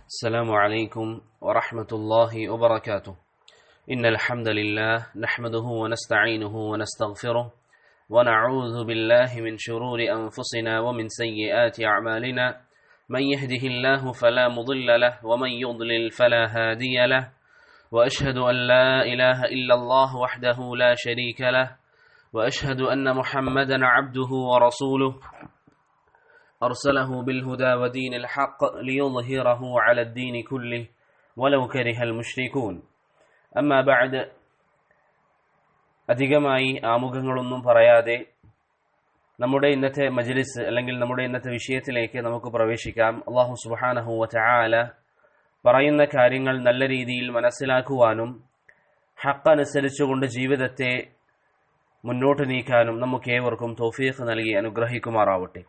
السلام عليكم ورحمة الله وبركاته. إن الحمد لله نحمده ونستعينه ونستغفره ونعوذ بالله من شرور أنفسنا ومن سيئات أعمالنا. من يهده الله فلا مضل له ومن يضلل فلا هادي له. وأشهد أن لا إله إلا الله وحده لا شريك له. وأشهد أن محمدا عبده ورسوله أرسله بالهدى ودين الحق ليظهره على الدين كله ولو كره المشركون. أما بعد, അധികമായി ആമുഖങ്ങളൊന്നും പറയാതെ നമ്മുടെ ഇന്നത്തെ മജ്ലിസ് അല്ലെങ്കിൽ നമ്മുടെ ഇന്നത്തെ വിഷയത്തിലേക്ക് നമുക്ക് പ്രവേശിക്കാം. അല്ലാഹു സുബ്ഹാനഹു വ തആല പറയുന്ന കാര്യങ്ങൾ നല്ല രീതിയിൽ മനസ്സിലാക്കുവാനും ഹഖ് അനുസരിച്ചുകൊണ്ട് ജീവിതത്തെ മുന്നോട്ട് നീക്കാനും നമുക്കേവർക്കും തൗഫീഖ് നൽകി അനുഗ്രഹിക്കുമാറാവട്ടെ.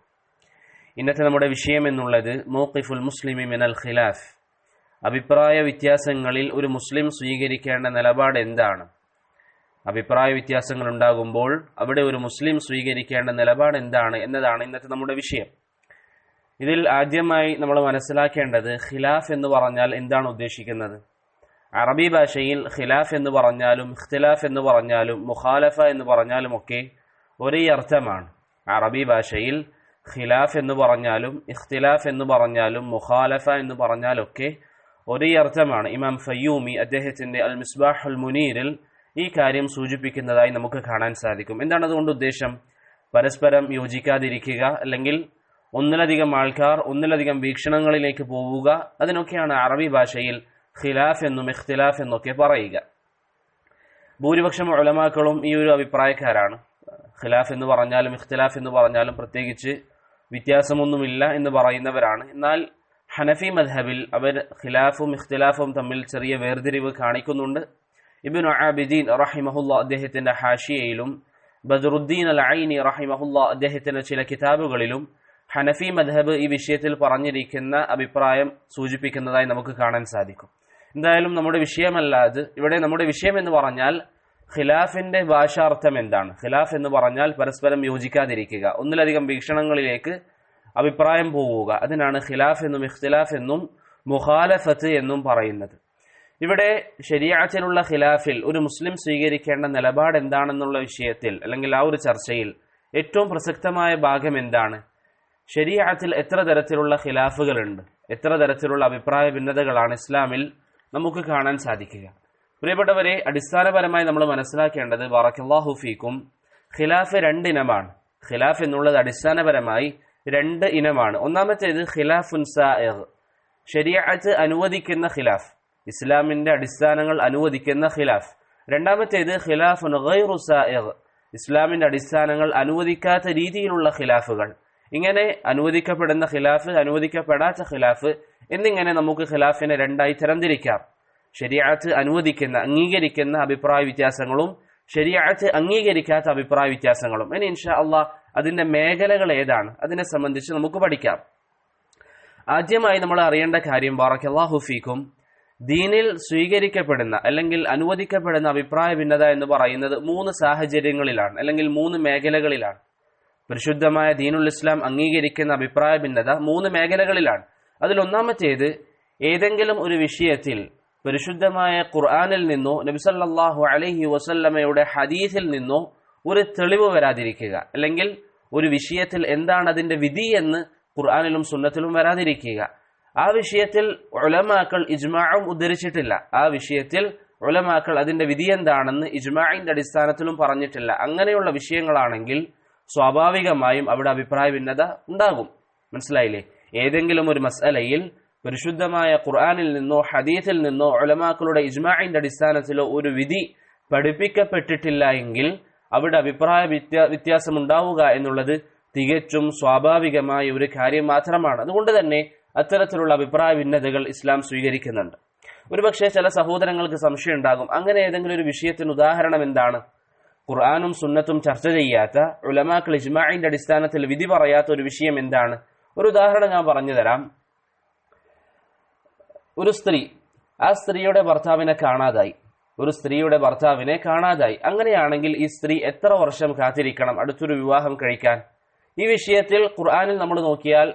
ഇന്നത്തെ നമ്മുടെ വിഷയം എന്നുള്ളത് മൗഖിഫുൽ മുസ്ലിമി മിനൽ ഖിലാഫ്, അഭിപ്രായ വ്യത്യാസങ്ങളിൽ ഒരു മുസ്ലിം സ്വീകരിക്കേണ്ട നിലപാട് എന്താണ്? അഭിപ്രായ വ്യത്യാസങ്ങൾ ഉണ്ടാകുമ്പോൾ അവിടെ ഒരു മുസ്ലിം സ്വീകരിക്കേണ്ട നിലപാട് എന്താണ് എന്നതാണ് ഇന്നത്തെ നമ്മുടെ വിഷയം. ഇതിൽ ആദ്യമായി നമ്മൾ മനസ്സിലാക്കേണ്ടത് ഖിലാഫ് എന്ന് പറഞ്ഞാൽ എന്താണ് ഉദ്ദേശിക്കുന്നത്. അറബി ഭാഷയിൽ ഖിലാഫ് എന്ന് പറഞ്ഞാലും ഇഖ്തിലാഫ് എന്ന് പറഞ്ഞാലും മുഖാലഫ എന്ന് പറഞ്ഞാലും ഒക്കെ ഒരേ അർത്ഥമാണ്. അറബി ഭാഷയിൽ ഖിലാഫ് എന്ന് പറഞ്ഞാലും ഇഖ്തിലാഫ് എന്ന് പറഞ്ഞാലും മുഖാലഫ എന്ന് പറഞ്ഞാലൊക്കെ ഒരേ അർത്ഥമാണ്. ഇമാം ഫയ്യൂമി അദ്ദേഹത്തിന്റെ അൽ മിസ്ബാഹുൽ മുനീറിൽ ഈ കാര്യം സൂചിപ്പിക്കുന്നതായി നമുക്ക് കാണാൻ സാധിക്കും. എന്താണ് അതുകൊണ്ട് ഉദ്ദേശം? പരസ്പരം യോജിക്കാതിരിക്കുക, അല്ലെങ്കിൽ ഒന്നിലധികം ആൾക്കാർ ഒന്നിലധികം വീക്ഷണങ്ങളിലേക്ക് പോവുക, അതിനൊക്കെയാണ് അറബി ഭാഷയിൽ ഖിലാഫ് എന്നും ഇഖ്തിലാഫ് എന്നൊക്കെ പറയുക. ഭൂരിപക്ഷം ഉലമാക്കളും ഈ ഒരു അഭിപ്രായക്കാരാണ്. ഖിലാഫ് എന്ന് പറഞ്ഞാലും ഇഖ്തിലാഫ് എന്ന് പറഞ്ഞാലും പ്രത്യേകിച്ച് വ്യത്യാസമൊന്നുമില്ല എന്ന് പറയുന്നവരാണ്. എന്നാൽ ഹനഫി മദ്ഹബിൽ അവർ ഖിലാഫും ഇഖ്തിലാഫും തമ്മിൽ ചെറിയ വേർതിരിവ് കാണിക്കുന്നുണ്ട്. ഇബ്നു ആബിദീൻ റഹിമഹുല്ലാ അദ്ദേഹത്തിന്റെ ഹാഷിയയിലും ബദ്റുദ്ദീൻ അൽ ഐനി റഹിമഹുല്ലാ അദ്ദേഹത്തിന്റെ ചില കിതാബുകളിലും ഹനഫി മദ്ഹബ് ഈ വിഷയത്തിൽ പറഞ്ഞിരിക്കുന്ന അഭിപ്രായം സൂചിപ്പിക്കുന്നതായി നമുക്ക് കാണാൻ സാധിക്കും. എന്തായാലും നമ്മുടെ വിഷയമല്ലാതെ ഇവിടെ നമ്മുടെ വിഷയം എന്ന് പറഞ്ഞാൽ ഖിലാഫിന്റെ ഭാഷാർത്ഥം എന്താണ്? ഖിലാഫ് എന്ന് പറഞ്ഞാൽ പരസ്പരം യോജിക്കാതിരിക്കുക, ഒന്നിലധികം വീക്ഷണങ്ങളിലേക്ക് അഭിപ്രായം പോവുക, അതിനാണ് ഖിലാഫ് എന്നും ഇഖ്തിലാഫ് എന്നും മുഖാലഫത്ത് എന്നും പറയുന്നത്. ഇവിടെ ശരീഅത്തിലുള്ള ഖിലാഫിൽ ഒരു മുസ്ലിം സ്വീകരിക്കേണ്ട നിലപാട് എന്താണെന്നുള്ള വിഷയത്തിൽ അല്ലെങ്കിൽ ആ ഒരു ചർച്ചയിൽ ഏറ്റവും പ്രസക്തമായ ഭാഗം എന്താണ്? ശരീഅത്തിൽ എത്ര തരത്തിലുള്ള ഖിലാഫുകളുണ്ട്, എത്ര തരത്തിലുള്ള അഭിപ്രായ ഭിന്നതകളാണ് ഇസ്ലാമിൽ നമുക്ക് കാണാൻ സാധിക്കുക? പ്രിയപ്പെട്ടവരെ, അടിസ്ഥാനപരമായി നമ്മൾ മനസ്സിലാക്കേണ്ടത് ബറക്കല്ലാഹു ഫീക്കും, ഖിലാഫ് രണ്ടിനമാണ്. ഖിലാഫ് എന്നുള്ളത് അടിസ്ഥാനപരമായി രണ്ട് ഇനമാണ്. ഒന്നാമത്തേത് ഖിലാഫുൻ സായിഗ്, ശരീഅത്ത് അനുവദിക്കുന്ന ഖിലാഫ്, ഇസ്ലാമിന്റെ അടിസ്ഥാനങ്ങൾ അനുവദിക്കുന്ന ഖിലാഫ്. രണ്ടാമത്തേത് ഖിലാഫുൻ ഗൈറു സായിഗ്, ഇസ്ലാമിന്റെ അടിസ്ഥാനങ്ങൾ അനുവദിക്കാത്ത രീതിയിലുള്ള ഖിലാഫുകൾ. ഇങ്ങനെ അനുവദിക്കപ്പെടുന്ന ഖിലാഫ്, അനുവദിക്കപ്പെടാത്ത ഖിലാഫ് എന്നിങ്ങനെ നമുക്ക് ഖിലാഫിനെ രണ്ടായി തരംതിരിക്കാം. ശരീഅത്ത് അനുവദിക്കുന്ന അംഗീകരിക്കുന്ന അഭിപ്രായ വ്യത്യാസങ്ങളും ശരീഅത്ത് അംഗീകരിക്കാത്ത അഭിപ്രായ വ്യത്യാസങ്ങളും. ഇനി ഇൻഷാ അള്ളാഹ് അതിന്റെ മേഖലകൾ ഏതാണ് അതിനെ സംബന്ധിച്ച് നമുക്ക് പഠിക്കാം. ആദ്യമായി നമ്മൾ അറിയേണ്ട കാര്യം ബറക്കല്ലാഹു ഫീക്കും, ദീനിൽ സ്വീകരിക്കപ്പെടുന്ന അല്ലെങ്കിൽ അനുവദിക്കപ്പെടുന്ന അഭിപ്രായ ഭിന്നത എന്ന് പറയുന്നത് മൂന്ന് സാഹചര്യങ്ങളിലാണ് അല്ലെങ്കിൽ മൂന്ന് മേഖലകളിലാണ്. പരിശുദ്ധമായ ദീനുൽ ഇസ്ലാം അംഗീകരിക്കുന്ന അഭിപ്രായ ഭിന്നത മൂന്ന് മേഖലകളിലാണ്. അതിൽ ഒന്നാമത്തേത്, ഏതെങ്കിലും ഒരു വിഷയത്തിൽ പരിശുദ്ധമായ ഖുർആനിൽ നിന്നോ നബി സല്ലല്ലാഹു അലൈഹി വസല്ലമയുടെ ഹദീസിൽ നിന്നോ ഒരു തെളിവ് വരാതിരിക്കുക, അല്ലെങ്കിൽ ഒരു വിഷയത്തിൽ എന്താണ് അതിന്റെ വിധി എന്ന് ഖുർആനിലും സുന്നത്തിലും വരാതിരിക്കുക. ആ വിഷയത്തിൽ ഉലമാക്കൾ ഇജ്മാഉം ഉദ്ധരിച്ചിട്ടില്ല, ആ വിഷയത്തിൽ ഉലമാക്കൾ അതിന്റെ വിധി എന്താണെന്ന് ഇജ്മാഇന്റെ അടിസ്ഥാനത്തിലും പറഞ്ഞിട്ടില്ല. അങ്ങനെയുള്ള വിഷയങ്ങളാണെങ്കിൽ സ്വാഭാവികമായും അവിടെ അഭിപ്രായ ഭിന്നത ഉണ്ടാകും. മനസ്സിലായില്ലേ? ഏതെങ്കിലും ഒരു മസ്അലയിൽ പരിശുദ്ധമായ ഖുർആനിൽ നിന്നോ ഹദീസിൽ നിന്നോ ഉലമാക്കളുടെ ഇജ്മാഇന്റെ അടിസ്ഥാനത്തിലോ ഒരു വിധി പഠിപ്പിക്കപ്പെട്ടിട്ടില്ല എങ്കിൽ അവിടെ അഭിപ്രായ വ്യത്യാസം ഉണ്ടാവുക എന്നുള്ളത് തികച്ചും സ്വാഭാവികമായ ഒരു കാര്യം മാത്രമാണ്. അതുകൊണ്ട് തന്നെ അത്തരത്തിലുള്ള അഭിപ്രായ ഭിന്നതകൾ ഇസ്ലാം സ്വീകരിക്കുന്നുണ്ട്. ഒരുപക്ഷെ ചില സഹോദരങ്ങൾക്ക് സംശയം ഉണ്ടാകും, അങ്ങനെ ഏതെങ്കിലും ഒരു വിഷയത്തിന് ഉദാഹരണം എന്താണ്? ഖുർആനും സുന്നത്തും ചർച്ച ചെയ്യാത്ത, ഉലമാക്കൾ ഇജ്മാഇന്റെ അടിസ്ഥാനത്തിൽ വിധി പറയാത്ത ഒരു വിഷയം എന്താണ്? ഒരു ഉദാഹരണം ഞാൻ പറഞ്ഞു തരാം. ഒരു സ്ത്രീ, ആ സ്ത്രീയുടെ ഭർത്താവിനെ കാണാതായി, ഒരു സ്ത്രീയുടെ ഭർത്താവിനെ കാണാതായി. അങ്ങനെയാണെങ്കിൽ ഈ സ്ത്രീ എത്ര വർഷം കാത്തിരിക്കണം അടുത്തൊരു വിവാഹം കഴിക്കാൻ? ഈ വിഷയത്തിൽ ഖുർആനിൽ നമ്മൾ നോക്കിയാൽ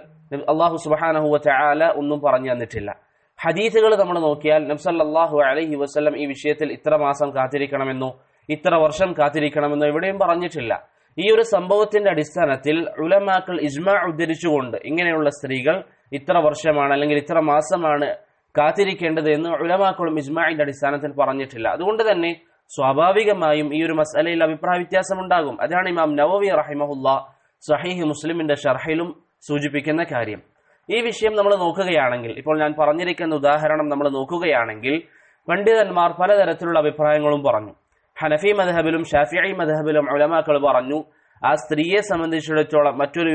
അല്ലാഹു സുബ്ഹാനഹു വ തആല ഒന്നും പറഞ്ഞു തന്നിട്ടില്ല. ഹദീസുകൾ നമ്മൾ നോക്കിയാൽ നബി സല്ലല്ലാഹു അലൈഹി വസല്ലം ഈ വിഷയത്തിൽ ഇത്ര മാസം കാത്തിരിക്കണമെന്നോ ഇത്ര വർഷം കാത്തിരിക്കണമെന്നോ എവിടെയും പറഞ്ഞിട്ടില്ല. ഈ ഒരു സംഭവത്തിന്റെ അടിസ്ഥാനത്തിൽ ഉലമാക്കൾ ഇജ്മാ ഉദ്ധരിച്ചുകൊണ്ട് ഇങ്ങനെയുള്ള സ്ത്രീകൾ ഇത്ര വർഷമാണ് അല്ലെങ്കിൽ ഇത്ര മാസമാണ് കാത്തിരിക്കേണ്ടത് എന്ന് ഉലമാക്കളും ഇജ്മാഇന്റെ അടിസ്ഥാനത്തിൽ പറഞ്ഞിട്ടില്ല. അതുകൊണ്ട് തന്നെ സ്വാഭാവികമായും ഈ ഒരു മസ്അലയിൽ അഭിപ്രായ വ്യത്യാസമുണ്ടാകും. അതാണ് ഇമാം നവവി റഹിമഹുല്ലാ സഹീഹ് മുസ്ലിമിന്റെ ഷർഹിലും സൂചിപ്പിക്കുന്ന കാര്യം. ഈ വിഷയം നമ്മൾ നോക്കുകയാണെങ്കിൽ, ഇപ്പോൾ ഞാൻ പറഞ്ഞിരിക്കുന്ന ഉദാഹരണം നമ്മൾ നോക്കുകയാണെങ്കിൽ, പണ്ഡിതന്മാർ പലതരത്തിലുള്ള അഭിപ്രായങ്ങളും പറഞ്ഞു. ഹനഫി മദ്ഹബിലും ഷാഫിഈ മദ്ഹബിലും ഉലമാക്കൾ പറഞ്ഞു, ആ സ്ത്രീയെ സംബന്ധിച്ചിടത്തോളം മറ്റൊരു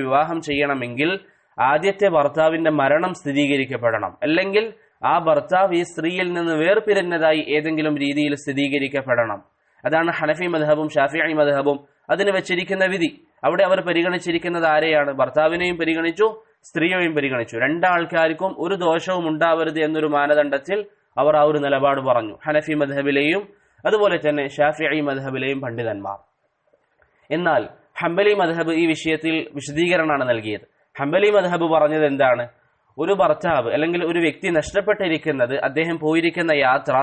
വിവാഹം ചെയ്യണമെങ്കിൽ ആദ്യത്തെ ഭർത്താവിന്റെ മരണം സ്ഥിരീകരിക്കപ്പെടണം, അല്ലെങ്കിൽ ആ ഭർത്താവ് ഈ സ്ത്രീയിൽ നിന്ന് വേർപിരിഞ്ഞതായി ഏതെങ്കിലും രീതിയിൽ സ്ഥിരീകരിക്കപ്പെടണം. അതാണ് ഹനഫി മദ്ഹബും ഷാഫിഈ മദ്ഹബും അതിന് വെച്ചിരിക്കുന്ന വിധി. അവിടെ അവർ പരിഗണിച്ചിരിക്കുന്നത് ആരെയാണ്? ഭർത്താവിനെയും പരിഗണിച്ചു, സ്ത്രീയെയും പരിഗണിച്ചു. രണ്ടാൾക്കാർക്കും ഒരു ദോഷവും ഉണ്ടാവരുത് എന്നൊരു മാനദണ്ഡത്തിൽ അവർ ആ ഒരു നിലപാട് പറഞ്ഞു, ഹനഫി മദ്ഹബിലെയും അതുപോലെ തന്നെ ഷാഫിഈ മദ്ഹബിലെയും പണ്ഡിതന്മാർ. എന്നാൽ ഹംബലി മദ്ഹബ് ഈ വിഷയത്തിൽ വിശദീകരണമാണ് നൽകിയത്. ഹംബലി മദ്ഹബ് പറഞ്ഞത് എന്താണ്? ഒരു ഭർത്താവ് അല്ലെങ്കിൽ ഒരു വ്യക്തി നഷ്ടപ്പെട്ടിരിക്കുന്നത് അദ്ദേഹം പോയിരിക്കുന്ന യാത്ര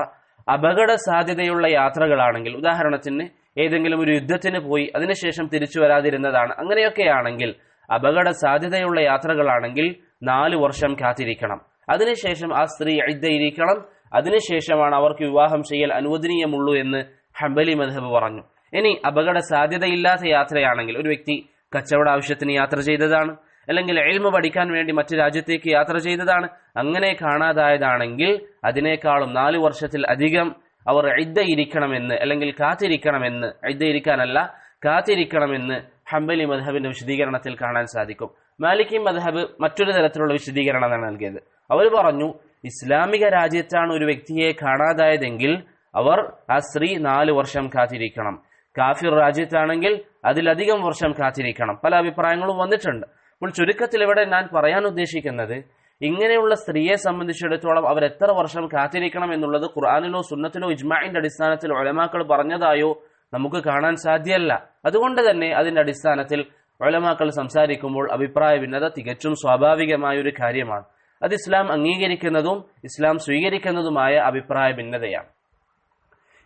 അപകട സാധ്യതയുള്ള യാത്രകളാണെങ്കിൽ, ഉദാഹരണത്തിന് ഏതെങ്കിലും ഒരു യുദ്ധത്തിന് പോയി അതിനുശേഷം തിരിച്ചു വരാതിരുന്നതാണ്, അങ്ങനെയൊക്കെയാണെങ്കിൽ അപകട സാധ്യതയുള്ള യാത്രകളാണെങ്കിൽ 4 വർഷം കാത്തിരിക്കണം. അതിനുശേഷം ആ സ്ത്രീ ഇദ്ദയിരിക്കണം. അതിനുശേഷമാണ് അവർക്ക് വിവാഹം ചെയ്യൽ അനുവദനീയമുള്ളൂ എന്ന് ഹംബലി മദ്ഹബ് പറഞ്ഞു. ഇനി അപകട സാധ്യതയില്ലാത്ത യാത്രയാണെങ്കിൽ, ഒരു വ്യക്തി കച്ചവട ആവശ്യത്തിന് യാത്ര ചെയ്തതാണ്, അല്ലെങ്കിൽ ഇൽമു പഠിക്കാൻ വേണ്ടി മറ്റു രാജ്യത്തേക്ക് യാത്ര ചെയ്തതാണ്, അങ്ങനെ കാണാതായതാണെങ്കിൽ അതിനേക്കാളും 4 വർഷത്തിൽ അധികം അവർ ഇദ്ദയിരിക്കണമെന്ന് അല്ലെങ്കിൽ കാത്തിരിക്കണമെന്ന്, ഇദ്ദയിരിക്കാനല്ല കാത്തിരിക്കണമെന്ന് ഹംബലി മദ്ഹബിന്റെ വിശദീകരണത്തിൽ കാണാൻ സാധിക്കും. മാലിക്കി മദ്ഹബ് മറ്റൊരു തരത്തിലുള്ള വിശദീകരണമാണ് നൽകിയത്. അവർ പറഞ്ഞു, ഇസ്ലാമിക രാജ്യത്താണ് ഒരു വ്യക്തിയെ കാണാതായതെങ്കിൽ അവർ ആ സ്ത്രീ 4 വർഷം കാത്തിരിക്കണം. കാഫിർ രാജ്യത്താണെങ്കിൽ അതിലധികം വർഷം കാത്തിരിക്കണം. പല അഭിപ്രായങ്ങളും വന്നിട്ടുണ്ട്. അപ്പോൾ ചുരുക്കത്തിൽ ഇവിടെ ഞാൻ പറയാൻ ഉദ്ദേശിക്കുന്നത്, ഇങ്ങനെയുള്ള സ്ത്രീയെ സംബന്ധിച്ചിടത്തോളം അവർ എത്ര വർഷം കാത്തിരിക്കണം എന്നുള്ളത് ഖുർആനിലോ സുന്നത്തിലോ ഇജ്മാഇന്റെ അടിസ്ഥാനത്തിൽ ഉലമാക്കൾ പറഞ്ഞതായോ നമുക്ക് കാണാൻ സാധ്യമല്ല. അതുകൊണ്ട് തന്നെ അതിന്റെ അടിസ്ഥാനത്തിൽ ഉലമാക്കൾ സംസാരിക്കുമ്പോൾ അഭിപ്രായ ഭിന്നത തികച്ചും സ്വാഭാവികമായ ഒരു കാര്യമാണ്. അത് ഇസ്ലാം അംഗീകരിക്കുന്നതും ഇസ്ലാം സ്വീകരിക്കുന്നതുമായ അഭിപ്രായ ഭിന്നതയാണ്.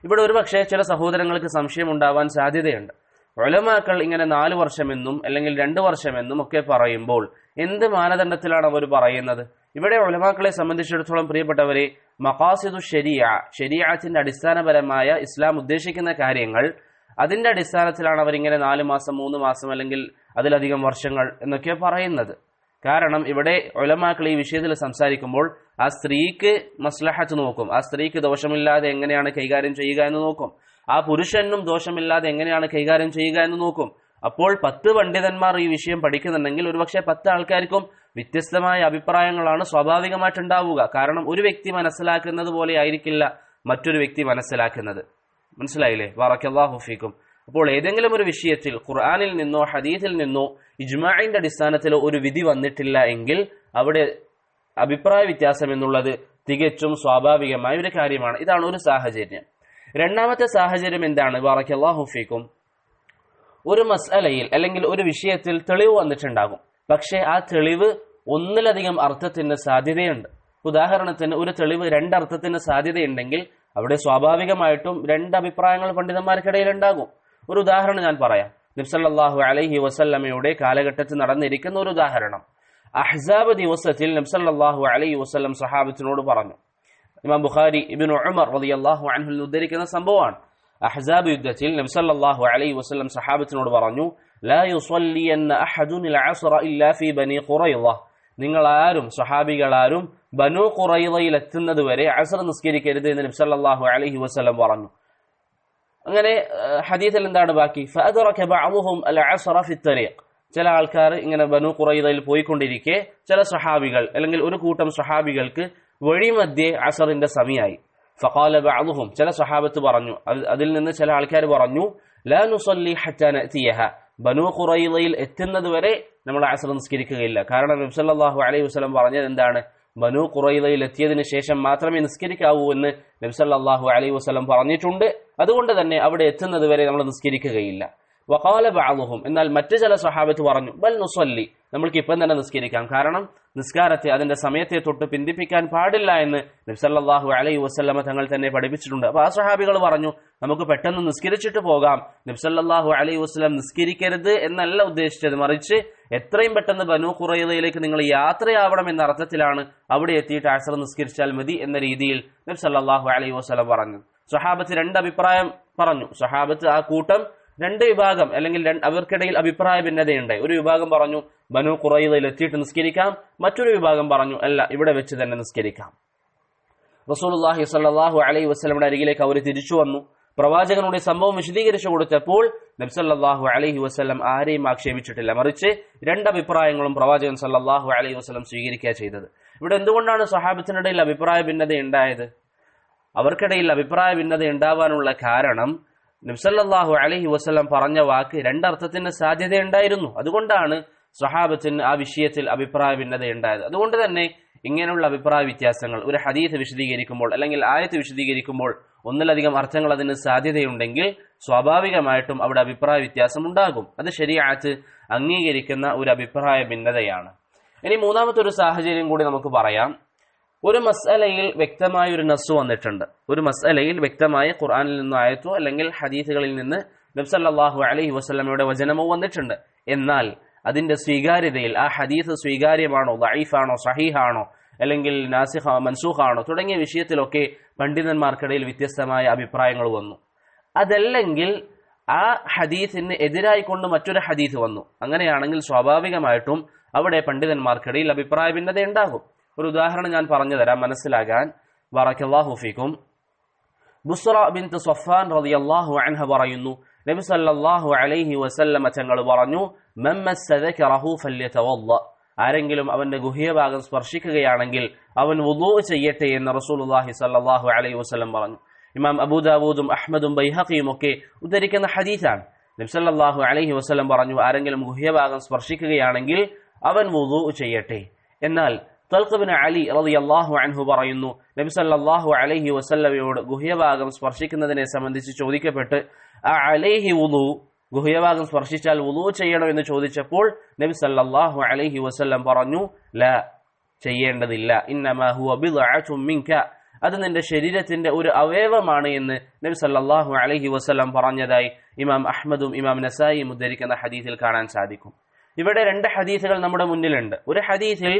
ഇവിടെ ഒരുപക്ഷെ ചില സഹോദരങ്ങൾക്ക് സംശയം ഉണ്ടാവാൻ സാധ്യതയുണ്ട്. ഉലമാക്കൾ ഇങ്ങനെ 4 വർഷമെന്നും അല്ലെങ്കിൽ 2 വർഷമെന്നും ഒക്കെ പറയുമ്പോൾ എന്ത് മാനദണ്ഡത്തിലാണ് അവർ പറയുന്നത്? ഇവിടെ ഉലമാക്കളെ സംബന്ധിച്ചിടത്തോളം പ്രിയപ്പെട്ടവരെ, മഖാസിദു ശരീഅത്തിന്റെ അടിസ്ഥാനപരമായ ഇസ്ലാം ഉദ്ദേശിക്കുന്ന കാര്യങ്ങൾ, അതിന്റെ അടിസ്ഥാനത്തിലാണ് അവരിങ്ങനെ 4 മാസം 3 മാസം അല്ലെങ്കിൽ അതിലധികം വർഷങ്ങൾ എന്നൊക്കെ പറയുന്നത്. കാരണം ഇവിടെ ഉലമാക്കൾ ഈ വിഷയത്തിൽ സംസാരിക്കുമ്പോൾ ആ സ്ത്രീക്ക് മസ്ലഹത്ത് നോക്കും, ആ സ്ത്രീക്ക് ദോഷമില്ലാതെ എങ്ങനെയാണ് കൈകാര്യം ചെയ്യുക എന്ന് നോക്കും, ആ പുരുഷനും ദോഷമില്ലാതെ എങ്ങനെയാണ് കൈകാര്യം ചെയ്യുക എന്ന് നോക്കും. അപ്പോൾ 10 പണ്ഡിതന്മാർ ഈ വിഷയം പഠിക്കുന്നുണ്ടെങ്കിൽ ഒരുപക്ഷെ 10 ആൾക്കാർക്കും വ്യത്യസ്തമായ അഭിപ്രായങ്ങളാണ് സ്വാഭാവികമായിട്ടുണ്ടാവുക. കാരണം ഒരു വ്യക്തി മനസ്സിലാക്കുന്നത് പോലെ ആയിരിക്കില്ല മറ്റൊരു വ്യക്തി മനസ്സിലാക്കുന്നത്. മനസ്സിലായില്ലേ? ബറക്കല്ലാഹു ഫീക്കും. അപ്പോൾ ഏതെങ്കിലും ഒരു വിഷയത്തിൽ ഖുർആനിൽ നിന്നോ ഹദീസിൽ നിന്നോ ഇജ്മാഇന്റെ അടിസ്ഥാനത്തിലോ ഒരു വിധി വന്നിട്ടില്ല എങ്കിൽ അവിടെ അഭിപ്രായ വ്യത്യാസം എന്നുള്ളത് തികച്ചും സ്വാഭാവികമായ ഒരു കാര്യമാണ്. ഇതാണ് ഒരു സാഹചര്യം. രണ്ടാമത്തെ സാഹചര്യം എന്താണ്? ബറക്കല്ലാഹു ഫീക്കും. ഒരു മസ്അലയിൽ അല്ലെങ്കിൽ ഒരു വിഷയത്തിൽ തെളിവ് വന്നിട്ടുണ്ടാകും, പക്ഷേ ആ തെളിവ് ഒന്നിലധികം അർത്ഥത്തിന് സാധ്യതയുണ്ട്. ഉദാഹരണത്തിന് ഒരു തെളിവ് 2 അർത്ഥത്തിന് സാധ്യതയുണ്ടെങ്കിൽ അവിടെ സ്വാഭാവികമായിട്ടും 2 അഭിപ്രായങ്ങൾ പണ്ഡിതന്മാർക്കിടയിൽ ഉണ്ടാകും. ഒരു ഉദാഹരണം ഞാൻ പറയാം. നബി സല്ലല്ലാഹു അലൈഹി വസല്ലമയുടെ കാലഘട്ടത്തിൽ നടന്നിരിക്കുന്ന ഒരു ഉദാഹരണം. അഹ്സാബ് ദിവസത്തിൽ നബി സല്ലല്ലാഹു അലൈഹി വസല്ലം സഹാബത്തിനോട് പറഞ്ഞു. ഇമാം ബുഖാരി ഇബ്നു ഉമർ റളിയല്ലാഹു അൻഹു ഉദ്ധരിക്കുന്ന സംഭവമാണ്. അഹ്സാബ് യുദ്ധത്തിൽ നബി സല്ലല്ലാഹു അലൈഹി വസല്ലം സഹാബത്തിനോട് പറഞ്ഞു, ലാ യുസല്ലിയന്ന അഹദുൻ അൽ-അസ്റ ഇല്ലാ ഫീ ബനി ഖുറൈള. നിങ്ങൾ ആരും, സ്വഹാബികളാരും ബനു ഖുറൈളയിൽ എത്തുന്നത് വരെ അസ്ർ നിസ്കരിക്കരുത് എന്ന് നബി സല്ലല്ലാഹു അലൈഹി വസല്ലം പറഞ്ഞു. അങ്ങനെ ഹദീസിൽ എന്താണ് ബാക്കി? ഫഅദ്റക ബഅദുഹും അൽ-അസ്റ ഫി ത്വരീഖ്. ചില ആൾക്കാർ ഇങ്ങനെ ബനു ഖുറൈളയിൽ പോയിക്കൊണ്ടിരിക്കെ ചില സ്വഹാബികൾ അല്ലെങ്കിൽ ഒരു കൂട്ടം സ്വഹാബികൾക്ക് വഴിമധ്യേ അസ്റിന്റെ സമയമായി. ഫഖാല ബഅദുഹും, ചില സ്വഹാബത്ത് പറഞ്ഞു, അതിൽ നിന്ന് ചില ആൾക്കാർ പറഞ്ഞു, ലാ നുസല്ലി ഹത്താ നഅതിയഹ. ബനു ഖുറൈളയിൽ എത്തുന്നത് വരെ നമ്മൾ അസ്ർ നിസ്കരിക്കുകയില്ല. കാരണം നബി സല്ലല്ലാഹു അലൈഹി വസല്ലം പറഞ്ഞത് എന്താണ്? ബനു ഖുറൈളയിൽ എത്തിയതിനു ശേഷം മാത്രമേ നിസ്കരിക്കാവൂ എന്ന് നബി സല്ലല്ലാഹു അലൈഹി വസല്ലം പറഞ്ഞിട്ടുണ്ട്. അതുകൊണ്ട് തന്നെ അവിടെ എത്തുന്നത് വരെ നമ്മൾ നിസ്കരിക്കുകയില്ല. വഖാല ബഅദുഹും, എന്നാൽ മറ്റു ചില സ്വഹാബത്ത് പറഞ്ഞു ബൽ നുസല്ലി, നമ്മൾക്ക് ഇപ്പം തന്നെ നിസ്കരിക്കാം, കാരണം നിസ്കാരത്തെ അതിന്റെ സമയത്തെ തൊട്ട് പിന്തിപ്പിക്കാൻ പാടില്ല എന്ന് നബി സല്ലല്ലാഹു അലൈഹി വസല്ലമ തങ്ങൾ തന്നെ പഠിപ്പിച്ചിട്ടുണ്ട്. അപ്പൊ ആ സ്വഹാബികൾ പറഞ്ഞു നമുക്ക് പെട്ടെന്ന് നിസ്കരിച്ചിട്ട് പോകാം. നബി സല്ലല്ലാഹു അലൈഹി വസല്ലം നിസ്കരിക്കരുത് എന്നല്ല ഉദ്ദേശിച്ചത്, മറിച്ച് എത്രയും പെട്ടെന്ന് ബനൂ ഖുറൈളയിലേക്ക് നിങ്ങൾ യാത്രയാവണം എന്ന അർത്ഥത്തിലാണ് അവിടെ എത്തിയിട്ട് അസ്ർ നിസ്കരിച്ചാൽ മതി എന്ന രീതിയിൽ നബി സല്ലല്ലാഹു അലൈഹി വസല്ലം പറഞ്ഞു. സ്വഹാബത്ത് രണ്ട് അഭിപ്രായം പറഞ്ഞു. സ്വഹാബത്ത് ആ കൂട്ടം രണ്ട് വിഭാഗം, അല്ലെങ്കിൽ അവർക്കിടയിൽ അഭിപ്രായ ഭിന്നതയുണ്ടായി. ഒരു വിഭാഗം പറഞ്ഞു ബനൂ ഖുറൈളയിൽ എത്തിയിട്ട് നിസ്കരിക്കാം, മറ്റൊരു വിഭാഗം പറഞ്ഞു അല്ല, ഇവിടെ വെച്ച് തന്നെ നിസ്കരിക്കാം. റസൂലുള്ളാഹി സ്വല്ലല്ലാഹു അലൈഹി വസല്ലമയുടെ അരികിലേക്ക് അവർ തിരിച്ചു വന്നു. പ്രവാചകനുടെ സംഭവം വിശദീകരിച്ചു കൊടുത്തപ്പോൾ നബി സല്ലല്ലാഹു അലൈഹി വസല്ലം ആരെയും ആക്ഷേപിച്ചിട്ടില്ല, മറിച്ച് രണ്ടഭിപ്രായങ്ങളും പ്രവാചകൻ സല്ലല്ലാഹു അലൈഹി വസല്ലം സ്വീകരിക്കുക ചെയ്തത്. ഇവിടെ എന്തുകൊണ്ടാണ് സ്വഹാബത്തിനിടയിൽ അഭിപ്രായ ഭിന്നത ഉണ്ടായത്? അവർക്കിടയിൽ അഭിപ്രായ ഭിന്നത ഉണ്ടാവാനുള്ള കാരണം നബി സല്ലല്ലാഹു അലൈഹി വസല്ലം പറഞ്ഞ വാക്ക് രണ്ടർത്ഥത്തിന് സാധ്യതയുണ്ടായിരുന്നു. അതുകൊണ്ടാണ് സ്വഹാബത്തിന് ആ വിഷയത്തിൽ അഭിപ്രായ ഭിന്നത ഉണ്ടായത്. അതുകൊണ്ട് തന്നെ ഇങ്ങനെയുള്ള അഭിപ്രായ വ്യത്യാസങ്ങൾ ഒരു ഹദീസ് വിശദീകരിക്കുമ്പോൾ അല്ലെങ്കിൽ ആയത്ത് വിശദീകരിക്കുമ്പോൾ ഒന്നിലധികം അർത്ഥങ്ങൾ അതിന് സാധ്യതയുണ്ടെങ്കിൽ സ്വാഭാവികമായിട്ടും അവിടെ അഭിപ്രായ വ്യത്യാസം ഉണ്ടാകും. അത് ശരീഅത്ത് അംഗീകരിക്കുന്ന ഒരു അഭിപ്രായ ഭിന്നതയാണ്. ഇനി മൂന്നാമത്തെ ഒരു സാഹചര്യം കൂടി നമുക്ക് പറയാം. ഒരു മസ്അലയിൽ വ്യക്തമായ ഒരു നസ്സ് വന്നിട്ടുണ്ട്, ഒരു മസ്അലയിൽ വ്യക്തമായ ഖുർആനിൽ നിന്ന് ആയത്തോ അല്ലെങ്കിൽ ഹദീസുകളിൽ നിന്ന് നബി സല്ലല്ലാഹു അലൈഹി വസല്ലമയുടെ വചനമോ വന്നിട്ടുണ്ട്. എന്നാൽ അതിന്റെ സ്വീകാര്യതയിൽ ആ ഹദീസ് സ്വീകാര്യമാണോ, ദഈഫാണോ, സഹീഹാണോ, അല്ലെങ്കിൽ നാസിഖ് മൻസൂഖാണോ തുടങ്ങിയ വിഷയത്തിലൊക്കെ പണ്ഡിതന്മാർക്കിടയിൽ വ്യത്യസ്തമായ അഭിപ്രായങ്ങൾ വന്നു. അതല്ലെങ്കിൽ ആ ഹദീസിന് എതിരായിക്കൊണ്ട് മറ്റൊരു ഹദീസ് വന്നു. അങ്ങനെയാണെങ്കിൽ സ്വാഭാവികമായിട്ടും അവിടെ പണ്ഡിതന്മാർക്കിടയിൽ അഭിപ്രായ ഭിന്നത ഉണ്ടാകും. ഒരു ഉദാഹരണം ഞാൻ പറഞ്ഞു തരാം മനസ്സിലാകാൻ. ബറക്കല്ലാഹു ഫീക്കും. ബുസ്റ ബിൻത് സഫ്വാൻ റളിയല്ലാഹു അൻഹ പറയുന്നു, നബി സല്ലല്ലാഹു അലൈഹി വസല്ലമ തങ്ങൾ പറഞ്ഞു, മൻ മസ്സ ദകറഹു ഫല്യതവദ്ദ, ആരെങ്കിലും അവന്റെ ഗുഹ്യഭാഗം സ്പർശിക്കുകയാണെങ്കിൽ അവൻ വുദൂ ചെയ്യട്ടെ എന്ന് റസൂലുള്ളാഹി സല്ലല്ലാഹു അലൈഹി വസല്ലം പറഞ്ഞു. ഇമാം അബൂദാവൂദും അഹ്മദും ബൈഹഖിയും ഒക്കെ ഉദ്ധരിക്കുന്ന ഹദീസാണ്. നബി സല്ലല്ലാഹു അലൈഹി വസല്ലം പറഞ്ഞു ആരെങ്കിലും ഗുഹ്യഭാഗം സ്പർശിക്കുകയാണെങ്കിൽ അവൻ വുദൂ ചെയ്യട്ടെ. എന്നാൽ തൽഖ് ഇബ്നു അലി റളിയല്ലാഹു അൻഹു പറയുന്നു, നബി സല്ലല്ലാഹു അലൈഹി വസല്ലമയോട് ഗുഹ്യഭാഗം സ്പർശിക്കുന്നതിനെ സംബന്ധിച്ച് ചോദിക്കപ്പെട്ട് അലൈഹി വുദൂ, ഗുഹ്യഭാഗം സ്പർശിച്ചാൽ വുദൂ ചെയ്യണോ എന്ന് ചോദിച്ചപ്പോൾ നബി സല്ലല്ലാഹു അലൈഹി വസല്ലം പറഞ്ഞു, ലാ, ചെയ്യേണ്ടതില്ല. ഇന്നമാ ഹുവ ബിദ്അതും മിൻക, അത് നിന്റെ ശരീരത്തിന്റെ ഒരു അവയവമാണ് എന്ന് നബി സല്ലല്ലാഹു അലൈഹി വസല്ലം പറഞ്ഞതായി ഇമാം അഹ്മദും ഇമാം നസായിയും ഉദ്ധരിക്കുന്ന ഹദീസിൽ കാണാൻ സാധിക്കും. ഇവിടെ രണ്ട് ഹദീസുകൾ നമ്മുടെ മുന്നിലുണ്ട്. ഒരു ഹദീസിൽ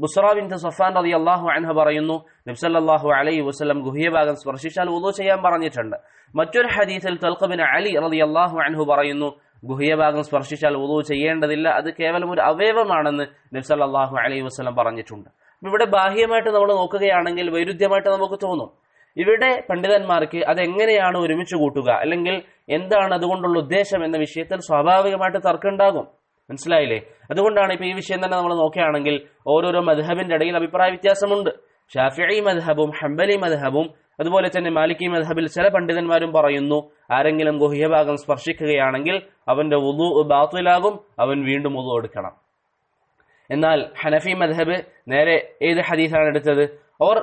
ബുസ്റ ബിൻത് സഫ്വാൻ റളിയല്ലാഹു അൻഹ പറയുന്നു, നബി സല്ലല്ലാഹു അലൈഹി വസല്ലം ഗുഹ്യഭാഗം സ്പർശിച്ചാൽ വുദൂ ചെയ്യാൻ പറഞ്ഞിട്ടുണ്ട്. മറ്റൊരു ഹദീസിൽ തൽഖ് ഇബ്നു അലി റളിയല്ലാഹു അൻഹു പറയുന്നു, ഗുഹ്യഭാഗം സ്പർശിച്ചാൽ വുദൂ ചെയ്യേണ്ടതില്ല, അത് കേവലം ഒരു അവയവമാണെന്ന് നബി സല്ലല്ലാഹു അലൈഹി വസല്ലം പറഞ്ഞിട്ടുണ്ട്. ഇവിടെ ബാഹ്യമായിട്ട് നമ്മൾ നോക്കുകയാണെങ്കിൽ വൈരുദ്ധ്യമായിട്ട് നമുക്ക് തോന്നും. ഇവിടെ പണ്ഡിതന്മാർക്ക് അതെങ്ങനെയാണ് ഒരുമിച്ച് കൂട്ടുക, അല്ലെങ്കിൽ എന്താണ് അതുകൊണ്ടുള്ള ഉദ്ദേശം എന്ന വിഷയത്തിൽ സ്വാഭാവികമായിട്ട് തർക്കമുണ്ടാകും. മനസ്സിലായില്ലേ? അതുകൊണ്ടാണ് ഇപ്പൊ ഈ വിഷയം തന്നെ നമ്മൾ നോക്കുകയാണെങ്കിൽ ഓരോരോ മദ്ഹബിന്റെ ഇടയിൽ അഭിപ്രായ വ്യത്യാസമുണ്ട്. ഷാഫിഈ മദ്ഹബും ഹംബലി മദ്ഹബും അതുപോലെ തന്നെ മാലിക്കി മദ്ഹബിൽ ചില പണ്ഡിതന്മാരും പറയുന്നു ആരെങ്കിലും ഗുഹ്യഭാഗം സ്പർശിക്കുകയാണെങ്കിൽ അവന്റെ വുദൂ ബാത്തിലാകും, അവൻ വീണ്ടും വുദൂ എടുക്കണം. എന്നാൽ ഹനഫി മദ്ഹബ് നേരെ ഏത് ഹദീസാണ് എടുത്തത്? അവർ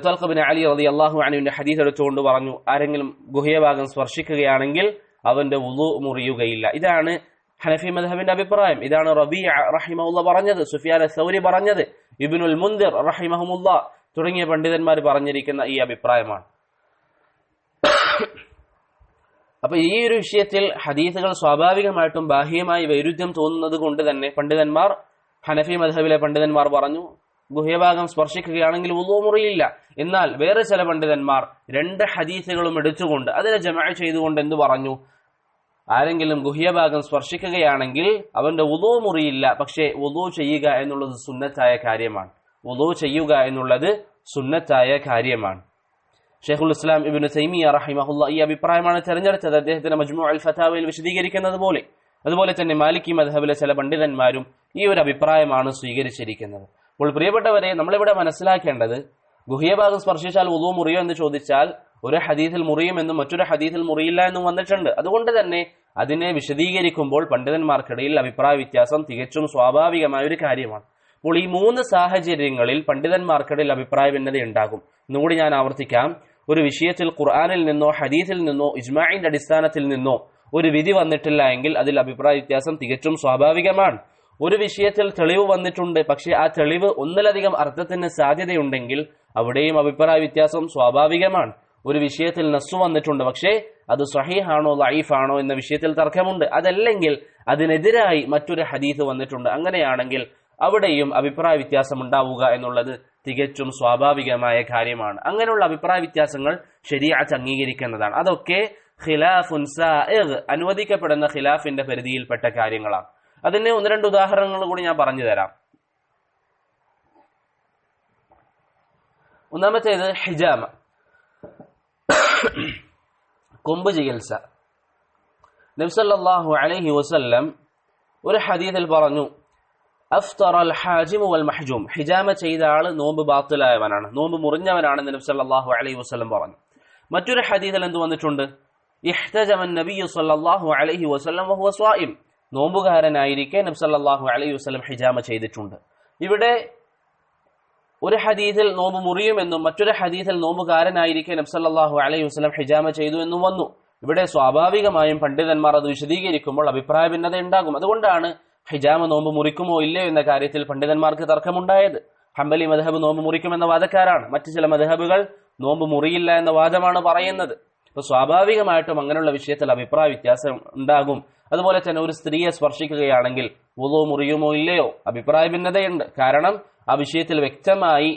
തൽഖ് ഇബ്നു അലി റളിയല്ലാഹു അൻഹുവിന്റെ ഹദീസ് എടുത്തുകൊണ്ട് പറഞ്ഞു ആരെങ്കിലും ഗുഹ്യഭാഗം സ്പർശിക്കുകയാണെങ്കിൽ അവന്റെ വുദൂ മുറിയുകയില്ല. ഇതാണ് ഹനഫി മദ്ഹബിന്റെ അഭിപ്രായം. ഇതാണ് റബീഅ റഹിമഹുല്ലാഹ് പറഞ്ഞത്, സുഫിയാൻ അസ്-സൗരി പറഞ്ഞത്, ഇബ്നുൽ മുൻദിർ റഹിമഹുല്ലാഹ് തുടങ്ങിയ പണ്ഡിതന്മാർ പറഞ്ഞിരിക്കുന്ന ഈ അഭിപ്രായമാണ്. അപ്പൊ ഈ ഒരു വിഷയത്തിൽ ഹദീസുകൾ സ്വാഭാവികമായിട്ടും ബാഹ്യമായി വൈരുദ്ധ്യം തോന്നുന്നത് കൊണ്ട് തന്നെ പണ്ഡിതന്മാർ, ഹനഫി മദ്ഹബിലെ പണ്ഡിതന്മാർ പറഞ്ഞു ഗുഹ്യഭാഗം സ്പർശിക്കുകയാണെങ്കിൽ വുദൂ മുറിയില്ല. എന്നാൽ വേറെ ചില പണ്ഡിതന്മാർ രണ്ട് ഹദീസുകളും എടുത്തുകൊണ്ട് അതിനെ ജമഅ ചെയ്തുകൊണ്ട് എന്തു പറഞ്ഞു? ആരെങ്കിലും ഗുഹ്യഭാഗം സ്പർശിക്കുകയാണെങ്കിൽ അവന്റെ വുദൂ മുറിയില്ല, പക്ഷേ വുദൂ ചെയ്യുക എന്നുള്ളത് സുന്നത്തായ കാര്യമാണ്. വുദൂ ചെയ്യുക എന്നുള്ളത് സുന്നത്തായ കാര്യമാണ്. ഷെയ്ഖുൽ ഇസ്ലാം ഇബ്നു തൈമിയ റഹിമഹുല്ലാഹ് ഈ അഭിപ്രായമാണ് തെരഞ്ഞെടുത്തത്, അദ്ദേഹത്തിന്റെ മജ്മൂഉൽ ഫതാവയിൽ വിശദീകരിക്കുന്നത് പോലെ. അതുപോലെ തന്നെ മാലിക്കി മദ്ഹബിലെ ചില പണ്ഡിതന്മാരും ഈ ഒരു അഭിപ്രായമാണ് സ്വീകരിച്ചിരിക്കുന്നത്. അപ്പോൾ പ്രിയപ്പെട്ടവരെ, നമ്മളിവിടെ മനസ്സിലാക്കേണ്ടത് ഗുഹ്യഭാഗം സ്പർശിച്ചാൽ വുദൂ മുറിയോ എന്ന് ചോദിച്ചാൽ ഒരു ഹദീസിൽ മുറിയുമെന്നും മറ്റൊരു ഹദീസിൽ മുറിയില്ല എന്നും വന്നിട്ടുണ്ട്. അതുകൊണ്ട് തന്നെ അതിനെ വിശദീകരിക്കുമ്പോൾ പണ്ഡിതന്മാർക്കിടയിൽ അഭിപ്രായ വ്യത്യാസം തികച്ചും സ്വാഭാവികമായ ഒരു കാര്യമാണ്. അപ്പോൾ ഈ മൂന്ന് സാഹചര്യങ്ങളിൽ പണ്ഡിതന്മാർക്കിടയിൽ അഭിപ്രായ ഭിന്നത ഉണ്ടാകും. ഒന്നുകൂടി ഞാൻ ആവർത്തിക്കാം. ഒരു വിഷയത്തിൽ ഖുർആനിൽ നിന്നോ ഹദീസിൽ നിന്നോ ഇജ്മാഇന്റെ അടിസ്ഥാനത്തിൽ നിന്നോ ഒരു വിധി വന്നിട്ടില്ല എങ്കിൽ അതിൽ അഭിപ്രായ വ്യത്യാസം തികച്ചും സ്വാഭാവികമാണ്. ഒരു വിഷയത്തിൽ തെളിവ് വന്നിട്ടുണ്ട്, പക്ഷെ ആ തെളിവ് ഒന്നിലധികം അർത്ഥത്തിന് സാധ്യതയുണ്ടെങ്കിൽ അവിടെയും അഭിപ്രായ വ്യത്യാസം സ്വാഭാവികമാണ്. ഒരു വിഷയത്തിൽ നസ്സു വന്നിട്ടുണ്ട്, പക്ഷേ അത് സ്വഹീഹാണോ ലഈഫാണോ എന്ന വിഷയത്തിൽ തർക്കമുണ്ട്. അതല്ലെങ്കിൽ അതിനെതിരായി മറ്റൊരു ഹദീസ് വന്നിട്ടുണ്ട്. അങ്ങനെയാണെങ്കിൽ അവിടെയും അഭിപ്രായ വ്യത്യാസം ഉണ്ടാവുക എന്നുള്ളത് തികച്ചും സ്വാഭാവികമായ കാര്യമാണ്. അങ്ങനെയുള്ള അഭിപ്രായ വ്യത്യാസങ്ങൾ ശരീഅത്ത് അംഗീകരിക്കുന്നതാണ്. അതൊക്കെ ഖിലാഫുൻ സായിഗ്, അനുവദിക്കപ്പെടുന്ന ഖിലാഫിന്റെ പരിധിയിൽപ്പെട്ട കാര്യങ്ങളാണ്. അതിന് ഒന്ന് രണ്ട് ഉദാഹരണങ്ങൾ കൂടി ഞാൻ പറഞ്ഞു തരാം. ഒന്നാമത്തേത് ഹിജാമ, കൊമ്പ് ചികിത്സ. നബി സല്ലല്ലാഹു അലൈഹി വസല്ലം ഒരു ഹദീസിൽ പറഞ്ഞു, അഫ്തറൽ ഹാജിമു വൽ മഹ്ജൂം, ഹിജാമ ചെയ്ത ആള് നോമ്പ് ബാത്തിലായവനാണ്, നോമ്പ് മുറിഞ്ഞവനാണെന്ന് നബി സല്ലല്ലാഹു അലൈഹി വസല്ലം പറഞ്ഞു. മറ്റൊരു ഹദീസിൽ എന്ത് വന്നിട്ടുണ്ട്? ഇഹ്തജമ നബിയ്യു സല്ലല്ലാഹു അലൈഹി വസല്ലം വഹുവ സ്വായിം, നോമ്പുകാരനായിരിക്കെ നബി സല്ലല്ലാഹു അലൈഹി വസല്ലം ഹിജാമ ചെയ്തിട്ടുണ്ട്. ഇവിടെ ഒരു ഹദീസിൽ നോമ്പ് മുറിയുമെന്നും മറ്റൊരു ഹദീസിൽ നോമ്പുകാരനായിരിക്കെ നബി സല്ലല്ലാഹു അലൈഹി വസല്ലം ഹിജാമ ചെയ്തു എന്നും വന്നു. ഇവിടെ സ്വാഭാവികമായും പണ്ഡിതന്മാർ അത് വിശദീകരിക്കുമ്പോൾ അഭിപ്രായ ഭിന്നത ഉണ്ടാകും. അതുകൊണ്ടാണ് ഹിജാമ നോമ്പ് മുറിക്കുമോ ഇല്ലയോ എന്ന കാര്യത്തിൽ പണ്ഡിതന്മാർക്ക് തർക്കമുണ്ടായത്. ഹംബലി മദ്ഹബ് നോമ്പ് മുറിക്കുമെന്ന വാദക്കാരാണ്, മറ്റു ചില മദ്ഹബുകൾ നോമ്പ് മുറിയില്ല എന്ന വാദമാണ് പറയുന്നത്. അപ്പൊ സ്വാഭാവികമായിട്ടും അങ്ങനെയുള്ള വിഷയത്തിൽ അഭിപ്രായ വ്യത്യാസം ഉണ്ടാകും. അതുപോലെ തന്നെ ഒരു സ്ത്രീയെ സ്പർശിക്കുകയാണെങ്കിൽ വുളു മുറിയുമോ ഇല്ലയോ അഭിപ്രായ ഭിന്നതയുണ്ട്. കാരണം ആ വിഷയത്തിൽ വ്യക്തമായി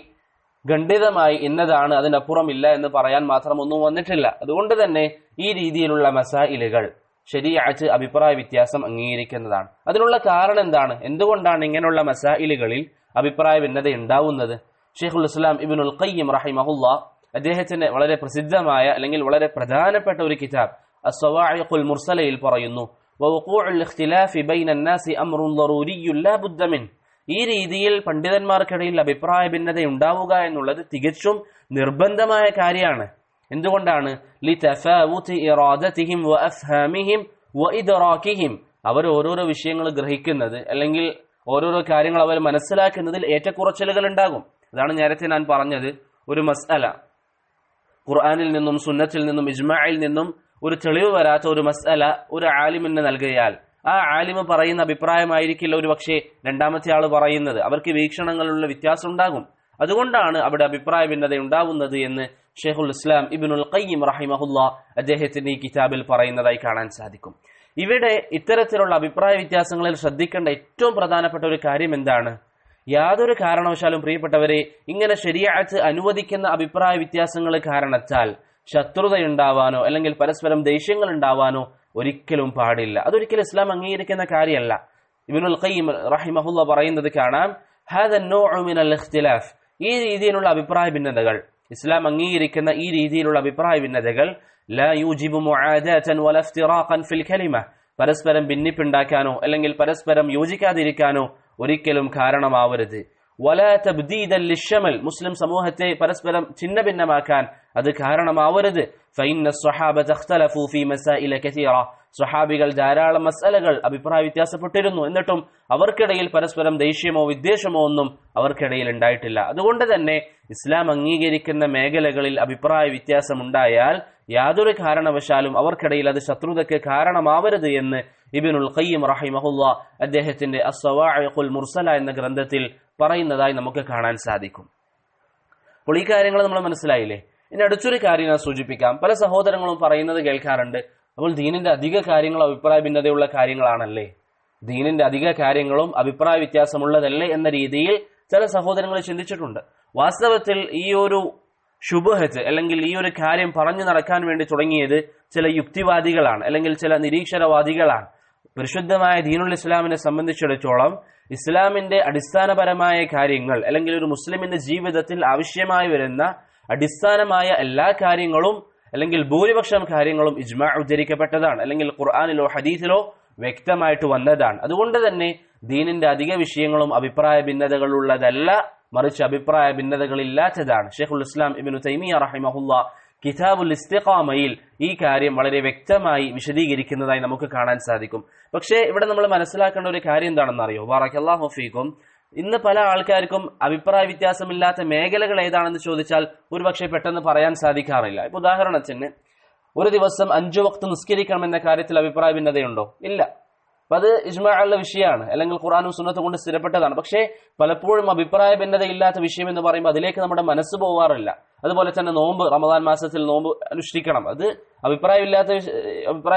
ഖണ്ഡിതമായി ഇന്നതാണ്, അതിനപ്പുറം ഇല്ല എന്ന് പറയാൻ മാത്രം ഒന്നും വന്നിട്ടില്ല. അതുകൊണ്ട് തന്നെ ഈ രീതിയിലുള്ള മസായിലുകൾ ശരീഅത്ത് അഭിപ്രായ വ്യത്യാസം അംഗീകരിക്കുന്നതാണ്. അതിനുള്ള കാരണം എന്താണ്? എന്തുകൊണ്ടാണ് ഇങ്ങനെയുള്ള മസായിലുകളിൽ അഭിപ്രായ ഭിന്നത ഉണ്ടാവുന്നത്? ഷെയ്ഖുൽ ഇസ്ലാം ഇബ്നുൽ ഖയ്യിം റഹിമഹുല്ലാ അദ്ദേഹത്തിന്റെ വളരെ പ്രസിദ്ധമായ അല്ലെങ്കിൽ വളരെ പ്രധാനപ്പെട്ട ഒരു കിതാബ് അസ്സവാഇഖുൽ മുർസലയിൽ പറയുന്നു, വവുഖൂഉൽ ഇഖ്തിലാഫി ബൈനൻ നാസി അംറുൻ ദറൂരിയ്യുൻ ലാ ബുദ്ദ മിൻ, ഈ രീതിയിൽ പണ്ഡിതന്മാർക്കിടയിൽ അഭിപ്രായ ഭിന്നത ഉണ്ടാവുക എന്നുള്ളത് തികച്ചും നിർബന്ധമായ കാര്യമാണ്. എന്തുകൊണ്ടാണ്? ലിതഫാവുതി ഇറാദതിഹിം വഅഫ്ഹാമിഹിം വഇദ്റാകിഹിം, അവർ ഓരോരോ വിഷയങ്ങൾ ഗ്രഹിക്കുന്നത് അല്ലെങ്കിൽ ഓരോരോ കാര്യങ്ങൾ അവർ മനസ്സിലാക്കുന്നതിൽ ഏറ്റക്കുറച്ചിലുകൾ ഉണ്ടാകും. അതാണ് നേരത്തെ ഞാൻ പറഞ്ഞത്, ഒരു മസ്അല ഖുർആനിൽ നിന്നും സുന്നത്തിൽ നിന്നും ഇജ്മാഇൽ നിന്നും ഒരു തെളിവ് വരാത്ത ഒരു മസ്അല ഒരു ആലിമിന് നൽകിയാൽ ആ ആലിമ് പറയുന്ന അഭിപ്രായമായിരിക്കില്ല ഒരു പക്ഷേ രണ്ടാമത്തെ ആൾ പറയുന്നത്. അവർക്ക് വീക്ഷണങ്ങളിലുള്ള വ്യത്യാസം ഉണ്ടാകും. അതുകൊണ്ടാണ് അവിടെ അഭിപ്രായ ഭിന്നത ഉണ്ടാവുന്നത് എന്ന് ഷെയ്ഖുൽ ഇസ്ലാം ഇബ്നുൽ ഖയ്യിം റഹിമഹുല്ലാ അദ്ദേഹത്തിന്റെ ഈ കിതാബിൽ പറയുന്നതായി കാണാൻ സാധിക്കും. ഇവിടെ ഇത്തരത്തിലുള്ള അഭിപ്രായ വ്യത്യാസങ്ങളിൽ ശ്രദ്ധിക്കേണ്ട ഏറ്റവും പ്രധാനപ്പെട്ട ഒരു കാര്യം എന്താണ്? യാതൊരു കാരണവശാലും പ്രിയപ്പെട്ടവരെ ഇങ്ങനെ ശരീഅത്ത് അനുവദിക്കുന്ന അഭിപ്രായ വ്യത്യാസങ്ങൾ കാരണത്താൽ ശത്രുതയുണ്ടാവാനോ അല്ലെങ്കിൽ പരസ്പരം ദേഷ്യങ്ങൾ ഉണ്ടാവാനോ ഒരിക്കലും പാടില്ല. അതൊരിക്കലും ഇസ്ലാം അംഗീകരിക്കുന്ന കാര്യമല്ല. ഇബ്നുൽ ഖയ്യിം റഹിമഹുല്ലാ പറയുന്നത് കാണാം, ഹാദ നൗഉ മിനൽ ഇഖ്തിലാഫ്, ഈ രീതിയിലുള്ള അഭിപ്രായ ഭിന്നതകൾ, ഇസ്ലാം അംഗീകരിക്കുന്ന ഈ രീതിയിലുള്ള അഭിപ്രായ ഭിന്നതകൾ ലാ യൂജിബു മുആദാതൻ വലാ ഇഫ്തിറാഖൻ ഫിൽ കലിമ, പരസ്പരം ഭിന്നിപ്പുണ്ടാക്കാനോ അല്ലെങ്കിൽ പരസ്പരം യോജിക്കാതിരിക്കാനോ ഒരിക്കലും കാരണമാവരുത്. വലാ തബ്ദീദൻ ലിശ്ശമൽ, മുസ്ലിം സമൂഹത്തെ പരസ്പരം ഛിന്ന ഭിന്നമാക്കാൻ അത് കാരണമാവരുത്. ഫഇന്ന സ്വഹാബത ഇഖ്തലഫു ഫീ മസായില കസീറ, സ്വഹാബികൾ ധാരാളം മസ്അലകൾ അഭിപ്രായ വ്യത്യാസപ്പെട്ടിരുന്നു, എന്നിട്ടും അവർക്കിടയിൽ പരസ്പരം ദേഷ്യമോ വിദ്വേഷമോ ഒന്നും അവർക്കിടയിൽ ഉണ്ടായിട്ടില്ല. അതുകൊണ്ട് തന്നെ ഇസ്ലാം അംഗീകരിക്കുന്ന മേഖലകളിൽ അഭിപ്രായ വ്യത്യാസം ഉണ്ടായാൽ യാതൊരു കാരണവശാലും അവർക്കിടയിൽ അത് ശത്രുതയ്ക്ക് കാരണമാവരുത് എന്ന് ഇബ്നുൽ ഖയ്യിം റഹിമഹുല്ലാ അദ്ദേഹത്തിന്റെ അസ്സവാഇഖുൽ മുർസല എന്ന ഗ്രന്ഥത്തിൽ പറയുന്നതായി നമുക്ക് കാണാൻ സാധിക്കും. അപ്പോൾ ഈ കാര്യങ്ങൾ നമ്മൾ മനസ്സിലായില്ലേ? ഇനി അടുത്തൊരു കാര്യം ഞാൻ സൂചിപ്പിക്കാം. പല സഹോദരങ്ങളും പറയുന്നത് കേൾക്കാറുണ്ട്, അപ്പോൾ ദീനിന്റെ അധിക കാര്യങ്ങൾ അഭിപ്രായ ഭിന്നതയുള്ള കാര്യങ്ങളാണല്ലേ, ദീനിന്റെ അധിക കാര്യങ്ങളും അഭിപ്രായ വ്യത്യാസമുള്ളതല്ലേ എന്ന രീതിയിൽ ചില സഹോദരങ്ങൾ ചിന്തിച്ചിട്ടുണ്ട്. വാസ്തവത്തിൽ ഈ ഒരു ശുബ്ഹത്ത് അല്ലെങ്കിൽ ഈ ഒരു കാര്യം പറഞ്ഞു നടക്കാൻ വേണ്ടി തുടങ്ങിയത് ചില യുക്തിവാദികളാണ് അല്ലെങ്കിൽ ചില നിരീക്ഷരവാദികളാണ്. പരിശുദ്ധമായ ദീനുൽ ഇസ്ലാമിനെ സംബന്ധിച്ചിടത്തോളം ഇസ്ലാമിന്റെ അടിസ്ഥാനപരമായ കാര്യങ്ങൾ അല്ലെങ്കിൽ ഒരു മുസ്ലിമിന്റെ ജീവിതത്തിൽ ആവശ്യമായി വരുന്ന അടിസ്ഥാനമായ എല്ലാ കാര്യങ്ങളും അല്ലെങ്കിൽ ഭൂരിപക്ഷം കാര്യങ്ങളും ഇജ്മാ ഉദ്ധരിക്കപ്പെട്ടതാണ് അല്ലെങ്കിൽ ഖുർആനിലോ ഹദീസിലോ വ്യക്തമായിട്ട് വന്നതാണ്. അതുകൊണ്ട് തന്നെ ദീനിന്റെ അധിക വിഷയങ്ങളും അഭിപ്രായ ഭിന്നതകളുള്ളതല്ല, മറിച്ച് അഭിപ്രായ ഭിന്നതകളില്ലാത്തതാണ്. ഷെയ്ഖുൽ ഇസ്ലാം ഇബ്നു തൈമിയ്യ റഹിമഹുല്ലാ കിതാബുൽ ഇസ്തിഖാമയിൽ ഈ കാര്യം വളരെ വ്യക്തമായി വിശദീകരിക്കുന്നതായി നമുക്ക് കാണാൻ സാധിക്കും. പക്ഷേ ഇവിടെ നമ്മൾ മനസ്സിലാക്കേണ്ട ഒരു കാര്യം എന്താണെന്ന് അറിയോ? ബറകല്ലാഹു ഫീക്കും. ഇന്ന് പല ആൾക്കാർക്കും അഭിപ്രായ വ്യത്യാസമില്ലാത്ത മേഖലകൾ ഏതാണെന്ന് ചോദിച്ചാൽ ഒരുപക്ഷെ പെട്ടെന്ന് പറയാൻ സാധിക്കാറില്ല. ഇപ്പൊ ഉദാഹരണത്തിന് ഒരു ദിവസം 5 വക്ത് നിസ്കരിക്കണം എന്ന കാര്യത്തിൽ അഭിപ്രായ ഭിന്നതയുണ്ടോ? ഇല്ല. അപ്പൊ അത് ഇജ്മാ ഉള്ള വിഷയമാണ്, അല്ലെങ്കിൽ ഖുർആനും സുന്നത്തും കൊണ്ട് സ്ഥിരപ്പെട്ടതാണ്. പക്ഷേ പലപ്പോഴും അഭിപ്രായ ഭിന്നതയില്ലാത്ത വിഷയം എന്ന് പറയുമ്പോൾ അതിലേക്ക് നമ്മുടെ മനസ്സ് പോവാറില്ല. അതുപോലെ തന്നെ നോമ്പ്, റമദാൻ മാസത്തിൽ നോമ്പ് അനുഷ്ഠിക്കണം, അത് അഭിപ്രായ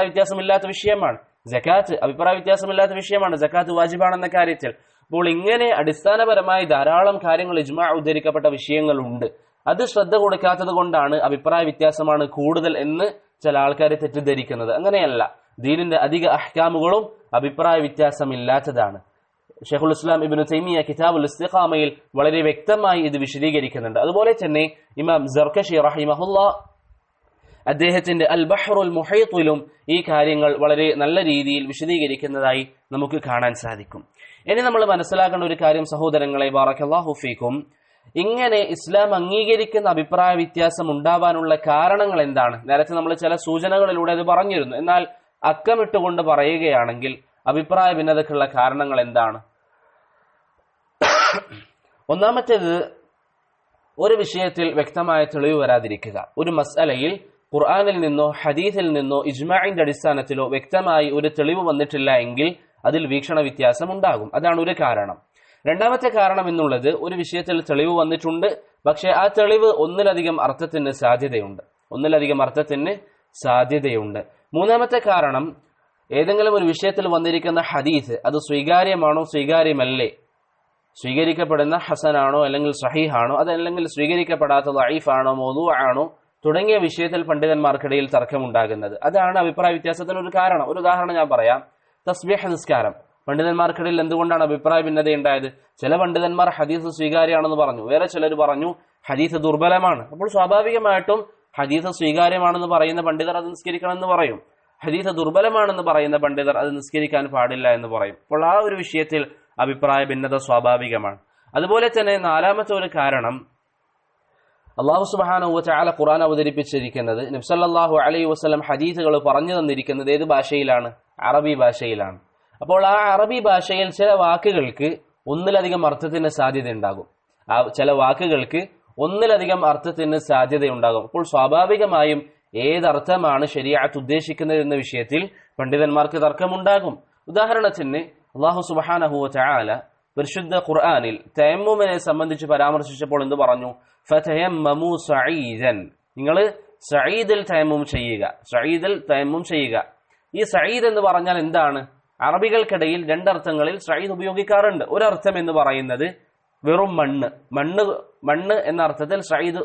വ്യത്യാസമില്ലാത്ത വിഷയമാണ്. സകാത്ത് അഭിപ്രായ വ്യത്യാസമില്ലാത്ത വിഷയമാണ്, സകാത്ത് വാജിബാണെന്ന കാര്യത്തിൽ. അപ്പോൾ ഇങ്ങനെ അടിസ്ഥാനപരമായി ധാരാളം കാര്യങ്ങൾ ഇജ്മാ ഉദ്ധരിക്കപ്പെട്ട വിഷയങ്ങളുണ്ട്. അത് ശ്രദ്ധ കൊടുക്കാത്തത് കൊണ്ടാണ് അഭിപ്രായ വ്യത്യാസമാണ് കൂടുതൽ എന്ന് ചില ആൾക്കാർ തെറ്റിദ്ധരിക്കുന്നത്. അങ്ങനെയല്ല, ദീനിന്റെ അധിക അഹ്കാമുകളും അഭിപ്രായ വ്യത്യാസമില്ലാത്തതാണ്. ഷെയ്ഖുൽ ഇസ്ലാം ഇബ്നു തൈമിയ കിതാബുൽ ഇസ്തിഖാമയിൽ വളരെ വ്യക്തമായി ഇത് വിശദീകരിക്കുന്നുണ്ട്. അതുപോലെ തന്നെ ഇമാം സർകശി റഹിമഹുല്ലാ അദ്ദേഹത്തിന്റെ അൽ ബഹ്റുൽ മുഹീത്തിലും ഈ കാര്യങ്ങൾ വളരെ നല്ല രീതിയിൽ വിശദീകരിക്കുന്നതായി നമുക്ക് കാണാൻ സാധിക്കും. ഇനി നമ്മൾ മനസ്സിലാക്കേണ്ട ഒരു കാര്യം സഹോദരങ്ങളെ, ബറകല്ലാഹു ഫീക്കും, ഇങ്ങനെ ഇസ്ലാം അംഗീകരിക്കുന്ന അഭിപ്രായ വ്യത്യാസം ഉണ്ടാവാനുള്ള കാരണങ്ങൾ എന്താണ്? നേരത്തെ നമ്മൾ ചില സൂചനകളിലൂടെ അത് പറഞ്ഞിരുന്നു. എന്നാൽ അക്കമിട്ടുകൊണ്ട് പറയുകയാണെങ്കിൽ അഭിപ്രായ ഭിന്നതയ്ക്കുള്ള കാരണങ്ങൾ എന്താണ്? ഒന്നാമത്തേത്, ഒരു വിഷയത്തിൽ വ്യക്തമായ തെളിവ് വരാതിരിക്കുക. ഒരു മസ്അലയിൽ ഖുർആനിൽ നിന്നോ ഹദീസിൽ നിന്നോ ഇജ്മാഇന്റെ അടിസ്ഥാനത്തിലോ വ്യക്തമായി ഒരു തെളിവ് വന്നിട്ടില്ല എങ്കിൽ അതിൽ വീക്ഷണ വ്യത്യാസം ഉണ്ടാകും. അതാണ് ഒരു കാരണം. രണ്ടാമത്തെ കാരണം എന്നുള്ളത്, ഒരു വിഷയത്തിൽ തെളിവ് വന്നിട്ടുണ്ട്, പക്ഷെ ആ തെളിവ് ഒന്നിലധികം അർത്ഥത്തിന് സാധ്യതയുണ്ട്. മൂന്നാമത്തെ കാരണം, ഏതെങ്കിലും ഒരു വിഷയത്തിൽ വന്നിരിക്കുന്ന ഹദീസ് അത് സ്വീകാര്യമാണോ സ്വീകാര്യമല്ലേ, സ്വീകരിക്കപ്പെടുന്ന ഹസനാണോ അല്ലെങ്കിൽ സഹീഹാണോ, അതല്ലെങ്കിൽ സ്വീകരിക്കപ്പെടാത്ത ദഈഫാണോ മൗദൂ ആണോ തുടങ്ങിയ വിഷയത്തിൽ പണ്ഡിതന്മാർക്കിടയിൽ തർക്കമുണ്ടാകുന്നത്. അതാണ് അഭിപ്രായ വ്യത്യാസത്തിന് ഒരു കാരണം. ഒരു ഉദാഹരണം ഞാൻ പറയാം. തസ്ബീഹ് നിസ്കാരം, പണ്ഡിതന്മാർക്കിടയിൽ എന്തുകൊണ്ടാണ് അഭിപ്രായ ഭിന്നത ഉണ്ടായത്? ചില പണ്ഡിതന്മാർ ഹദീസ് സ്വീകാര്യമാണെന്ന് പറഞ്ഞു, വേറെ ചിലർ പറഞ്ഞു ഹദീസ് ദുർബലമാണ്. അപ്പോൾ സ്വാഭാവികമായിട്ടും ഹദീസ് സ്വീകാര്യമാണെന്ന് പറയുന്ന പണ്ഡിതർ അത് നിസ്കരിക്കണമെന്ന് പറയും, ഹദീസ് ദുർബലമാണെന്ന് പറയുന്ന പണ്ഡിതർ അത് നിസ്കരിക്കാൻ പാടില്ല എന്ന് പറയും. അപ്പോൾ ആ ഒരു വിഷയത്തിൽ അഭിപ്രായ ഭിന്നത സ്വാഭാവികമാണ്. അതുപോലെ തന്നെ നാലാമത്തെ ഒരു കാരണം, അല്ലാഹു സുബ്ഹാനഹു വ തആല ഖുർആൻ അവതരിപ്പിച്ചിരിക്കുന്നത്, നബി സല്ലല്ലാഹു അലൈഹി വസല്ലം ഹദീസുകൾ പറഞ്ഞു തന്നിരിക്കുന്നത് ഏത് ഭാഷയിലാണ്? അറബി ഭാഷയിലാണ്. അപ്പോൾ ആ അറബി ഭാഷയിൽ ചില വാക്കുകൾക്ക് ഒന്നിലധികം അർത്ഥത്തിന് സാധ്യതയുണ്ടാകും. അപ്പോൾ സ്വാഭാവികമായും ഏതർത്ഥമാണ് ശരീഅത്ത് ഉദ്ദേശിക്കുന്നത് എന്ന വിഷയത്തിൽ പണ്ഡിതന്മാർക്ക് തർക്കമുണ്ടാകും. ഉദാഹരണത്തിന് അല്ലാഹു സുബ്ഹാനഹു വ തആല പരിശുദ്ധ ഖുർആനിൽ തയമ്മുമിനെ സംബന്ധിച്ച് പരാമർശിച്ചപ്പോൾ എന്ത് പറഞ്ഞു? ഫതയമ്മമു സഈദൻ, നിങ്ങൾ സഈദിൽ തയമ്മും ചെയ്യുക. ഈ സഈദ് എന്ന് പറഞ്ഞാൽ എന്താണ്? അറബികൾക്കിടയിൽ രണ്ടർത്ഥങ്ങളിൽ സഈദ് ഉപയോഗിക്കാറുണ്ട്. ഒരർത്ഥം എന്ന് പറയുന്നത് വെറും മണ്ണ് എന്ന അർത്ഥത്തിൽ സഈദ്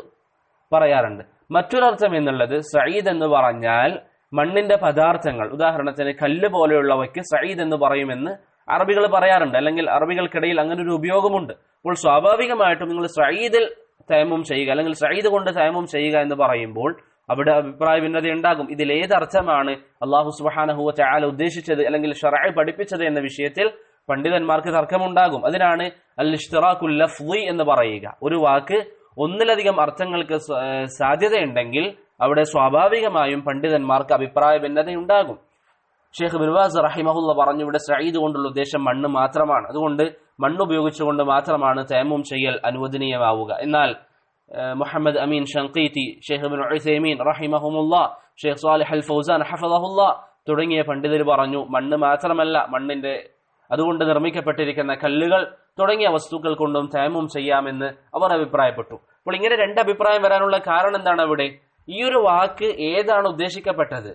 പറയാറുണ്ട്. മറ്റൊരർത്ഥം എന്നുള്ളത് സഈദ് എന്ന് പറഞ്ഞാൽ മണ്ണിന്റെ പദാർത്ഥങ്ങൾ, ഉദാഹരണത്തിന് കല്ല് പോലെയുള്ളവയ്ക്ക് സഈദ് എന്ന് പറയുമെന്ന് അറബികൾ പറയാറുണ്ട്, അല്ലെങ്കിൽ അറബികൾക്കിടയിൽ അങ്ങനെ ഒരു ഉപയോഗമുണ്ട്. അപ്പോൾ സ്വാഭാവികമായിട്ടും നിങ്ങൾ സഈദിൽ തയമ്മും ചെയ്യുക അല്ലെങ്കിൽ സഈദ് കൊണ്ട് തയമ്മും ചെയ്യുക എന്ന് പറയുമ്പോൾ അവിടെ അഭിപ്രായ ഭിന്നത ഉണ്ടാകും. ഇതിൽ ഏതർത്ഥമാണ് അല്ലാഹു സുബ്ഹാനഹു വ തആല ഉദ്ദേശിച്ചത് അല്ലെങ്കിൽ ശർഅ പഠിപ്പിച്ചത് എന്ന വിഷയത്തിൽ പണ്ഡിതന്മാർക്ക് തർക്കമുണ്ടാകും. അതിനാണ് അൽ ഇഷ്തിറാഖുൽ ലഫ്ളി എന്ന് പറയുക. ഒരു വാക്ക് ഒന്നിലധികം അർത്ഥങ്ങൾക്ക് സാധ്യതയുണ്ടെങ്കിൽ അവിടെ സ്വാഭാവികമായും പണ്ഡിതന്മാർക്ക് അഭിപ്രായ ഭിന്നതയുണ്ടാകും. ഷെയ്ഖ് ഇബ്നു ബാസ് റഹിമഹുല്ലാഹ് പറഞ്ഞു, ഇവിടെ സഈദ് കൊണ്ടുള്ള ഉദ്ദേശം മണ്ണ് മാത്രമാണ്, അതുകൊണ്ട് മണ്ണ് ഉപയോഗിച്ചുകൊണ്ട് മാത്രമാണ് തയമ്മും ചെയ്യൽ അനുവദനീയമാവുക. എന്നാൽ മുഹമ്മദ് അമീൻ ഷൻഖീതി, ഷെയ്ഖ് ഇബ്നു ഉസൈമീൻ റഹിമഹുമുല്ലാഹ്, ഷെയ്ഖ് സാലിഹ് അൽ ഫൗസാൻ ഹഫളഹുല്ലാഹ് തുടങ്ങിയ പണ്ഡിതർ പറഞ്ഞു മണ്ണ് മാത്രമല്ല, അതുകൊണ്ട് നിർമ്മിക്കപ്പെട്ടിരിക്കുന്ന കല്ലുകൾ തുടങ്ങിയ വസ്തുക്കൾ കൊണ്ടും തയമ്മും ചെയ്യാമെന്ന് അവർ അഭിപ്രായപ്പെട്ടു. അപ്പോൾ ഇങ്ങനെ രണ്ട് അഭിപ്രായം വരാനുള്ള കാരണം എന്താണ്? അവിടെ ഈ ഒരു വാക്ക് ഏതാണ് ഉദ്ദേശിക്കപ്പെട്ടത്,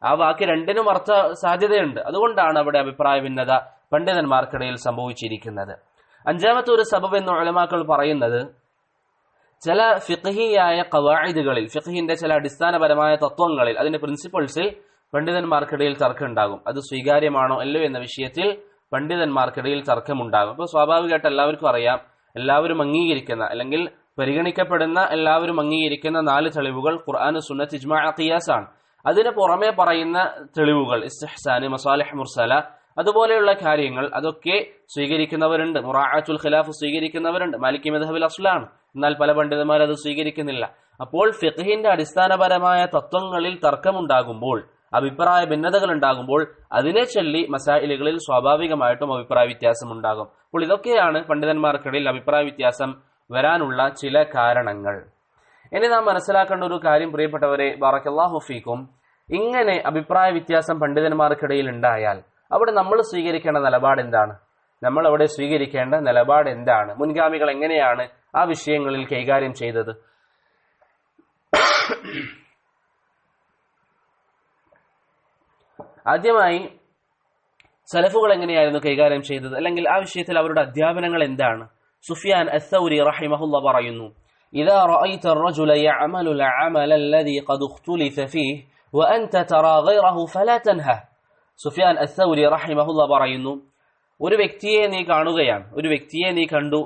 ആ വാക്ക് രണ്ടിനും അർത്ഥ സാധ്യതയുണ്ട്. അതുകൊണ്ടാണ് അവിടെ അഭിപ്രായ ഭിന്നത പണ്ഡിതന്മാർക്കിടയിൽ സംഭവിച്ചിരിക്കുന്നത്. അഞ്ചാമത്തെ ഒരു സബബ് എന്ന് ഉലമാക്കൾ പറയുന്നത്, ചില ഫിഖ്ഹിയായ ഖവാഇദുകളിൽ, ഫിഖ്ഹിന്റെ ചില അടിസ്ഥാനപരമായ തത്വങ്ങളിൽ, അതിന്റെ പ്രിൻസിപ്പിൾസിൽ പണ്ഡിതന്മാർക്കിടയിൽ തർക്കമുണ്ടാകും. അത് സ്വീകാര്യമാണോ അല്ലയോ എന്ന വിഷയത്തിൽ പണ്ഡിതന്മാർക്കിടയിൽ തർക്കമുണ്ടാകും. അപ്പോൾ സ്വാഭാവികമായിട്ട് എല്ലാവർക്കും അറിയാം, എല്ലാവരും അംഗീകരിക്കുന്ന അല്ലെങ്കിൽ പരിഗണിക്കപ്പെടുന്ന എല്ലാവരും അംഗീകരിക്കുന്ന 4 തെളിവുകൾ ഖുർആൻ, സുന്നത്ത്, ഇജ്മാ, ഖിയാസ് ആണ്. അതിന് പുറമെ പറയുന്ന തെളിവുകൾ ഇസ്തിഹ്സാൻ, മസാലിഹ് മുർസല, അതുപോലെയുള്ള കാര്യങ്ങൾ അതൊക്കെ സ്വീകരിക്കുന്നവരുണ്ട്. മുറാഅത്തുൽ ഖിലാഫ് സ്വീകരിക്കുന്നവരുണ്ട്. മാലിക്കി മദ്ഹബിൽ അസ്ലാണ്. എന്നാൽ പല പണ്ഡിതന്മാർ അത് സ്വീകരിക്കുന്നില്ല. അപ്പോൾ ഫിഖ്ഹിന്റെ അടിസ്ഥാനപരമായ തത്വങ്ങളിൽ തർക്കമുണ്ടാകുമ്പോൾ, അഭിപ്രായ ഭിന്നതകൾ ഉണ്ടാകുമ്പോൾ അതിനെ ചൊല്ലി മസായിലുകളിൽ സ്വാഭാവികമായിട്ടും അഭിപ്രായ വ്യത്യാസം ഉണ്ടാകും. അപ്പോൾ ഇതൊക്കെയാണ് പണ്ഡിതന്മാർക്കിടയിൽ അഭിപ്രായ വ്യത്യാസം വരാനുള്ള ചില കാരണങ്ങൾ. ഇനി നാം മനസ്സിലാക്കേണ്ട ഒരു കാര്യം, പ്രിയപ്പെട്ടവരെ, ബറക്കല്ലാഹു ഫീക്കും, ഇങ്ങനെ അഭിപ്രായ വ്യത്യാസം പണ്ഡിതന്മാർക്കിടയിൽ ഉണ്ടായാൽ അവിടെ നമ്മൾ സ്വീകരിക്കേണ്ട നിലപാട് എന്താണ്? നമ്മൾ അവിടെ സ്വീകരിക്കേണ്ട നിലപാട് എന്താണ്? മുൻഗാമികൾ എങ്ങനെയാണ് ആ വിഷയങ്ങളിൽ കൈകാര്യം ചെയ്തത്? ആദ്യമായി സലഫുകൾ എങ്ങനെയായിരുന്നു കൈകാര്യം ചെയ്തത്, അല്ലെങ്കിൽ ആ വിഷയത്തിൽ അവരുടെ അധ്യാപനങ്ങൾ എന്താണ്? സുഫിയാൻ അസ്സൗരി റഹിമഹുല്ലാഹ് പറയുന്നു, ഇദാ റഅയ്ത الرجل يعمل العمل الذي قد اختلف فيه وأنت ترى غيره فلا تنهه. സുഫിയാൻ അസ്സൗരി റഹിമഹുല്ലാഹ് പറയുന്നു, ഒരു വ്യക്തിയെ നീ കാണുകയാണ്, ഒരു വ്യക്തിയെ നീ കണ്ടു,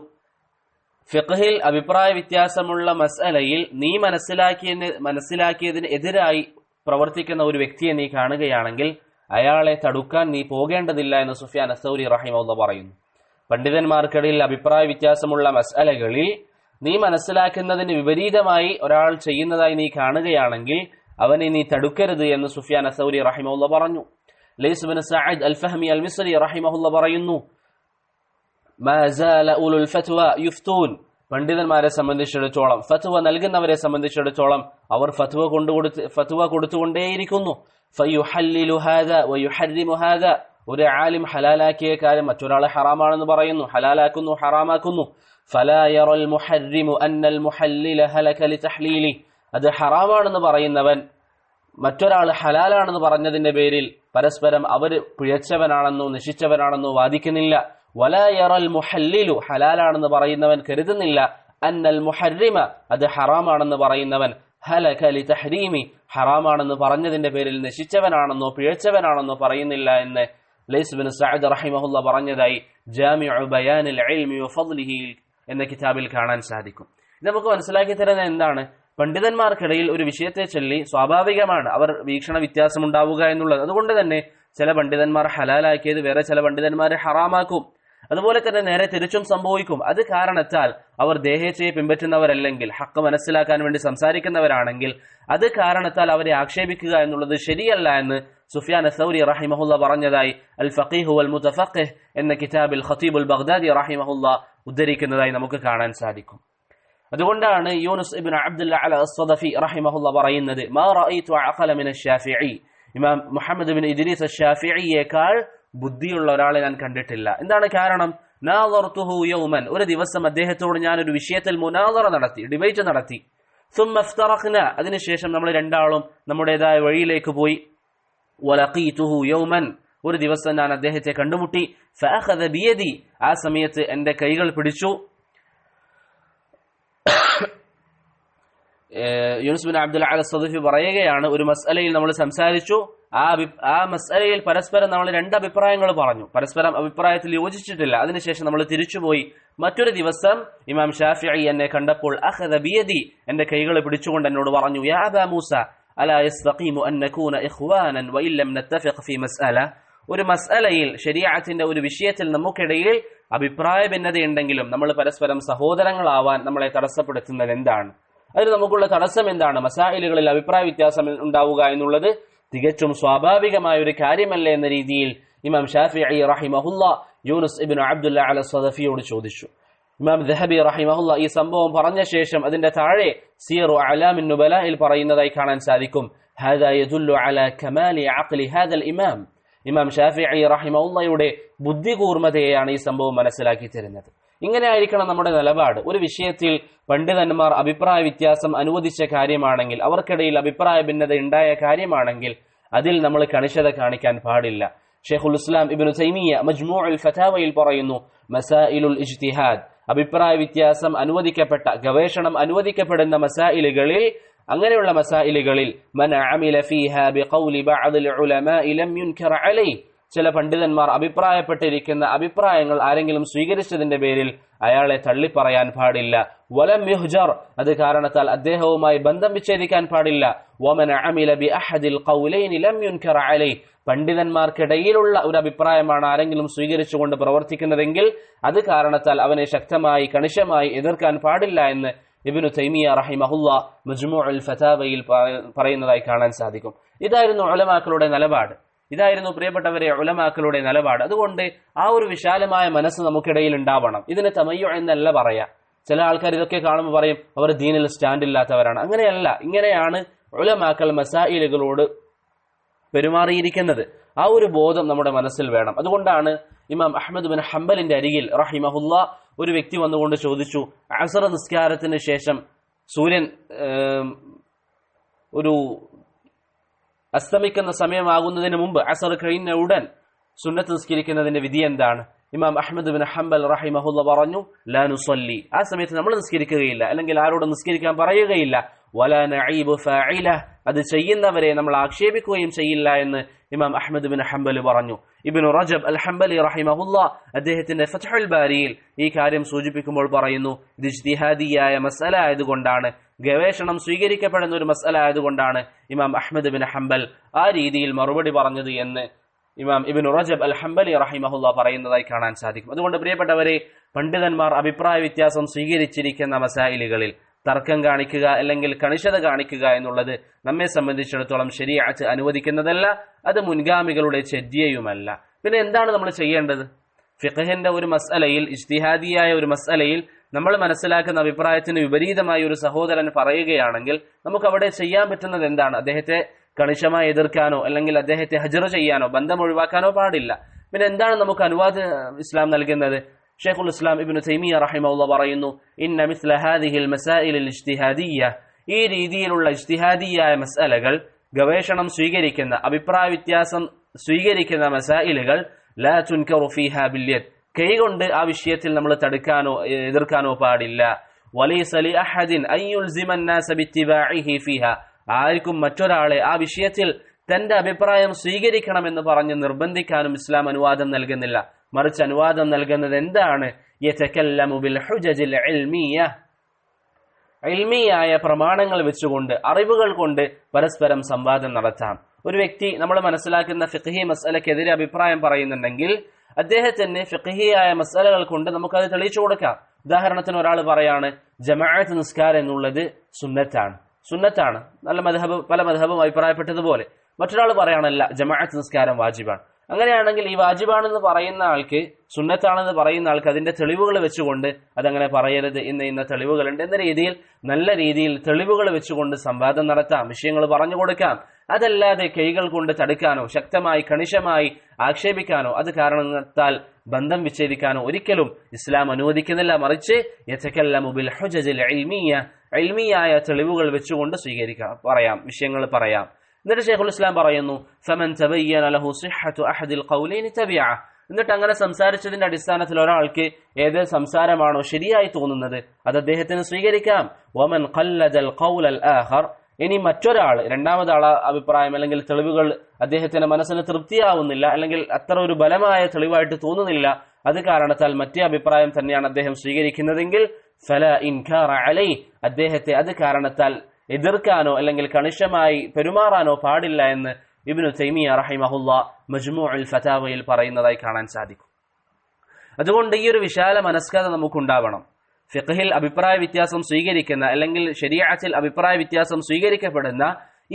ഫിഖ്ഹിൽ അഭിപ്രായ വ്യത്യാസമുള്ള മസ്അലയിൽ നീ മനസ്സിലാക്കിയതിന് എതിരായി പ്രവർത്തിക്കുന്ന ഒരു വ്യക്തിയെ നീ കാണുകയാണെങ്കിൽ അയാളെ തടുക്കാൻ നീ പോകേണ്ടതില്ല എന്ന് സുഫിയാൻ അസ്സൗരി റഹിമഹുല്ലാഹ് പറയുന്നു. പണ്ഡിതന്മാർക്കിടയിൽ അഭിപ്രായ വ്യത്യാസമുള്ള മസ്അലകളിൽ നീ മനസ്സിലാക്കുന്നതിന് വിപരീതമായി ഒരാൾ ചെയ്യുന്നതായി നീ കാണുകയാണെങ്കിൽ അവനെ നീ തടുക്കരുത് എന്ന് സുഫിയാൻ അസ്സൗരി റഹിമഹുല്ലാഹ് പറഞ്ഞു. ലൈസ് ബിൻ സഅദ് അൽ ഫഹ്മി അൽ മിസ്രി റഹിമഹുല്ലാഹ് പറയുന്നു, മാ സാല ഉലുൽ ഫത്വ യുഫ്തൂൻ. പണ്ഡിതന്മാരെ സംബന്ധിച്ചിടത്തോളം, ഫത്വ നൽകുന്നവരെ സംബന്ധിച്ചിടത്തോളം അവർ ഫത്വ കൊടുത്തുകൊണ്ടേയിരിക്കുന്നു. ഫയുഹല്ലിലു ഹാദാ വയുഹർരിമു ഹാദാ. ഒരു ആലിം ഹലാലാക്കിയ കാര്യം മറ്റൊരാളെ ഹറാമാണെന്ന് പറയുന്നു, ഹലാലാക്കുന്നു, ഹറാമാക്കുന്നു. ഫലാ യറൽ മുഹർരിമു അന്നൽ മുഹല്ലില ഹലക ലിതഹ്ലീലി. അത് ഹറാമാണെന്ന് പറയുന്നവൻ മറ്റൊരാൾ ഹലാലാണെന്ന് പറഞ്ഞതിന്റെ പേരിൽ പരസ്പരം അവർ പിഴച്ചവനാണെന്നോ നശിച്ചവനാണെന്നോ വാദിക്കുന്നില്ല. വലാ യറൽ മുഹല്ലിലു, ഹലാലാണെന്ന് പറയുന്നവൻ കരുതുന്നില്ല, അന്നൽ മുഹർരിമ, അത് ഹറാമാണെന്ന് പറയുന്നവൻ ഹലക ലിതഹ്രീമി, ഹറാമാണെന്ന് പറഞ്ഞതിന്റെ പേരിൽ നശിച്ചവനാണെന്നോ പിഴച്ചവനാണെന്നോ പറയുന്നില്ല എന്ന് ലൈസ് ബിൻ സഅദ് റഹിമഹുല്ലാഹ് പറഞ്ഞതായി ജാമിഉ ബയാനിൽ ഇൽമി വഫദ്ലിഹി എന്ന കിതാബിൽ കാണാൻ സാധിക്കും. ഇത് നമുക്ക് മനസ്സിലാക്കി തരുന്നത് എന്താണ്? പണ്ഡിതന്മാർക്കിടയിൽ ഒരു വിഷയത്തെ ചൊല്ലി സ്വാഭാവികമാണ് അവർ വീക്ഷണ വ്യത്യാസം ഉണ്ടാവുക എന്നുള്ളത്. അതുകൊണ്ട് തന്നെ ചില പണ്ഡിതന്മാർ ഹലാലാക്കിയത് വേറെ ചില പണ്ഡിതന്മാർ ഹറാമാക്കും. അതുപോലെ തന്നെ നേരെ തിരിച്ചും സംഭവിക്കും. അത് കാരണത്താൽ അവർ ദേഹേച്ഛയെ പിൻപറ്റുന്നവരല്ലെങ്കിൽ, ഹക്ക് മനസ്സിലാക്കാൻ വേണ്ടി സംസാരിക്കുന്നവരാണെങ്കിൽ അത് കാരണത്താൽ അവരെ ആക്ഷേപിക്കുക എന്നുള്ളത് ശരിയല്ല എന്ന് സുഫിയാൻ അസ്സൗരി റഹിമഹുല്ലാഹ് പറഞ്ഞതായി അൽ ഫഖീഹ് വൽ മുതഫഖിഹ് എന്ന കിതാബിൽ ഖതീബുൽ ബഗ്ദാദി റഹിമഹുല്ലാഹ് ഉദ്ധരിക്കുന്നതായി നമുക്ക് കാണാൻ സാധിക്കും. അതുകൊണ്ടാണ് യൂനുസ് ഇബ്നു അബ്ദുല്ല അൽ അസ്സദഫി റഹിമഹുല്ലാഹ് പറയുന്നത്, മാ റഅയ്തു അഖല മിന അശ്ശാഫിഈ. ഇമാം മുഹമ്മദ് ബിൻ ഇദ്രീസ് അശ്ശാഫിഈയേക്കാൾ ബുദ്ധിയുള്ള ഒരാളെ ഞാൻ കണ്ടിട്ടില്ല. എന്താണ് കാരണം? നാദർതുഹു യൗമൻ, ഒരു ദിവസം അദ്ദേഹത്തോട് ഞാൻ ഒരു വിഷയത്തിൽ മുനാദറ നടത്തി, ഡിബേറ്റ് നടത്തി. സുമ്മ ഇഫ്തറഖ്ന, അതിനുശേഷം നമ്മൾ രണ്ടാളും നമ്മുടേതായ വഴിയിലേക്ക് പോയി. വലഖീതുഹു യൗമൻ, ഒരു ദിവസം ഞാൻ അദ്ദേഹത്തെ കണ്ടുമുട്ടി. ഫഅഖദ ബിയദി, ആ സമയത്ത് എന്റെ കൈകൾ പിടിച്ചു. യൂനുസ് ബിൻ അബ്ദുൽ അൽ സദഫി പറയുകയാണ്, ഒരു മസ്അലയിൽ നമ്മൾ സംസാരിച്ചു, ആ മസ്അലയിൽ പരസ്പരം നമ്മൾ രണ്ട് അഭിപ്രായങ്ങൾ പറഞ്ഞു, പരസ്പരം അഭിപ്രായത്തിൽ യോജിച്ചിട്ടില്ല. അതിനുശേഷം നമ്മൾ തിരിച്ചുപോയി. മറ്റൊരു ദിവസം ഇമാം ഷാഫിഈ എന്നെ കണ്ടപ്പോൾ അഖദ ബിയദി, എന്റെ കൈകൾ പിടിച്ചുകൊണ്ട് എന്നോട് പറഞ്ഞു, യാ അബാ മൂസ അലാ യസ്തഖീമു അൻ നകൂന ഇഖ്വാനൻ വഇൻ ലം നത്തഫിഖ് ഫീ മസ്അല. ഒരു മസ്അലയിൽ, ശരീഅത്തിന്റെ ഒരു വിഷയത്തിൽ നമുക്കിടയിൽ അഭിപ്രായ ഭിന്നതയുണ്ടെങ്കിലും നമ്മൾ പരസ്പരം സഹോദരങ്ങളാവാൻ നമ്മളെ തടസ്സപ്പെടുത്തുന്നത് എന്താണ്? അതിന് നമുക്കുള്ള തടസ്സം എന്താണ്? മസായിലുകളിൽ അഭിപ്രായ വ്യത്യാസം ഉണ്ടാവുക എന്നുള്ളത് തികച്ചും സ്വാഭാവികമായ ഒരു കാര്യമല്ല എന്ന രീതിയിൽ ഇമാം ഷാഫിഈ റഹിമഹുല്ലാഹ് യൂനുസ് ഇബ്നു അബ്ദുല്ല അൽ സദഫിയോട് ചോദിച്ചു. ഇമാം ദഹബി റഹിമഹുല്ലാഹ് ഈ സംഭവം പറഞ്ഞ ശേഷം അതിന്റെ താഴെ സിയറു അഅലാമിൻ നുബലായിൽ പറയുന്നതായി കാണാൻ സാധിക്കും, ഹാദാ യദുല്ലു അലാ കമാലി അഖ്ലി ഹാദൽ ഇമാം. ഇമാം ഷാഫിഈ റഹിമഹുല്ലാഹയുടെ ബുദ്ധികൂർമ്മതയെയാണ് ഈ സംഭവം മനസ്സിലാക്കി തരുന്നത്. ഇങ്ങനെ ആയിരിക്കണം നമ്മുടെ നിലപാട്. ഒരു വിഷയത്തിൽ പണ്ഡിതന്മാർ അഭിപ്രായ വ്യത്യാസം അനുവദിച്ച കാര്യമാണെങ്കിൽ, അവർക്കിടയിൽ അഭിപ്രായ ഭിന്നത ഉണ്ടായ കാര്യമാണെങ്കിൽ അതിൽ നമ്മൾ കണിശത കാണിക്കാൻ പാടില്ല. ഷെയ്ഖുൽ ഇസ്ലാം ഇബ്നു തൈമിയ്യ മജ്മൂഉൽ ഫതാവയിൽ പറയുന്നു, മസായിലുൽ ഇജ്തിഹാദ്, അഭിപ്രായ വ്യത്യാസം അനുവദിക്കപ്പെട്ട, ഗവേഷണം അനുവദിക്കപ്പെടുന്ന മസായിലുകളിൽ, അങ്ങനെയുള്ള മസായിലുകളിൽ മൻ അമില ഫീഹാ ബിഖൗലി ബഅദിൽ ഉലമാഇ ലം യുൻകർ അലൈഹി, ചില പണ്ഡിതന്മാർ അഭിപ്രായപ്പെട്ടിരിക്കുന്ന അഭിപ്രായങ്ങൾ ആരെങ്കിലും സ്വീകരിച്ചതിന്റെ പേരിൽ അയാളെ തള്ളിപ്പറയാൻ പാടില്ല. വലം യുഹ്ജർ, അത് കാരണത്താൽ അദ്ദേഹവുമായി ബന്ധം വിച്ഛേദിക്കാൻ പാടില്ല. വമൻ അമില ബി അഹദിൽ ഖൗലൈനി ലം യുൻകർ അലൈഹി, പണ്ഡിതന്മാർക്കിടയിലുള്ള ഒരു അഭിപ്രായമാണ് ആരെങ്കിലും സ്വീകരിച്ചുകൊണ്ട് പ്രവർത്തിക്കുന്നതെങ്കിൽ അത് കാരണത്താൽ അവനെ ശക്തമായി കണിശമായി എതിർക്കാൻ പാടില്ല എന്ന് ഇബ്നു തൈമിയ്യ റഹിമഹുല്ലാഹ് മജ്മൂഉൽ ഫതാവയിൽ പറയുന്നതായി കാണാൻ സാധിക്കും. ഇതായിരുന്നു ഉലമാക്കളുടെ നിലപാട്. ഇതായിരുന്നു പ്രിയപ്പെട്ടവരെ ഉലമാക്കളുടെ നിലപാട്. അതുകൊണ്ട് ആ ഒരു വിശാലമായ മനസ്സ് നമുക്കിടയിൽ ഉണ്ടാവണം. ഇതിന് തമയ്യു എന്നല്ല പറയാ. ചില ആൾക്കാർ ഇതൊക്കെ കാണുമ്പോൾ പറയും അവർ ദീനിൽ സ്റ്റാൻഡ് ഇല്ലാത്തവരാണ്. അങ്ങനെയല്ല. ഇങ്ങനെയാണ് ഉലമാക്കൾ മസായിലുകളോട് പെരുമാറിയിരിക്കുന്നത്. ആ ഒരു ബോധം നമ്മുടെ മനസ്സിൽ വേണം. അതുകൊണ്ടാണ് ഇമാം അഹ്മദ് ബിൻ ഹംബലിന്റെ അരികിൽ റഹിമഹുല്ല ഒരു വ്യക്തി വന്നുകൊണ്ട് ചോദിച്ചു, അസർ നിസ്കാരത്തിന് ശേഷം സൂര്യൻ ഒരു അസ്തമിക്കുന്ന സമയമാകുന്നതിന് മുമ്പ് അസർ കഴിഞ്ഞ ഉടൻ സുന്നത്ത് നിസ്കരിക്കുന്നതിന്റെ വിധി എന്താണ്? ഇമാം അഹ്മദ് ബിൻ ഹംബൽ റഹിമഹുല്ല പറഞ്ഞു, ലാ നുസല്ലി, ആ സമയത്ത് നമ്മൾ നിസ്കരിക്കുകയില്ല, അല്ലെങ്കിൽ ആരോട് നിസ്കരിക്കാൻ പറയുകയില്ല. വലാ നഈബു ഫാഇലഹ്, അത് ചെയ്യുന്നവരെ നമ്മൾ ആക്ഷേപിക്കുകയും ചെയ്യില്ല എന്ന് ഇമാം അഹ്മദ് ബിൻ ഹംബൽ പറഞ്ഞു. ഇബ്നു റജബ് അൽ ഹംബലി റഹിമഹുല്ല അദ്ദേഹത്തിന്റെ ഫത്ഹുൽ ബാരിയിൽ ഈ കാര്യം സൂചിപ്പിക്കുമ്പോൾ പറയുന്നു, ഇത് ഇജ്തിഹാദിയായ മസ്അല ആയതുകൊണ്ടാണ്, ഗവേഷണം സ്വീകരിക്കപ്പെടുന്ന ഒരു മസ്അല ആയതുകൊണ്ടാണ് ഇമാം അഹ്മദ് ബിൻ ഹംബൽ ആ രീതിയിൽ മറുപടി പറഞ്ഞത് എന്ന് ഇമാം ഇബ്നു റജബ് അൽ ഹംബലി റഹിമഹുല്ല പറയുന്നതായി കാണാൻ സാധിക്കും. അതുകൊണ്ട് പ്രിയപ്പെട്ടവരെ, പണ്ഡിതന്മാർ അഭിപ്രായ വ്യത്യാസം സ്വീകരിച്ചിരിക്കുന്ന മസായിലുകളിൽ തർക്കം കാണിക്കുക അല്ലെങ്കിൽ കണിശത കാണിക്കുക എന്നുള്ളത് നമ്മെ സംബന്ധിച്ചിടത്തോളം ശരീഅത്ത് അനുവദിക്കുന്നതല്ല, അത് മുൻഗാമികളുടെ ചര്യയുമല്ല. പിന്നെ എന്താണ് നമ്മൾ ചെയ്യേണ്ടത്? ഫിഖഹിന്റെ ഒരു മസ്അലയിൽ, ഇജ്തിഹാദിയായ ഒരു മസ്അലയിൽ നമ്മൾ മനസ്സിലാക്കുന്ന അഭിപ്രായത്തിന് വിപരീതമായി ഒരു സഹോദരൻ പറയുകയാണെങ്കിൽ നമുക്ക് അവിടെ ചെയ്യാൻ പറ്റുന്നത് എന്താണ്? അദ്ദേഹത്തെ കണിശമായി എതിർക്കാനോ അല്ലെങ്കിൽ അദ്ദേഹത്തെ ഹജർ ചെയ്യാനോ ബന്ധം ഒഴിവാക്കാനോ പാടില്ല. പിന്നെ എന്താണ് നമുക്ക് അനുവാദം ഇസ്ലാം നൽകുന്നത്? ഷെയ്ഖുൽ ഇസ്ലാം ഇബ്നു തൈമിയ്യ റഹിമഹുല്ലാഹ് പറയുന്നു, ഇന്ന മിസ്ല ഹാദിഹിൽ മസാഇൽ അൽ ഇജ്തിഹാദിയ്യ, ഈ രീതിയിലുള്ള ഇജ്തിഹാദിയായ മസ്അലകൾ, ഗവേഷണം സ്വീകരിക്കുന്ന, അഭിപ്രായ വ്യത്യാസം സ്വീകരിക്കുന്ന മസായിലുകൾ, ലാ തുൻകറു ഫീഹാ ബിൽയദ്, കൈകൊണ്ട് ആ വിഷയത്തിൽ നമ്മൾ തടുക്കാനോ എതിർക്കാനോ പാടില്ല. വലൈസ ലി അഹദിൻ അൻ യുൽസിമ അന്നാസ ബിത്തിബാഇഹി ഫീഹാ, ആർക്കും മറ്റൊരാളെ ആ വിഷയത്തിൽ തന്റെ അഭിപ്രായം സ്വീകരിക്കണമെന്ന് പറഞ്ഞ് നിർബന്ധിക്കാനും ഇസ്ലാം അനുവാദം നൽകുന്നില്ല. മറിച്ച് അനുവാദം നൽകുന്നത് എന്താണ്? യതകല്ലമു ബിൽ ഹുജജിൽ ഇൽമിയ്യ, ഇൽമിയായ പ്രമാണങ്ങൾ വെച്ചുകൊണ്ട്, അറിവുകൾ കൊണ്ട് പരസ്പരം സംവാദം നടത്താം. ഒരു വ്യക്തി നമ്മൾ മനസ്സിലാക്കുന്ന ഫിഖ്ഹി മസ്അലക്കെതിരെ അഭിപ്രായം പറയുന്നുണ്ടെങ്കിൽ അദ്ദേഹത്തിന് ഫിഖ്ഹിയായ മസ്അലകൾ കൊണ്ട് നമുക്കത് തെളിയിച്ചു കൊടുക്കാം. ഉദാഹരണത്തിന് ഒരാൾ പറയാണ് ജമാഅത്ത് നിസ്കാരം എന്നുള്ളത് സുന്നത്താണ്, നല്ല മദ്ഹബ്, പല മദ്ഹബും അഭിപ്രായപ്പെട്ടതുപോലെ. മറ്റൊരാൾ പറയാണല്ല, ജമാഅത്ത് നിസ്കാരം വാജിബാണ്. അങ്ങനെയാണെങ്കിൽ ഈ വാജിബാണെന്ന് പറയുന്ന ആൾക്ക്, സുന്നത്താണെന്ന് പറയുന്ന ആൾക്ക് അതിന്റെ തെളിവുകൾ വെച്ചുകൊണ്ട് അതങ്ങനെ പറയരുത്, ഇന്ന തെളിവുകളുണ്ട് എന്ന രീതിയിൽ നല്ല രീതിയിൽ തെളിവുകൾ വെച്ചുകൊണ്ട് സംവാദം നടത്താം, വിഷയങ്ങൾ പറഞ്ഞു കൊടുക്കാം. അതല്ലാതെ കൈകൾ കൊണ്ട് തടുക്കാനോ ശക്തമായി കണിശമായി ആക്ഷേപിക്കാനോ അത് കാരണത്താൽ ബന്ധം വിച്ഛേദിക്കാനോ ഒരിക്കലും ഇസ്ലാം അനുവദിക്കുന്നില്ല. മറിച്ച് യതകല്ലമു ബിൽ ഹുജജിൽ ഇൽമിയ്യ, ഇൽമിയായ തെളിവുകൾ വെച്ചുകൊണ്ട് വിഷയങ്ങൾ പറയാം. എന്നിട്ട് ഷെയ്ഖുൽ ഇസ്ലാം പറയുന്നു, ഫമൻ തബയ്യന ലഹു സിഹ്ഹതു അഹദിൽ ഖൗലൈനി തബിഅ, എന്നിട്ട് അങ്ങനെ സംസാരിച്ചതിന്റെ അടിസ്ഥാനത്തിൽ ഒരാൾക്ക് ഏത് സംസാരമാണോ ശരിയായി തോന്നുന്നത് അത് അദ്ദേഹത്തിന് സ്വീകരിക്കാം. വമൻ ഖല്ലദൽ ഖൗലൽ ആഖർ, ഇനി മറ്റൊരാൾ, രണ്ടാമതാള അഭിപ്രായം അല്ലെങ്കിൽ തെളിവുകൾ അദ്ദേഹത്തിന്റെ മനസ്സിന് തൃപ്തിയാവുന്നില്ല, അല്ലെങ്കിൽ അത്ര ഒരു ബലമായ തെളിവായിട്ട് തോന്നുന്നില്ല, അത് കാരണത്താൽ മറ്റേ അഭിപ്രായം തന്നെയാണ് അദ്ദേഹം സ്വീകരിക്കുന്നതെങ്കിൽ ഫലാ ഇൻകാറ അലൈഹി, അദ്ദേഹത്തെ അത് കാരണത്താൽ എതിർക്കാനോ അല്ലെങ്കിൽ കണിശമായി പെരുമാറാനോ പാടില്ല എന്ന് ഇബ്നു തൈമിയ്യ റഹിമഹുല്ലാഹ് മജ്മൂഉൽ ഫതാവയിൽ പറയുന്നതായി കാണാൻ സാധിക്കും. അതുകൊണ്ട് ഈ ഒരു വിശാല മനസ്കത നമുക്കുണ്ടാവണം. ഫിഖ്ഹിൽ അഭിപ്രായ വ്യത്യാസം സ്വീകരിക്കുന്ന അല്ലെങ്കിൽ ശരീഅത്തിൽ അഭിപ്രായ വ്യത്യാസം സ്വീകരിക്കപ്പെടുന്ന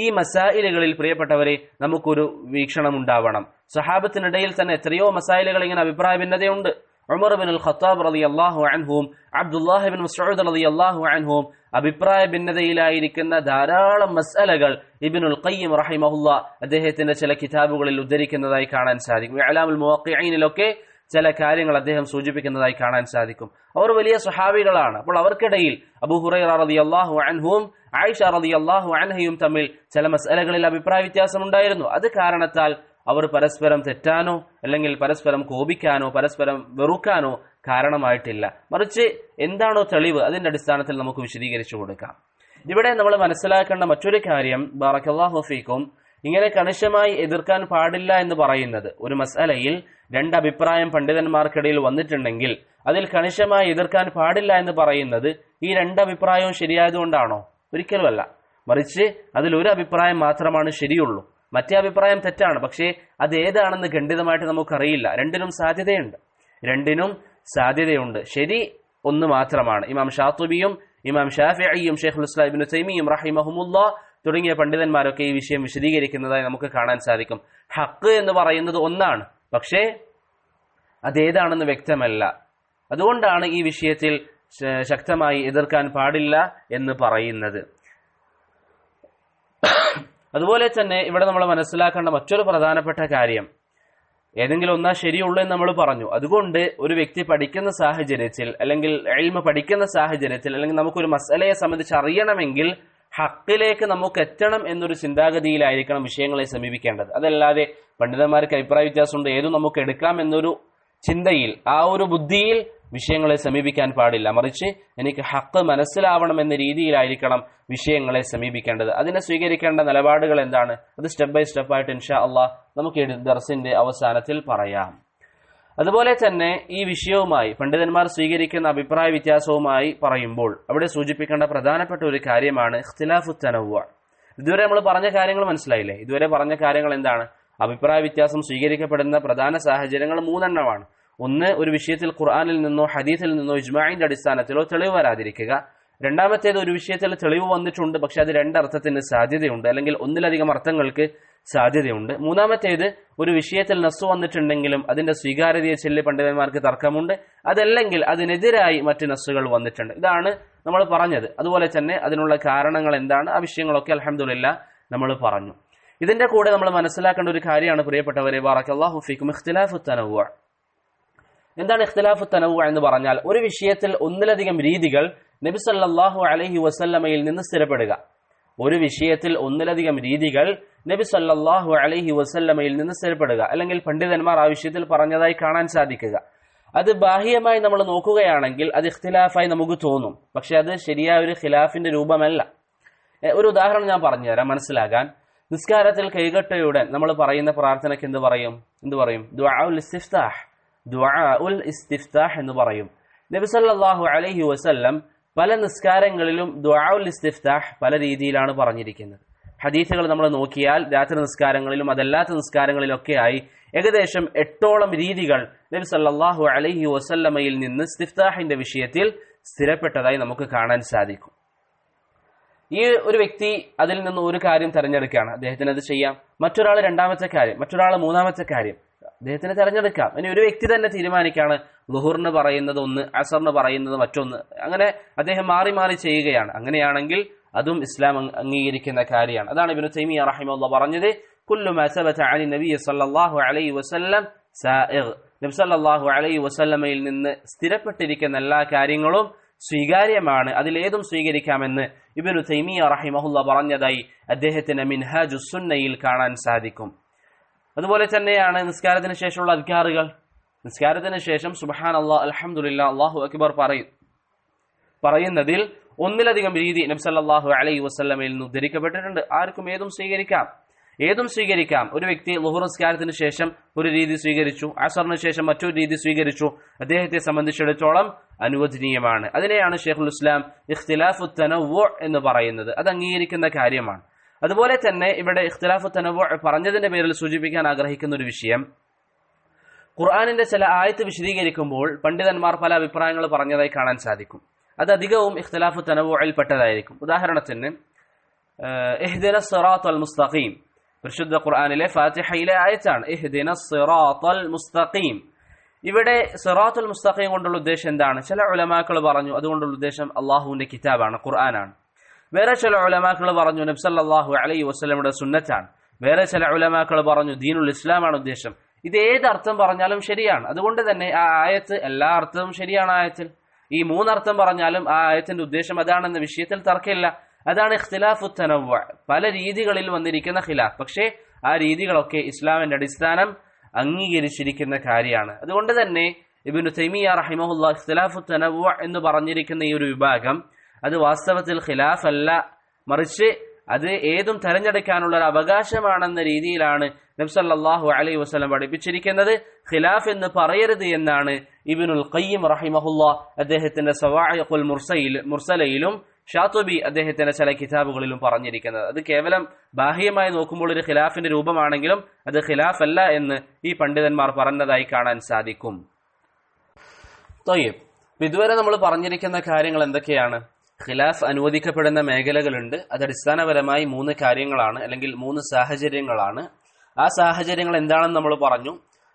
ഈ മസായിലുകളിൽ പ്രിയപ്പെട്ടവരെ നമുക്കൊരു വീക്ഷണം ഉണ്ടാവണം. സഹാബത്തിനിടയിൽ തന്നെ എത്രയോ മസായിലുകൾ ഇങ്ങനെ അഭിപ്രായ ഭിന്നതയുണ്ട്. ഉമർ ഇബ്നുൽ ഖത്താബ് റളിയല്ലാഹു അൻഹും അബ്ദുല്ലാഹ് ഇബ്നു മസ്ഊദ് റളിയല്ലാഹു അൻഹും അഭിപ്രായ ഭിന്നതയിലായിരിക്കുന്ന ധാരാളം മസ്അലകൾ ഇബ്നുൽ ഖയ്യിം റഹിമഹുല്ലാഹ് അദ്ദേഹത്തിന്റെ ചില കിതാബുകളിൽ ഉദ്ധരിക്കുന്നതായി കാണാൻ സാധിക്കും. ഇഅ്ലാമുൽ മുവഖ്ഖിഈനിലൊക്കെ ചില കാര്യങ്ങൾ അദ്ദേഹം സൂചിപ്പിക്കുന്നതായി കാണാൻ സാധിക്കും. അവർ വലിയ സ്വഹാബികളാണ്. അപ്പോൾ അവർക്കിടയിൽ അബൂ ഹുറൈറ റളിയല്ലാഹു അൻഹും ആയിഷ റളിയല്ലാഹു അൻഹയും തമ്മിൽ ചില മസ്അലകളിൽ അഭിപ്രായ വ്യത്യാസം ഉണ്ടായിരുന്നു. അത് കാരണത്താൽ അവർ പരസ്പരം തെറ്റാനോ അല്ലെങ്കിൽ പരസ്പരം കോപിക്കാനോ പരസ്പരം വെറുക്കാനോ കാരണമായിട്ടില്ല. മറിച്ച് എന്താണോ തെളിവ് അതിന്റെ അടിസ്ഥാനത്തിൽ നമുക്ക് വിശദീകരിച്ചു കൊടുക്കാം. ഇവിടെ നമ്മൾ മനസ്സിലാക്കേണ്ട മറ്റൊരു കാര്യം, ബറകല്ലാഹു ഫീക്കും, ഇങ്ങനെ കണിശമായി എതിർക്കാൻ പാടില്ല എന്ന് പറയുന്നത്, ഒരു മസ്അലയിൽ രണ്ടഭിപ്രായം പണ്ഡിതന്മാർക്കിടയിൽ വന്നിട്ടുണ്ടെങ്കിൽ അതിൽ കണിശമായി എതിർക്കാൻ പാടില്ല എന്ന് പറയുന്നത് ഈ രണ്ടഭിപ്രായവും ശരിയായതുകൊണ്ടാണോ? ഒരിക്കലുമല്ല. മറിച്ച് അതിലൊരു അഭിപ്രായം മാത്രമാണ് ശരിയുള്ളൂ, മറ്റേ അഭിപ്രായം തെറ്റാണ്. പക്ഷേ അത് ഏതാണെന്ന് ഖണ്ഡിതമായിട്ട് നമുക്കറിയില്ല. രണ്ടിനും സാധ്യതയുണ്ട്. ശരി ഒന്ന് മാത്രമാണ്. ഇമാം ഷാത്തുബിയും ഇമാം ഷാഫിഈയും ഷെയ്ഖുൽ ഇസ്ലാം ഇബ്നു തൈമിയ്യ റഹിമഹുമുല്ലാഹ് തുടങ്ങിയ പണ്ഡിതന്മാരൊക്കെ ഈ വിഷയം വിശദീകരിക്കുന്നതായി നമുക്ക് കാണാൻ സാധിക്കും. ഹഖ് എന്ന് പറയുന്നത് ഒന്നാണ്, പക്ഷേ അതേതാണെന്ന് വ്യക്തമല്ല. അതുകൊണ്ടാണ് ഈ വിഷയത്തിൽ ശക്തമായി എതിർക്കാൻ പാടില്ല എന്ന് പറയുന്നത്. അതുപോലെ തന്നെ ഇവിടെ നമ്മൾ മനസ്സിലാക്കേണ്ട മറ്റൊരു പ്രധാനപ്പെട്ട കാര്യം, ഏതെങ്കിലും ഒന്നാ ശരിയുള്ളൂ എന്ന് നമ്മൾ പറഞ്ഞു. അതുകൊണ്ട് ഒരു വ്യക്തി പഠിക്കുന്ന സാഹചര്യത്തിൽ, അല്ലെങ്കിൽ ഇൽമ പഠിക്കുന്ന സാഹചര്യത്തിൽ, അല്ലെങ്കിൽ നമുക്കൊരു മസലയെ സംബന്ധിച്ച് അറിയണമെങ്കിൽ ഹക്കിലേക്ക് നമുക്ക് എത്തണം എന്നൊരു ചിന്താഗതിയിലായിരിക്കണം വിഷയങ്ങളെ സമീപിക്കേണ്ടത്. അതല്ലാതെ പണ്ഡിതന്മാർക്ക് അഭിപ്രായ വ്യത്യാസമുണ്ട്, ഏതും നമുക്ക് എടുക്കാം എന്നൊരു ചിന്തയിൽ, ആ ഒരു ബുദ്ധിയിൽ വിഷയങ്ങളെ സമീപിക്കാൻ പാടില്ല. മറിച്ച് എനിക്ക് ഹക്ക് മനസ്സിലാവണം എന്ന രീതിയിലായിരിക്കണം വിഷയങ്ങളെ സമീപിക്കേണ്ടത്. അതിനെ സ്വീകരിക്കേണ്ട നിലപാടുകൾ എന്താണ്, അത് സ്റ്റെപ്പ് ബൈ സ്റ്റെപ്പ് ആയിട്ട് ഇൻഷാ അള്ളാഹ് നമുക്ക് ഈ ദർസിന്റെ അവസാനത്തിൽ പറയാം. അതുപോലെ തന്നെ ഈ വിഷയവുമായി പണ്ഡിതന്മാർ സ്വീകരിക്കുന്ന അഭിപ്രായ വ്യത്യാസവുമായി പറയുമ്പോൾ അവിടെ സൂചിപ്പിക്കേണ്ട പ്രധാനപ്പെട്ട ഒരു കാര്യമാണ് ഇഖ്തിലാഫു തനവ്വു. ഇതുവരെ നമ്മൾ പറഞ്ഞ കാര്യങ്ങൾ മനസ്സിലായില്ലേ? ഇതുവരെ പറഞ്ഞ കാര്യങ്ങൾ എന്താണ്? അഭിപ്രായ വ്യത്യാസം സ്വീകരിക്കപ്പെടുന്ന പ്രധാന സാഹചര്യങ്ങൾ 3 ആണ്. ഒന്ന്, ഒരു വിഷയത്തിൽ ഖുർആനിൽ നിന്നോ ഹദീസിൽ നിന്നോ ഇജ്മാഇന്റെ അടിസ്ഥാനത്തിലോ തെളിവ് വരാതിരിക്കുക. രണ്ടാമത്തേത്, ഒരു വിഷയത്തിൽ തെളിവ് വന്നിട്ടുണ്ട്, പക്ഷെ അത് 2 അർത്ഥത്തിന് സാധ്യതയുണ്ട്, അല്ലെങ്കിൽ ഒന്നിലധികം അർത്ഥങ്ങൾക്ക് സാധ്യതയുണ്ട്. മൂന്നാമത്തേത്, ഒരു വിഷയത്തിൽ നസ്സ് വന്നിട്ടുണ്ടെങ്കിലും അതിന്റെ സ്വീകാര്യതയെ ചൊല്ലി പണ്ഡിതന്മാർക്ക് തർക്കമുണ്ട്, അതല്ലെങ്കിൽ അതിനെതിരായി മറ്റ് നസ്സുകൾ വന്നിട്ടുണ്ട്. ഇതാണ് നമ്മൾ പറഞ്ഞത്. അതുപോലെ തന്നെ അതിനുള്ള കാരണങ്ങൾ എന്താണ്, ആ വിഷയങ്ങളൊക്കെ അൽഹംദുലില്ലാഹ് നമ്മൾ പറഞ്ഞു. ഇതിന്റെ കൂടെ നമ്മൾ മനസ്സിലാക്കേണ്ട ഒരു കാര്യമാണ് പ്രിയപ്പെട്ടവരെ, ബറകല്ലാഹു ഫീക്കും, ഇഖ്തിലാഫു തനവ്വു. എന്താണ് ഇഖ്തിലാഫു തനവ്വു എന്ന് പറഞ്ഞാൽ? ഒരു വിഷയത്തിൽ ഒന്നിലധികം രീതികൾ നബി സല്ലല്ലാഹു അലൈഹി വസല്ലമയിൽ നിന്ന് സ്ഥിരപ്പെടുക. ഒരു വിഷയത്തിൽ ഒന്നിലധികം രീതികൾ നബി സല്ലല്ലാഹു അലൈഹി വസല്ലമയിൽ നിന്ന് സ്ഥിരപ്പെടുക, അല്ലെങ്കിൽ പണ്ഡിതന്മാർ ആ വിഷയത്തിൽ പറഞ്ഞതായി കാണാൻ സാധിക്കുക. അത് ബാഹ്യമായി നമ്മൾ നോക്കുകയാണെങ്കിൽ അത് ഇഖ്തിലാഫായി നമുക്ക് തോന്നും, പക്ഷെ അത് ശരിയായ ഒരു ഖിലാഫിന്റെ രൂപമല്ല. ഒരു ഉദാഹരണം ഞാൻ പറഞ്ഞുതരാം മനസ്സിലാകാൻ. നിസ്കാരത്തിൽ കൈകെട്ടയുടൻ നമ്മൾ പറയുന്ന പ്രാർത്ഥനയ്ക്ക് എന്ത് പറയും? ദുആഉൽ ഇസ്തിഫ്താഹ്, ദുആഉൽ ഇസ്തിഫ്താഹ് എന്ന് പറയും. നബി സല്ലല്ലാഹു അലൈഹി വസല്ലം പല നിസ്കാരങ്ങളിലും ദുആഉൽ ഇസ്തിഫ്താഹ് പല രീതിയിലാണ് പറഞ്ഞിരിക്കുന്നത്. ഹദീസുകൾ നമ്മൾ നോക്കിയാൽ രാത്രി നിസ്കാരങ്ങളിലും അതല്ലാത്ത നിസ്കാരങ്ങളിലൊക്കെയായി ഏകദേശം 8ഓളം രീതികൾ നബി സല്ലല്ലാഹു അലൈഹി വസല്ലമയിൽ നിന്ന് ഇസ്തിഫ്താഹിന്റെ വിഷയത്തിൽ സ്ഥിരപ്പെട്ടതായി നമുക്ക് കാണാൻ സാധിക്കും. ഈ ഒരു വ്യക്തി അതിൽ നിന്ന് ഒരു കാര്യം തെരഞ്ഞെടുക്കുകയാണ്, അദ്ദേഹത്തിന് അത് ചെയ്യാം. മറ്റൊരാൾ 2ാമത്തെ കാര്യം, മറ്റൊരാൾ 3ാമത്തെ കാര്യം അദ്ദേഹത്തിന് തെരഞ്ഞെടുക്കാം. ഇനി ഒരു വ്യക്തി തന്നെ തീരുമാനിക്കുകയാണ്, ളുഹുറിന് പറയുന്നത് ഒന്ന്, അസറിന് പറയുന്നത് മറ്റൊന്ന്, അങ്ങനെ അദ്ദേഹം മാറി മാറി ചെയ്യുകയാണ്. അങ്ങനെയാണെങ്കിൽ അതും ഇസ്ലാം അംഗീകരിക്കുന്ന കാര്യമാണ്. അതാണ് ഇബ്നു തൈമിയ്യ റഹിമഹുല്ലാഹ് പറഞ്ഞത്, കുല്ലു മാ സബത അനി നബി സല്ലല്ലാഹു അലൈഹി വസല്ലം സായിഗ്. നബി സല്ലല്ലാഹു അലൈഹി വസല്ലമയിൽ നിന്ന് സ്ഥിരപ്പെട്ടിരിക്കുന്ന എല്ലാ കാര്യങ്ങളും സ്വീകാര്യമാണ്, അതിലേതും സ്വീകരിക്കാമെന്ന് ഇബ്നു തൈമിയ്യ റഹിമഹുല്ലാഹ് പറഞ്ഞതായി അദ്ദേഹത്തിന്റെ മിൻഹാജുസ് സുന്നയിൽ കാണാൻ സാധിക്കും. അതുപോലെ തന്നെയാണ് നിസ്കാരത്തിന് ശേഷമുള്ള അദ്കാറുകൾ. നിസ്കാരത്തിന് ശേഷം സുബ്ഹാനല്ലാഹ്, അൽഹംദുലില്ലാഹ്, അല്ലാഹു അക്ബർ പറയുന്നതിൽ ഒന്നിലധികം രീതി നബി സല്ലല്ലാഹു അലൈഹി വസല്ലമയിൽ നിന്ന് ഉദ്ധരിക്കപ്പെട്ടിട്ടുണ്ട്. ആർക്കും ഏതും സ്വീകരിക്കാം. ഒരു വ്യക്തി ളുഹുർ നിസ്കാരത്തിന് ശേഷം ഒരു രീതി സ്വീകരിച്ചു, അസറിന് ശേഷം മറ്റൊരു രീതി സ്വീകരിച്ചു, അദ്ദേഹത്തെ സംബന്ധിച്ചിടത്തോളം അനുവദനീയമാണ്. അതിനെയാണ് ശൈഖുൽ ഇസ്ലാം ഇഖ്തിലാഫു തനവ്വു എന്ന് പറയുന്നത്. അത് അംഗീകരിക്കുന്ന കാര്യമാണ്. അതുപോലെ തന്നെ ഇവിടെ ഇഖ്തിലാഫു തനവ്വു പറഞ്ഞതിന്റെ പേരിൽ സൂചിപ്പിക്കാൻ ആഗ്രഹിക്കുന്ന ഒരു വിഷയം, ഖുർആനിന്റെ ചില ആയത്ത് വിശദീകരിക്കുമ്പോൾ പണ്ഡിതന്മാർ പല അഭിപ്രായങ്ങൾ പറഞ്ഞതായി കാണാൻ സാധിക്കും. അത് അധികവും ഇഖ്തിലാഫു തനവ്വുഇൽ പെട്ടതായിരിക്കും. ഉദാഹരണത്തിന് ഇഹ്ദിനസ് സിറാത്തൽ മുസ്തഖീം, പരിശുദ്ധ ഖുർആനിലെ ഫാത്തിഹയിലെ ആയത്താണ് ഇഹ്ദിനസ് സിറാത്തൽ മുസ്തഖീം. ഇവിടെ സിറാത്തുൽ മുസ്തഖീം കൊണ്ടുള്ള ഉദ്ദേശം എന്താണ്? ചില ഉലമാക്കൾ പറഞ്ഞു അതുകൊണ്ടുള്ള ഉദ്ദേശം അള്ളാഹുവിന്റെ കിതാബാണ്, ഖുർആനാണ്. വേറെ ചില ഉലമാക്കൾ പറഞ്ഞു നബി സല്ലല്ലാഹു അലൈഹി വസല്ലമയുടെ സുന്നത്താണ്. വേറെ ചില ഉലമാക്കൾ പറഞ്ഞു ദീനുൽ ഇസ്ലാമാണ് ഉദ്ദേശം. ഇത് ഏത് അർത്ഥം പറഞ്ഞാലും ശരിയാണ്. അതുകൊണ്ട് തന്നെ ആ ആയത്ത് എല്ലാ അർത്ഥവും ശരിയാണ്. ആയത്തിൽ ഈ 3 അർത്ഥം പറഞ്ഞാലും ആ ആയത്തിന്റെ ഉദ്ദേശം അതാണെന്ന വിഷയത്തിൽ തർക്കമില്ല. അതാണ് ഇഖ്തിലാഫു തനവ്വു, പല രീതികളിൽ വന്നിരിക്കുന്ന ഖിലാഫ്. പക്ഷേ ആ രീതികളൊക്കെ ഇസ്ലാമിന്റെ അടിസ്ഥാനം അംഗീകരിച്ചിരിക്കുന്ന കാര്യമാണ്. അതുകൊണ്ട് തന്നെ ഇബ്നു തൈമിയ്യ റഹിമഹുല്ലാഹ് ഇഖ്തിലാഫു തനവ്വു എന്ന് പറഞ്ഞിരിക്കുന്ന ഈ ഒരു വിഭാഗം അത് വാസ്തവത്തിൽ ഖിലാഫ് അല്ല, മറിച്ച് അത് ഏതും തെരഞ്ഞെടുക്കാനുള്ള ഒരു അവകാശമാണെന്ന രീതിയിലാണ് നബി സല്ലല്ലാഹു അലൈഹി വസല്ലം പഠിപ്പിച്ചിരിക്കുന്നത്. ഖിലാഫ് എന്ന് പറയരുത് എന്നാണ് ഇബ്നുൽ ഖയ്യിം റഹിമഹുല്ലാഹ് അദ്ദേഹത്തിന്റെ സവാഇഖുൽ മുർസലയിലും ഷാത്തുബി അദ്ദേഹത്തിന്റെ ചില കിതാബുകളിലും പറഞ്ഞിരിക്കുന്നത്. അത് കേവലം ബാഹ്യമായി നോക്കുമ്പോൾ ഒരു ഖിലാഫിന്റെ രൂപമാണെങ്കിലും അത് ഖിലാഫ് അല്ല എന്ന് ഈ പണ്ഡിതന്മാർ പറഞ്ഞതായി കാണാൻ സാധിക്കും. ഇതുവരെ നമ്മൾ പറഞ്ഞിരിക്കുന്ന കാര്യങ്ങൾ എന്തൊക്കെയാണ്? ഖിലാഫ് അനുവദിക്കപ്പെടുന്ന മേഖലകളുണ്ട്. അത് അടിസ്ഥാനപരമായി 3 കാര്യങ്ങളാണ്, അല്ലെങ്കിൽ 3 സാഹചര്യങ്ങളാണ്. ആ സാഹചര്യങ്ങൾ എന്താണെന്ന് നമ്മൾ പറഞ്ഞു.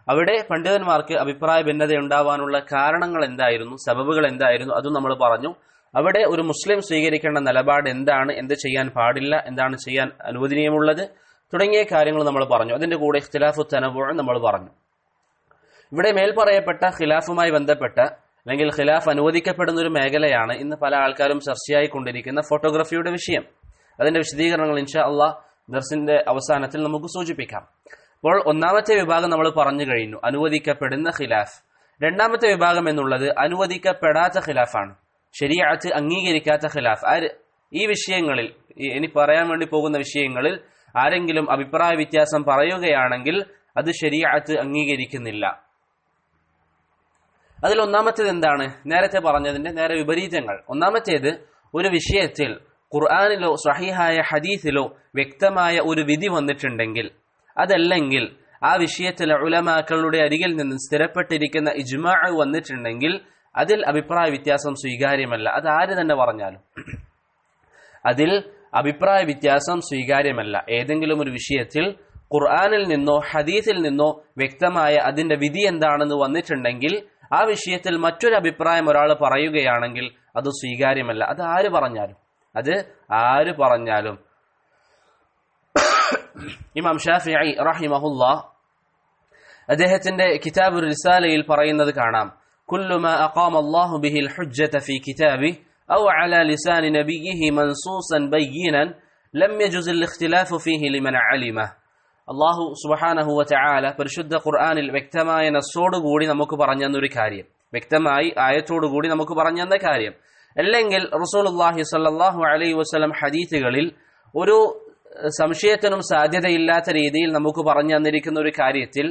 അവിടെ പണ്ഡിതന്മാർക്ക് അഭിപ്രായ ഭിന്നത ഉണ്ടാവാനുള്ള കാരണങ്ങൾ എന്തായിരുന്നു, സബബുകൾ എന്തായിരുന്നു, അതും നമ്മൾ പറഞ്ഞു. അവിടെ ഒരു മുസ്ലിം സ്വീകരിക്കേണ്ട നിലപാട് എന്താണ്, എന്ത് ചെയ്യാൻ പാടില്ല, എന്താണ് ചെയ്യാൻ അനുവദനീയമുള്ളത് തുടങ്ങിയ കാര്യങ്ങൾ നമ്മൾ പറഞ്ഞു. അതിന്റെ കൂടെ ഇഖ്തിലാഫു തനവ്വു നമ്മൾ പറഞ്ഞു. ഇവിടെ മേൽ പറയപ്പെട്ട ഖിലാഫുമായി ബന്ധപ്പെട്ട അല്ലെങ്കിൽ ഖിലാഫ് അനുവദിക്കപ്പെടുന്ന ഒരു മേഖലയാണ് ഇന്ന് പല ആൾക്കാരും ചർച്ചയായി കൊണ്ടിരിക്കുന്ന ഫോട്ടോഗ്രാഫിയുടെ വിഷയം. അതിന്റെ വിശദീകരണങ്ങൾ ഇൻഷാ അള്ളാഹ് ദർസിന്റെ അവസാനത്തിൽ നമുക്ക് സൂചിപ്പിക്കാം. അപ്പോൾ ഒന്നാമത്തെ വിഭാഗം നമ്മൾ പറഞ്ഞു കഴിഞ്ഞു, അനുവദിക്കപ്പെടുന്ന ഖിലാഫ്. രണ്ടാമത്തെ വിഭാഗം എന്നുള്ളത് അനുവദിക്കപ്പെടാത്ത ഖിലാഫാണ്, ശരീഅത്ത് അംഗീകരിക്കാത്ത ഖിലാഫ്. ഈ വിഷയങ്ങളിൽ, ഇനി പറയാൻ വേണ്ടി പോകുന്ന വിഷയങ്ങളിൽ ആരെങ്കിലും അഭിപ്രായ വ്യത്യാസം പറയുകയാണെങ്കിൽ അത് ശരീഅത്ത് അംഗീകരിക്കുന്നില്ല. അതിൽ ഒന്നാമത്തേത് എന്താണ്? നേരത്തെ പറഞ്ഞതിന്റെ നേരെ വിപരീതങ്ങൾ. ഒന്നാമത്തേത്, ഒരു വിഷയത്തിൽ ഖുർആനിലോ സ്വഹീഹായ ഹദീസിലോ വ്യക്തമായ ഒരു വിധി വന്നിട്ടുണ്ടെങ്കിൽ, അതല്ലെങ്കിൽ ആ വിഷയത്തിലെ ഉലമാക്കളുടെ അരികിൽ നിന്ന് സ്ഥിരപ്പെട്ടിരിക്കുന്ന ഇജ്മാ വന്നിട്ടുണ്ടെങ്കിൽ അതിൽ അഭിപ്രായ വ്യത്യാസം സ്വീകാര്യമല്ല. അത് ആര് തന്നെ പറഞ്ഞാലും അതിൽ അഭിപ്രായ വ്യത്യാസം സ്വീകാര്യമല്ല. ഏതെങ്കിലും ഒരു വിഷയത്തിൽ ഖുർആനിൽ നിന്നോ ഹദീസിൽ നിന്നോ വ്യക്തമായ അതിന്റെ വിധി എന്താണെന്ന് വന്നിട്ടുണ്ടെങ്കിൽ ആ വിഷയത്തിൽ മറ്റൊരു അഭിപ്രായം ഒരാൾ പറയുകയാണെങ്കിൽ അത് സ്വീകാര്യമല്ല. അത് ആര് പറഞ്ഞാലും. ഇമാം ഷാഫിഈ റഹിമഹുല്ലാഹ് അദ്ദേഹത്തിന്റെ കിതാബുർ റിസാലയിൽ പറയുന്നത് കാണാം, കുല്ലു മാ അഖാമ അല്ലാഹു ബിഹിൽ ഹുജ്ജത ഫീ കിതാബിഹി ഔ അലാ ലിസാനി നബിയിഹി മൻസൂസൻ ബയ്യിനൻ ലം യജുസ് അൽ ഇഖ്തിലാഫു ഫീഹി ലിമൻ അലിമഹ. അല്ലാഹു സുബ്ഹാനഹു വ തആല പരിശുദ്ധ ഖുർആനിൽ വ്യക്തമായ നസ്സോടുകൂടി നമുക്ക് പറഞ്ഞു തന്നൊരു കാര്യം, വ്യക്തമായി ആയത്തോടുകൂടി നമുക്ക് പറഞ്ഞു തന്ന കാര്യം, അല്ലെങ്കിൽ റസൂലുള്ളാഹി സ്വല്ലല്ലാഹു അലൈഹി വസല്ലം ഹദീസുകളിൽ ഒരു സംശയത്തിനും സാധ്യതയില്ലാത്ത രീതിയിൽ നമുക്ക് പറഞ്ഞു തന്നിരിക്കുന്ന ഒരു കാര്യത്തിൽ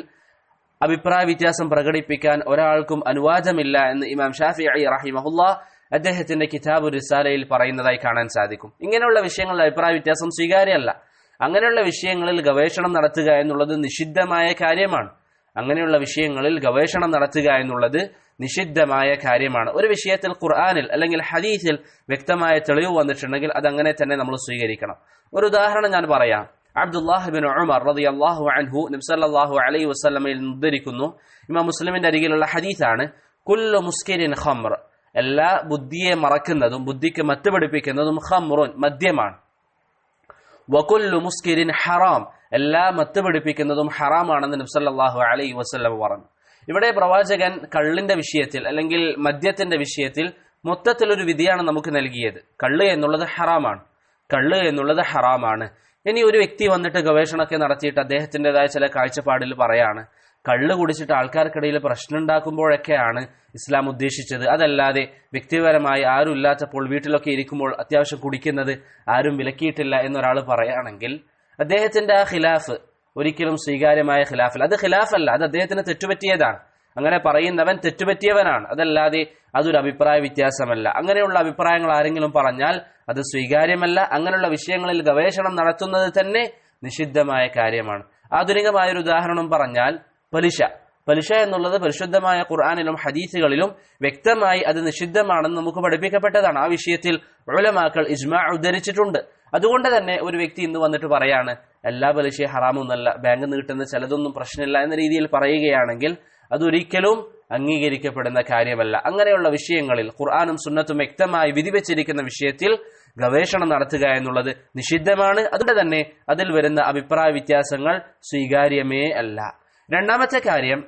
അഭിപ്രായ വ്യത്യാസം പ്രകടിപ്പിക്കാൻ ഒരാൾക്കും അനുവാദമില്ല എന്ന് ഇമാം ഷാഫിഈ റഹിമഹുല്ലാഹ് അദ്ദേഹത്തിന്റെ കിതാബുർ റിസാലയിൽ പറയുന്നതായി കാണാൻ സാധിക്കും. ഇങ്ങനെയുള്ള വിഷയങ്ങളിൽ അഭിപ്രായ വ്യത്യാസം സ്വീകാര്യമല്ല. അങ്ങനെയുള്ള വിഷയങ്ങളിൽ ഗവേഷണം നടത്തുക എന്നുള്ളത് നിഷിദ്ധമായ കാര്യമാണ്. ഒരു വിഷയത്തിൽ ഖുർആനിൽ അല്ലെങ്കിൽ ഹദീസിൽ വ്യക്തമായ തെളിവ് വന്നിട്ടുണ്ടെങ്കിൽ അതങ്ങനെ തന്നെ നമ്മൾ സ്വീകരിക്കണം. ഒരു ഉദാഹരണം ഞാൻ പറയാം. അബ്ദുല്ലാഹ് ഇബ്നു ഉമർ റളിയല്ലാഹു അൻഹു നബി സല്ലല്ലാഹു അലൈഹി വസല്ലമയിൽ ഉദ്ധരിക്കുന്നു, ഇമാം മുസ്ലിമിന്റെ അരികിലുള്ള ഹദീസാണ്, കുല്ലു മുസ്കിരിൻ ഖംർ, എല്ലാ ബുദ്ധിയെ മറക്കുന്നതും ബുദ്ധിക്ക് മത്ത് പിടിപ്പിക്കുന്നതും ഖംറുൻ, മദ്യമാണ്. വകുല്ലു മുസ്കിരിൻ ഹറാം, എല്ലാ മത്ത് പിടിപ്പിക്കുന്നതും ഹറാമാണെന്ന് നബി സല്ലല്ലാഹു അലൈഹി വസല്ലം പറഞ്ഞു. ഇവിടെ പ്രവാചകൻ കള്ളിന്റെ വിഷയത്തിൽ അല്ലെങ്കിൽ മദ്യത്തിന്റെ വിഷയത്തിൽ മൊത്തത്തിലൊരു വിധിയാണ് നമുക്ക് നൽകിയത്. കള്ള് എന്നുള്ളത് ഹറാമാണ്. ഇനി ഒരു വ്യക്തി വന്നിട്ട് ഗവേഷണമൊക്കെ നടത്തിയിട്ട് അദ്ദേഹത്തിൻ്റെതായ ചില കാഴ്ചപ്പാടിൽ പറയാണ്, കള്ള് കുടിച്ചിട്ട് ആൾക്കാർക്കിടയിൽ പ്രശ്നം ഉണ്ടാക്കുമ്പോഴൊക്കെയാണ് ഇസ്ലാം ഉദ്ദേശിച്ചത്, അതല്ലാതെ വ്യക്തിപരമായി ആരും ഇല്ലാത്തപ്പോൾ വീട്ടിലൊക്കെ ഇരിക്കുമ്പോൾ അത്യാവശ്യം കുടിക്കുന്നത് ആരും വിലക്കിയിട്ടില്ല എന്നൊരാൾ പറയുകയാണെങ്കിൽ അദ്ദേഹത്തിന്റെ ആ ഖിലാഫ് ഒരിക്കലും സ്വീകാര്യമായ ഖിലാഫല്ല. അത് ഖിലാഫല്ല, അത് അദ്ദേഹത്തിന് തെറ്റുപറ്റിയതാണ്. അങ്ങനെ പറയുന്നവൻ തെറ്റുപറ്റിയവനാണ്, അതല്ലാതെ അതൊരു അഭിപ്രായ വ്യത്യാസമല്ല. അങ്ങനെയുള്ള അഭിപ്രായങ്ങൾ ആരെങ്കിലും പറഞ്ഞാൽ അത് സ്വീകാര്യമല്ല. അങ്ങനെയുള്ള വിഷയങ്ങളിൽ ഗവേഷണം നടത്തുന്നത് തന്നെ നിഷിദ്ധമായ കാര്യമാണ്. ആധുനികമായൊരു ഉദാഹരണം പറഞ്ഞാൽ പലിശ എന്നുള്ളത് പരിശുദ്ധമായ ഖുർആനിലും ഹദീസുകളിലും വ്യക്തമായി അത് നിഷിദ്ധമാണെന്ന് നമുക്ക് പഠിപ്പിക്കപ്പെട്ടതാണ്. ആ വിഷയത്തിൽ ഉലമാക്കൾ ഇജ്മാ ഉദ്ധരിച്ചിട്ടുണ്ട്. അതുകൊണ്ട് തന്നെ ഒരു വ്യക്തി ഇന്ന് വന്നിട്ട് പറയാണ് എല്ലാ പലിശയും ഹറാമൊന്നല്ല, ബാങ്കിൽ നിന്ന് കിട്ടുന്ന ചിലതൊന്നും പ്രശ്നമില്ല എന്ന രീതിയിൽ പറയുകയാണെങ്കിൽ അതൊരിക്കലും അംഗീകരിക്കപ്പെടുന്ന കാര്യമല്ല. അങ്ങനെയുള്ള വിഷയങ്ങളിൽ ഖുർആനും സുന്നത്തും വ്യക്തമായി വിധിവെച്ചിരിക്കുന്ന വിഷയത്തിൽ ഗവേഷണം നടത്തുക എന്നുള്ളത് നിഷിദ്ധമാണ്. അതുകൊണ്ട് തന്നെ അതിൽ വരുന്ന അഭിപ്രായ വ്യത്യാസങ്ങൾ സ്വീകാര്യമേ അല്ല. രണ്ടാമത്തെ കാര്യം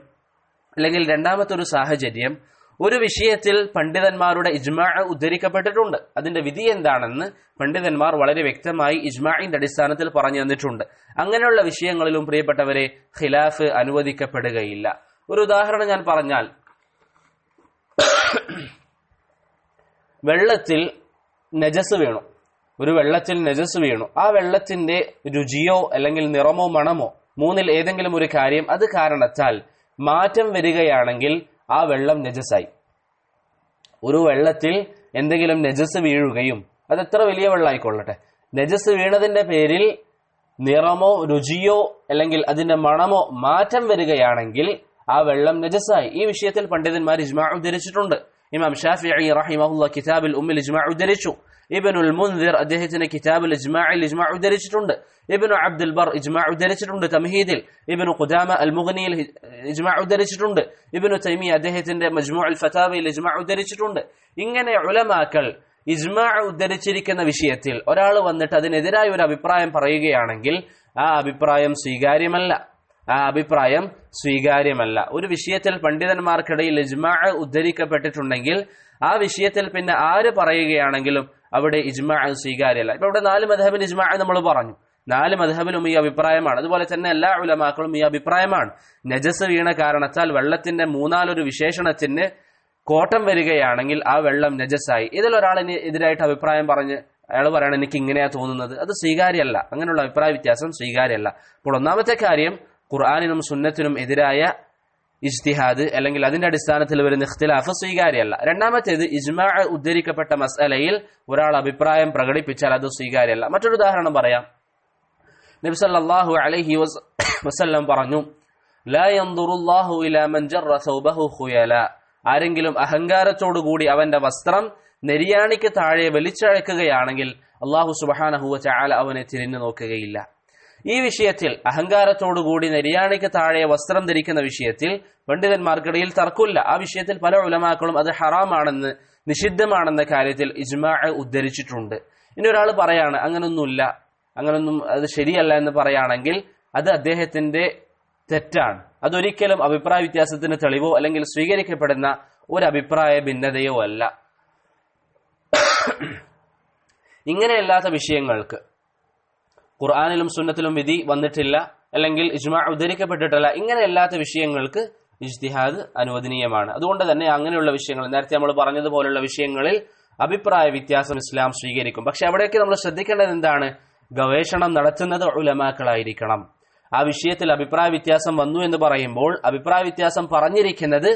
അല്ലെങ്കിൽ രണ്ടാമത്തെ ഒരു സാഹചര്യം, ഒരു വിഷയത്തിൽ പണ്ഡിതന്മാരുടെ ഇജ്മാ ഉദ്ധരിക്കപ്പെട്ടിട്ടുണ്ട്. അതിന്റെ വിധി എന്താണെന്ന് പണ്ഡിതന്മാർ വളരെ വ്യക്തമായി ഇജ്മാഇന്റെ അടിസ്ഥാനത്തിൽ പറഞ്ഞു തന്നിട്ടുണ്ട്. അങ്ങനെയുള്ള വിഷയങ്ങളിലും പ്രിയപ്പെട്ടവരെ ഖിലാഫ് അനുവദിക്കപ്പെടുകയില്ല. ഒരു ഉദാഹരണം ഞാൻ പറഞ്ഞാൽ, വെള്ളത്തിൽ നജസ് വീണു. ആ വെള്ളത്തിന്റെ രുചിയോ അല്ലെങ്കിൽ നിറമോ മണമോ മൂന്നിൽ ഏതെങ്കിലും ഒരു കാര്യം അത് കാരണത്താൽ മാറ്റം വരികയാണെങ്കിൽ ആ വെള്ളം നജസായി. ഒരു വെള്ളത്തിൽ എന്തെങ്കിലും നജസ് വീഴുകയും അത് എത്ര വലിയ വെള്ളമായിക്കൊള്ളട്ടെ, നജസ് വീണതിന്റെ പേരിൽ നിറമോ രുചിയോ അല്ലെങ്കിൽ അതിന്റെ മണമോ മാറ്റം വരികയാണെങ്കിൽ ആ വെള്ളം നജസായി. ഈ വിഷയത്തിൽ പണ്ഡിതന്മാർ ഇജ്മാ ഉദ്ധരിച്ചിട്ടുണ്ട്. ഇമാം ഷാഫിഈ റഹിമഹുല്ലാഹ് കിതാബുൽ ഉമ്മിൽ ഇജ്മാ ഉദ്ധരിച്ചു. ഇബ്നുൽ മുൻദിർ അദ്ദേഹത്തിന്റെ കിതാബുൽ ഇജ്മാഇൽ ഇജ്മാ ഉദ്ധരിച്ചിട്ടുണ്ട്. ഇബ്നു അബ്ദുൽ ബർ ഇജ്മാ ഉദ്ധരിച്ചിട്ടുണ്ട് തംഹീദിൽ. ഇബ്നു ഖുദാമ അൽ മുഗ്നിയിൽ ഇജ്മാ ഉദ്ധരിച്ചിട്ടുണ്ട്. ഇബ്നു തൈമിയ അദ്ദേഹത്തിന്റെ മജ്മൂഉൽ ഫതാവയിൽ ഇജ്മാ ഉദ്ധരിച്ചിട്ടുണ്ട്. ഇങ്ങനെ ഉലമാക്കൾ ഇജ്മാ ഉദ്ധരിച്ചിരിക്കുന്ന വിഷയത്തിൽ ഒരാൾ വന്നിട്ട് അതിനെതിരായ ഒരു അഭിപ്രായം പറയുകയാണെങ്കിൽ ആ അഭിപ്രായം സ്വീകാര്യമല്ല. ഒരു വിഷയത്തിൽ പണ്ഡിതന്മാർക്കിടയിൽ ഇജ്മാ ഉദ്ധരിക്കപ്പെട്ടിട്ടുണ്ടെങ്കിൽ ആ വിഷയത്തിൽ പിന്നെ ആര് പറയുകയാണെങ്കിലും അവിടെ ഇജ്മാ സ്വീകാര്യമല്ല. ഇപ്പൊ ഇവിടെ 4 മദ്ഹബിന് ഇജ്മാ നമ്മൾ പറഞ്ഞു, 4 മദ്ഹബിനും ഈ അഭിപ്രായമാണ്. അതുപോലെ തന്നെ എല്ലാ ഉലമാക്കളും ഈ അഭിപ്രായമാണ്. നജസ് വീണ കാരണത്താൽ വെള്ളത്തിന്റെ 3/4 വിശേഷണത്തിന് കോട്ടം വരികയാണെങ്കിൽ ആ വെള്ളം നജസായി. ഇതിലൊരാളിന് എതിരായിട്ട് അഭിപ്രായം പറഞ്ഞ് അയാൾ പറയണം എനിക്ക് ഇങ്ങനെയാ തോന്നുന്നത്, അത് സ്വീകാര്യമല്ല. അങ്ങനെയുള്ള അഭിപ്രായ വ്യത്യാസം സ്വീകാര്യമല്ല. അപ്പോൾ ഒന്നാമത്തെ കാര്യം ഖുർആനിനും സുന്നത്തിനും എതിരായ ഇജ്തിഹാദ് അല്ലെങ്കിൽ അതിന്റെ അടിസ്ഥാനത്തിൽ വരുന്ന ഇഖ്തിലാഫ് സ്വീകാര്യമല്ല. രണ്ടാമത്തേത് ഇജ്മാ ഉദ്ധരിക്കപ്പെട്ട മസ്അലയിൽ ഒരാൾ അഭിപ്രായം പ്രകടിപ്പിച്ചാൽ അത് സ്വീകാര്യമല്ല. മറ്റൊരു ഉദാഹരണം പറയാം. നബി സല്ലല്ലാഹു അലൈഹി വസല്ലം പറഞ്ഞു, ലാ യൻദുറുല്ലാഹു ഇലാ മൻ ജറ സൗബഹു ഖുയല. ആരെങ്കിലും അഹങ്കാരത്തോടുകൂടി അവന്റെ വസ്ത്രം നെരിയാണിക്ക് താഴെ വലിച്ചഴക്കുകയാണെങ്കിൽ അല്ലാഹു സുബ്ഹാനഹു വ തആല അവനെ തിരിഞ്ഞു നോക്കുകയില്ല. ഈ വിഷയത്തിൽ അഹങ്കാരത്തോടുകൂടി നെരിയാണിക്ക് താഴെ വസ്ത്രം ധരിക്കുന്ന വിഷയത്തിൽ പണ്ഡിതന്മാർക്കിടയിൽ തർക്കമില്ല. ആ വിഷയത്തിൽ പല ഉലമാക്കളും അത് ഹറാമാണെന്ന്, നിഷിദ്ധമാണെന്ന കാര്യത്തിൽ ഇജ്മാ ഉദ്ധരിച്ചിട്ടുണ്ട്. ഇനി ഒരാൾ പറയാണ് അങ്ങനൊന്നും അത് ശരിയല്ല എന്ന് പറയുകയാണെങ്കിൽ അത് അദ്ദേഹത്തിന്റെ തെറ്റാണ്. അതൊരിക്കലും അഭിപ്രായ വ്യത്യാസത്തിന് തെളിവോ അല്ലെങ്കിൽ സ്വീകരിക്കപ്പെടുന്ന ഒരു അഭിപ്രായ ഭിന്നതയോ അല്ല. ഇങ്ങനെയല്ലാത്ത വിഷയങ്ങൾക്ക് ഖുർആനിലും സുന്നത്തിലും വിധി വന്നിട്ടില്ല, അല്ലെങ്കിൽ ഇജ്മാ ഉദ്ധരിക്കപ്പെട്ടിട്ടില്ല. ഇങ്ങനെയല്ലാത്ത വിഷയങ്ങൾക്ക് ഇജ്തിഹാദ് അനുവദനീയമാണ്. അതുകൊണ്ട് തന്നെ അങ്ങനെയുള്ള വിഷയങ്ങൾ, നേരത്തെ നമ്മൾ പറഞ്ഞതുപോലുള്ള വിഷയങ്ങളിൽ അഭിപ്രായ വ്യത്യാസം ഇസ്ലാം സ്വീകരിക്കും. പക്ഷെ അവിടെയൊക്കെ നമ്മൾ ശ്രദ്ധിക്കേണ്ടത് എന്താണ്? ഗവേഷണം നടത്തുന്നത് ഉലമാക്കളായിരിക്കണം. ആ വിഷയത്തിൽ അഭിപ്രായ വ്യത്യാസം വന്നു എന്ന് പറയുമ്പോൾ അഭിപ്രായ വ്യത്യാസം പറഞ്ഞിരിക്കുന്നത്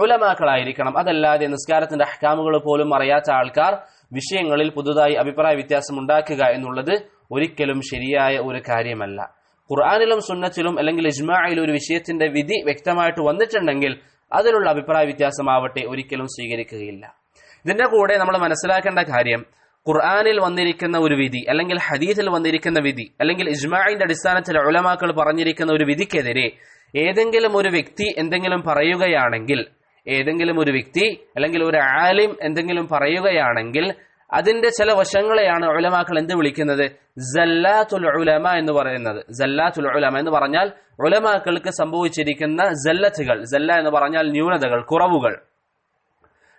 ഉലമാക്കളായിരിക്കണം. അതല്ലാതെ നിസ്കാരത്തിന്റെ അഹ്കാമുകൾ പോലും അറിയാത്ത ആൾക്കാർ വിഷയങ്ങളിൽ പുതുതായി അഭിപ്രായ വ്യത്യാസം ഉണ്ടാക്കുക എന്നുള്ളത് ഒരിക്കലും ശരിയായ ഒരു കാര്യമല്ല. ഖുർആനിലും സുന്നത്തിലും അല്ലെങ്കിൽ ഇജ്മാഇലും ഒരു വിഷയത്തിന്റെ വിധി വ്യക്തമായിട്ട് വന്നിട്ടുണ്ടെങ്കിൽ അതിലുള്ള അഭിപ്രായ വ്യത്യാസമാവട്ടെ ഒരിക്കലും സ്വീകരിക്കുകയില്ല. ഇതിന്റെ കൂടെ നമ്മൾ മനസ്സിലാക്കേണ്ട കാര്യം, ഖുർആനിൽ വന്നിരിക്കുന്ന ഒരു വിധി അല്ലെങ്കിൽ ഹദീസിൽ വന്നിരിക്കുന്ന വിധി അല്ലെങ്കിൽ ഇജ്മാഇന്റെ അടിസ്ഥാനത്തിൽ ഉലമാക്കൾ പറഞ്ഞിരിക്കുന്ന ഒരു വിധിക്കെതിരെ ഏതെങ്കിലും ഒരു വ്യക്തി എന്തെങ്കിലും പറയുകയാണെങ്കിൽ, അല്ലെങ്കിൽ ഒരു ആലിം എന്തെങ്കിലും പറയുകയാണെങ്കിൽ അതിന്റെ ചില വശങ്ങളെയാണ് ഉലമാക്കൾ എന്ത് വിളിക്കുന്നത്? സല്ലാത്തുൽ ഉലമ എന്ന് പറയുന്നത്. സല്ലാത്തുൽ ഉലമ എന്ന് പറഞ്ഞാൽ ഉലമാക്കൾക്ക് സംഭവിച്ചിരിക്കുന്ന സല്ലത്തുകൾ, സല്ല എന്ന് പറഞ്ഞാൽ ന്യൂനതകൾ, കുറവുകൾ,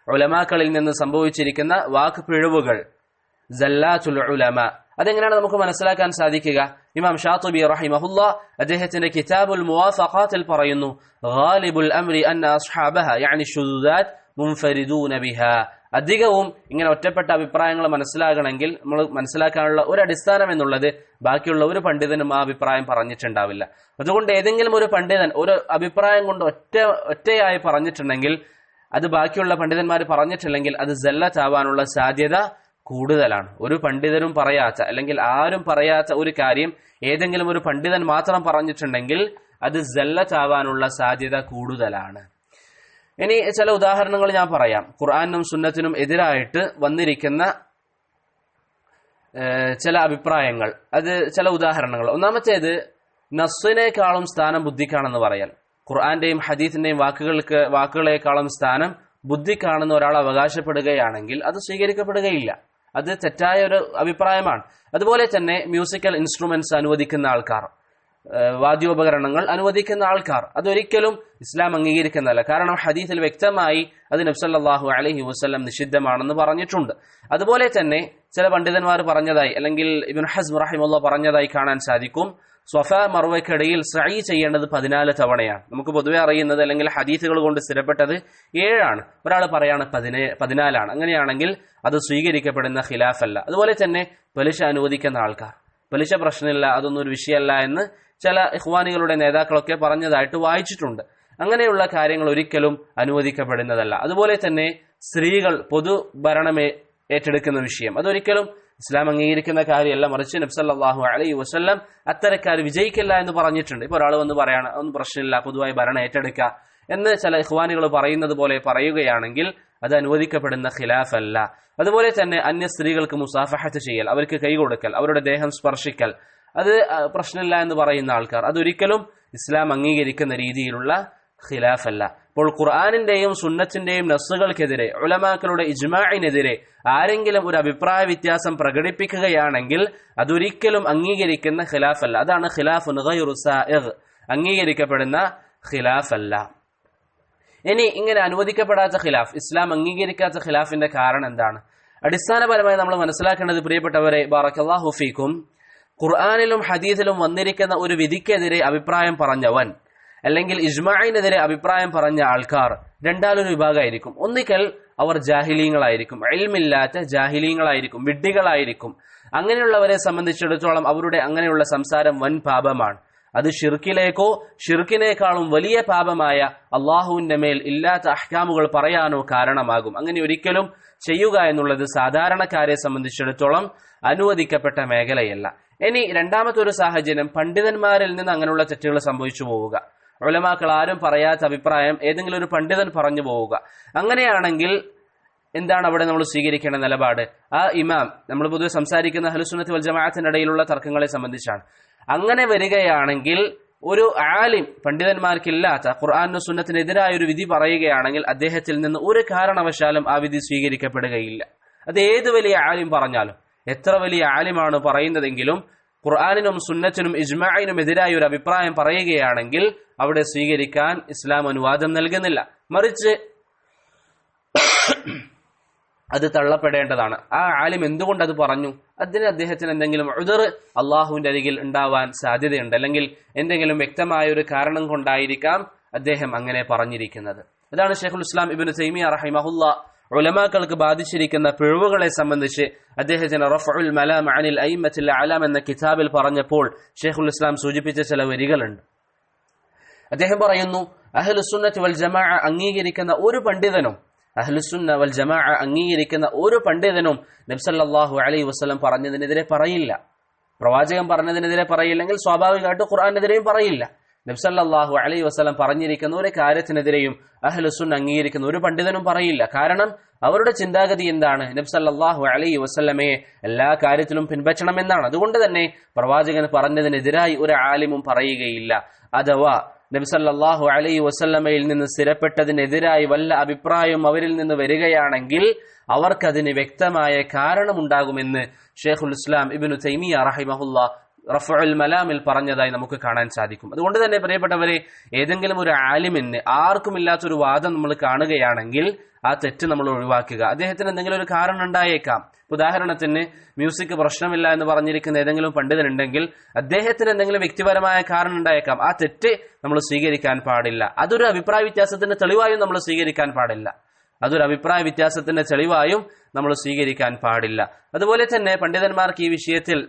ഉലമാക്കളിൽ നിന്ന് സംഭവിച്ചിരിക്കുന്ന വാക്ക് പിഴവുകൾ, സല്ലാത്തുൽ ഉലമ. അതെങ്ങനെയാണ് നമുക്ക് മനസ്സിലാക്കാൻ സാധിക്കുക? ഇമാം ഷാത്തിബി റഹിമഹുല്ലാഹ് അദ്ദേഹത്തിന്റെ കിതാബുൽ മുവാഫഖാത്തിൽ പറയുന്നു, ഗാലിബുൽ അംരി അന്ന അസ്ഹാബഹ യഅനി ശുദൂദാത് മുൻഫരിദൂന ബിഹാ. അധികവും ഇങ്ങനെ ഒറ്റപ്പെട്ട അഭിപ്രായങ്ങൾ മനസ്സിലാകണമെങ്കിൽ നമ്മൾ മനസ്സിലാക്കാനുള്ള ഒരു അടിസ്ഥാനം എന്നുള്ളത് ബാക്കിയുള്ള ഒരു പണ്ഡിതനും ആ അഭിപ്രായം പറഞ്ഞിട്ടുണ്ടാവില്ല. അതുകൊണ്ട് ഏതെങ്കിലും ഒരു പണ്ഡിതൻ ഒരു അഭിപ്രായം കൊണ്ട് ഒറ്റയായി പറഞ്ഞിട്ടുണ്ടെങ്കിൽ, അത് ബാക്കിയുള്ള പണ്ഡിതന്മാർ പറഞ്ഞിട്ടില്ലെങ്കിൽ അത് സല്ലത്താവാനുള്ള സാധ്യത കൂടുതലാണ്. ഒരു പണ്ഡിതനും പറയാത്ത അല്ലെങ്കിൽ ആരും പറയാത്ത ഒരു കാര്യം ഏതെങ്കിലും ഒരു പണ്ഡിതൻ മാത്രം പറഞ്ഞിട്ടുണ്ടെങ്കിൽ അത് സല്ലത്താവാനുള്ള സാധ്യത കൂടുതലാണ്. ഇനി ചില ഉദാഹരണങ്ങൾ ഞാൻ പറയാം. ഖുർആനും സുന്നത്തിനും എതിരായിട്ട് വന്നിരിക്കുന്ന ചില അഭിപ്രായങ്ങൾ, അത് ചില ഉദാഹരണങ്ങൾ. ഒന്നാമത്തേത്, നസ്സിനേക്കാളും സ്ഥാനം ബുദ്ധിക്കാണെന്ന് പറയാൻ. ഖുർആന്റെയും ഹദീസിന്റെയും വാക്കുകളെക്കാളും സ്ഥാനം ബുദ്ധിക്കാണെന്ന് ഒരാൾ അവകാശപ്പെടുകയാണെങ്കിൽ അത് സ്വീകരിക്കപ്പെടുകയില്ല. അത് തെറ്റായ ഒരു അഭിപ്രായമാണ്. അതുപോലെ തന്നെ മ്യൂസിക്കൽ ഇൻസ്ട്രുമെന്റ്സ് അനുവദിക്കുന്ന ആൾക്കാർ, വാദ്യോപകരണങ്ങൾ അനുവദിക്കുന്ന ആൾക്കാർ, അതൊരിക്കലും ഇസ്ലാം അംഗീകരിക്കുന്നതല്ല. കാരണം ഹദീസിൽ വ്യക്തമായി അത് നബി സല്ലല്ലാഹു അലൈഹി വസല്ലം നിഷിദ്ധമാണെന്ന് പറഞ്ഞിട്ടുണ്ട്. അതുപോലെ തന്നെ ചില പണ്ഡിതന്മാർ പറഞ്ഞതായി അല്ലെങ്കിൽ ഇബ്നു ഹസ്ം റഹിമഹുല്ലാഹ് പറഞ്ഞതായി കാണാൻ സാധിക്കും, സ്വഫ മർവയ്ക്കിടയിൽ സഈ ചെയ്യേണ്ടത് 14 തവണയാണ്. നമുക്ക് പൊതുവെ അറിയുന്നത് അല്ലെങ്കിൽ ഹദീസുകൾ കൊണ്ട് സ്ഥിരപ്പെട്ടത് 7 ആണ്. ഒരാൾ പറയാണ് 14 ആണ്. അങ്ങനെയാണെങ്കിൽ അത് സ്വീകരിക്കപ്പെടുന്ന ഖിലാഫല്ല. അതുപോലെ തന്നെ പലിശ അനുവദിക്കുന്ന ആൾക്കാർ, പലിശ പ്രശ്നമില്ല, അതൊന്നും ഒരു വിഷയമല്ല എന്ന് ചില ഇഖ്വാനികളുടെ നേതാക്കളൊക്കെ പറഞ്ഞതായിട്ട് വായിച്ചിട്ടുണ്ട്. അങ്ങനെയുള്ള കാര്യങ്ങൾ ഒരിക്കലും അനുവദിക്കപ്പെടുന്നതല്ല. അതുപോലെ തന്നെ സ്ത്രീകൾ പൊതുഭരണം ഏറ്റെടുക്കുന്ന വിഷയം, അതൊരിക്കലും ഇസ്ലാം അംഗീകരിക്കുന്ന കാര്യമല്ല. മറിച്ച് നബി സല്ലല്ലാഹു അലൈഹി വസല്ലം അത്തരക്കാർ വിജയിക്കില്ല എന്ന് പറഞ്ഞിട്ടുണ്ട്. ഇപ്പൊ ഒരാൾ വന്ന് പറയാണ് അതൊന്നും പ്രശ്നമില്ല, പൊതുവായി ഭരണം ഏറ്റെടുക്കുക എന്ന് ചില ഇഖ്വാനികൾ പറയുന്നത് പോലെ പറയുകയാണെങ്കിൽ അത് അനുവദിക്കപ്പെടുന്ന ഖിലാഫല്ല. അതുപോലെ തന്നെ അന്യ സ്ത്രീകൾക്ക് മുസാഫഹത്ത് ചെയ്യൽ, അവർക്ക് കൈ കൊടുക്കൽ, അവരുടെ ദേഹം സ്പർശിക്കൽ, അത് പ്രശ്നമില്ല എന്ന് പറയുന്ന ആൾക്കാർ, അതൊരിക്കലും ഇസ്ലാം അംഗീകരിക്കുന്ന രീതിയിലുള്ള ഖിലാഫല്ല. അപ്പോൾ ഖുർആനിന്റെയും സുന്നത്തിന്റെയും നസ്സുകൾക്കെതിരെ ഉലമാക്കളുടെ ഇജ്മാഇനെതിരെ ആരെങ്കിലും ഒരു അഭിപ്രായ വ്യത്യാസം പ്രകടിപ്പിക്കുകയാണെങ്കിൽ അതൊരിക്കലും അംഗീകരിക്കുന്ന ഖിലാഫ് അല്ല. അതാണ് ഖിലാഫുൻ ഗൈറു സായിഗ്, അംഗീകരിക്കപ്പെടുന്ന ഖിലാഫ് അല്ല. ഇനി ഇങ്ങനെ അനുവദിക്കപ്പെടാത്ത ഖിലാഫ്, ഇസ്ലാം അംഗീകരിക്കാത്ത ഖിലാഫിന്റെ കാരണം എന്താണ്? അടിസ്ഥാനപരമായി നമ്മൾ മനസ്സിലാക്കേണ്ടത്, പ്രിയപ്പെട്ടവരെ ബറക്കല്ലാഹു ഫീക്കും, ഖുർആനിലും ഹദീസിലും വന്നിരിക്കുന്ന ഒരു വിധിക്കെതിരെ അഭിപ്രായം പറഞ്ഞവൻ അല്ലെങ്കിൽ ഇജ്മാഇനെതിരെ അഭിപ്രായം പറഞ്ഞ ആൾക്കാർ രണ്ടാലൊരു വിഭാഗമായിരിക്കും. ഒന്നിക്കൽ അവർ ജാഹിലീങ്ങളായിരിക്കും, ഇൽമില്ലാത്ത ജാഹിലീങ്ങളായിരിക്കും, വിഡ്ഢികളായിരിക്കും. അങ്ങനെയുള്ളവരെ സംബന്ധിച്ചിടത്തോളം അവരുടെ അങ്ങനെയുള്ള സംസാരം വൻ പാപമാണ്. അത് ഷിർക്കിലേക്കോ ഷിർക്കിനേക്കാളും വലിയ പാപമായ അള്ളാഹുവിന്റെ മേൽ ഇല്ലാത്ത അഹ്കാമുകൾ പറയാനോ കാരണമാകും. അങ്ങനെ ഒരിക്കലും ചെയ്യുക എന്നുള്ളത് സാധാരണക്കാരെ സംബന്ധിച്ചിടത്തോളം അനുവദിക്കപ്പെട്ട മേഖലയല്ല. ഇനി രണ്ടാമത്തെ ഒരു സാഹചര്യം, പണ്ഡിതന്മാരിൽ നിന്ന് അങ്ങനെയുള്ള തെറ്റുകൾ സംഭവിച്ചു പോവുക. ഉലമാക്കൾ ആരും പറയാത്ത അഭിപ്രായം ഏതെങ്കിലും ഒരു പണ്ഡിതൻ പറഞ്ഞു പോവുക. അങ്ങനെയാണെങ്കിൽ എന്താണ് അവിടെ നമ്മൾ സ്വീകരിക്കേണ്ട നിലപാട്? ആ ഇമാം, നമ്മൾ പൊതുവെ സംസാരിക്കുന്ന അഹ്ലുസുന്നത്തി വൽ ജമാഅത്തിന്റെ ഇടയിലുള്ള തർക്കങ്ങളെ സംബന്ധിച്ചാണ്. അങ്ങനെ വരികയാണെങ്കിൽ ഒരു ആലിം, പണ്ഡിതന്മാർക്കില്ലാത്ത ഖുർആനും സുന്നത്തിനെതിരായ ഒരു വിധി പറയുകയാണെങ്കിൽ അദ്ദേഹത്തിൽ നിന്ന് ഒരു കാരണവശാലും ആ വിധി സ്വീകരിക്കപ്പെടുകയില്ല. അത് ഏത് വലിയ ആലിം പറഞ്ഞാലും, എത്ര വലിയ ആലിമാണ് പറയുന്നതെങ്കിലും ഖുർആനിനും സുന്നത്തിനും ഇജ്മാഇനും എതിരായ ഒരു അഭിപ്രായം പറയുകയാണെങ്കിൽ അവിടെ സ്വീകരിക്കാൻ ഇസ്ലാം അനുവാദം നൽകുന്നില്ല. മറിച്ച് അത് തള്ളപ്പെടേണ്ടതാണ്. ആ ആലിം എന്തുകൊണ്ട് അത് പറഞ്ഞു? അദ്ദേഹത്തിന് എന്തെങ്കിലും ഉദർ അള്ളാഹുവിന്റെ അരികിൽ ഉണ്ടാവാൻ സാധ്യതയുണ്ട്, അല്ലെങ്കിൽ എന്തെങ്കിലും വ്യക്തമായ ഒരു കാരണം കൊണ്ടായിരിക്കാം അദ്ദേഹം അങ്ങനെ പറഞ്ഞിരിക്കുന്നത്. അതാണ് ശൈഖുൽ ഇസ്ലാം ഇബ്നു തൈമിയ്യ റഹിമഹുല്ലാ ഉലമാക്കൾക്ക് ബാധിച്ചിരിക്കുന്ന പിഴവുകളെ സംബന്ധിച്ച് അദ്ദേഹത്തിന് റഫഉൽ മലാം അനിൽ അയിമ്മത്തിൽ അലാം എന്ന കിതാബിൽ പറഞ്ഞപ്പോൾ ശൈഖുൽ ഇസ്ലാം സൂചിപ്പിച്ച ചില വരികളുണ്ട്. അദ്ദേഹം പറയുന്നു, അഹ്ലുസുന്നത്തി വൽ ജമാഅ അംഗീകരിക്കുന്ന ഒരു പണ്ഡിതനും അഹ്ലുസുന്ന വൽ ജമാഅ അംഗീകരിക്കുന്ന ഒരു പണ്ഡിതനും നബി സല്ലല്ലാഹു അലൈഹി വസല്ലം പറഞ്ഞതിനെതിരെ പറയില്ല. പ്രവാചകൻ പറഞ്ഞതിനെതിരെ പറയില്ലെങ്കിൽ സ്വാഭാവികമായിട്ട് ഖുർആനെതിരെയും പറയില്ല. നബി സല്ലല്ലാഹു അലൈഹി വസല്ലം പറഞ്ഞിരിക്കുന്ന ഒരു കാര്യത്തിനെതിരെയും അഹ്ലുസുന്ന അംഗീകരിക്കുന്ന ഒരു പണ്ഡിതനും പറയില്ല. കാരണം അവരുടെ ചിന്താഗതി എന്താണ്? നബി സല്ലല്ലാഹു അലൈഹി വസല്ലമയെ എല്ലാ കാര്യത്തിലും പിൻപറ്റണമെന്നാണ്. അതുകൊണ്ട് തന്നെ പ്രവാചകൻ പറഞ്ഞതിനെതിരായി ഒരു ആലിമും പറയുകയില്ല. അഥവാ നബി സല്ലല്ലാഹു അലൈഹി വസല്ലമയിൽ നിന്ന് സ്ഥിരപ്പെട്ടതിനെതിരായി വല്ല അഭിപ്രായം അവരിൽ നിന്ന് വരികയാണെങ്കിൽ അവർക്കതിന് വ്യക്തമായ കാരണമുണ്ടാകുമെന്ന് ശൈഖുൽ ഇസ്ലാം ഇബ്നു തൈമിയ്യ റഹിമഹുല്ലാ റഫഉൽ മലാമിൽ പറഞ്ഞതായി നമുക്ക് കാണാൻ സാധിക്കും. അതുകൊണ്ട് തന്നെ പ്രിയപ്പെട്ടവരെ, ഏതെങ്കിലും ഒരു ആലിമിന് ആർക്കുമില്ലാത്തൊരു വാദം നമ്മൾ കാണുകയാണെങ്കിൽ ആ തെറ്റ് നമ്മൾ ഒഴിവാക്കുക. അദ്ദേഹത്തിന് എന്തെങ്കിലും ഒരു കാരണം ഉണ്ടായേക്കാം. ഉദാഹരണത്തിന് മ്യൂസിക് പ്രശ്നമില്ല എന്ന് പറഞ്ഞിരിക്കുന്ന ഏതെങ്കിലും പണ്ഡിതനുണ്ടെങ്കിൽ അദ്ദേഹത്തിന് എന്തെങ്കിലും വ്യക്തിപരമായ കാരണം ഉണ്ടായേക്കാം. ആ തെറ്റ് നമ്മൾ സ്വീകരിക്കാൻ പാടില്ല. അതൊരു അഭിപ്രായ വ്യത്യാസത്തിന്റെ തെളിവായും നമ്മൾ സ്വീകരിക്കാൻ പാടില്ല. നമ്മൾ സ്വീകരിക്കാൻ പാടില്ല. അതുപോലെ തന്നെ പണ്ഡിതന്മാർക്ക് ഈ വിഷയത്തിൽ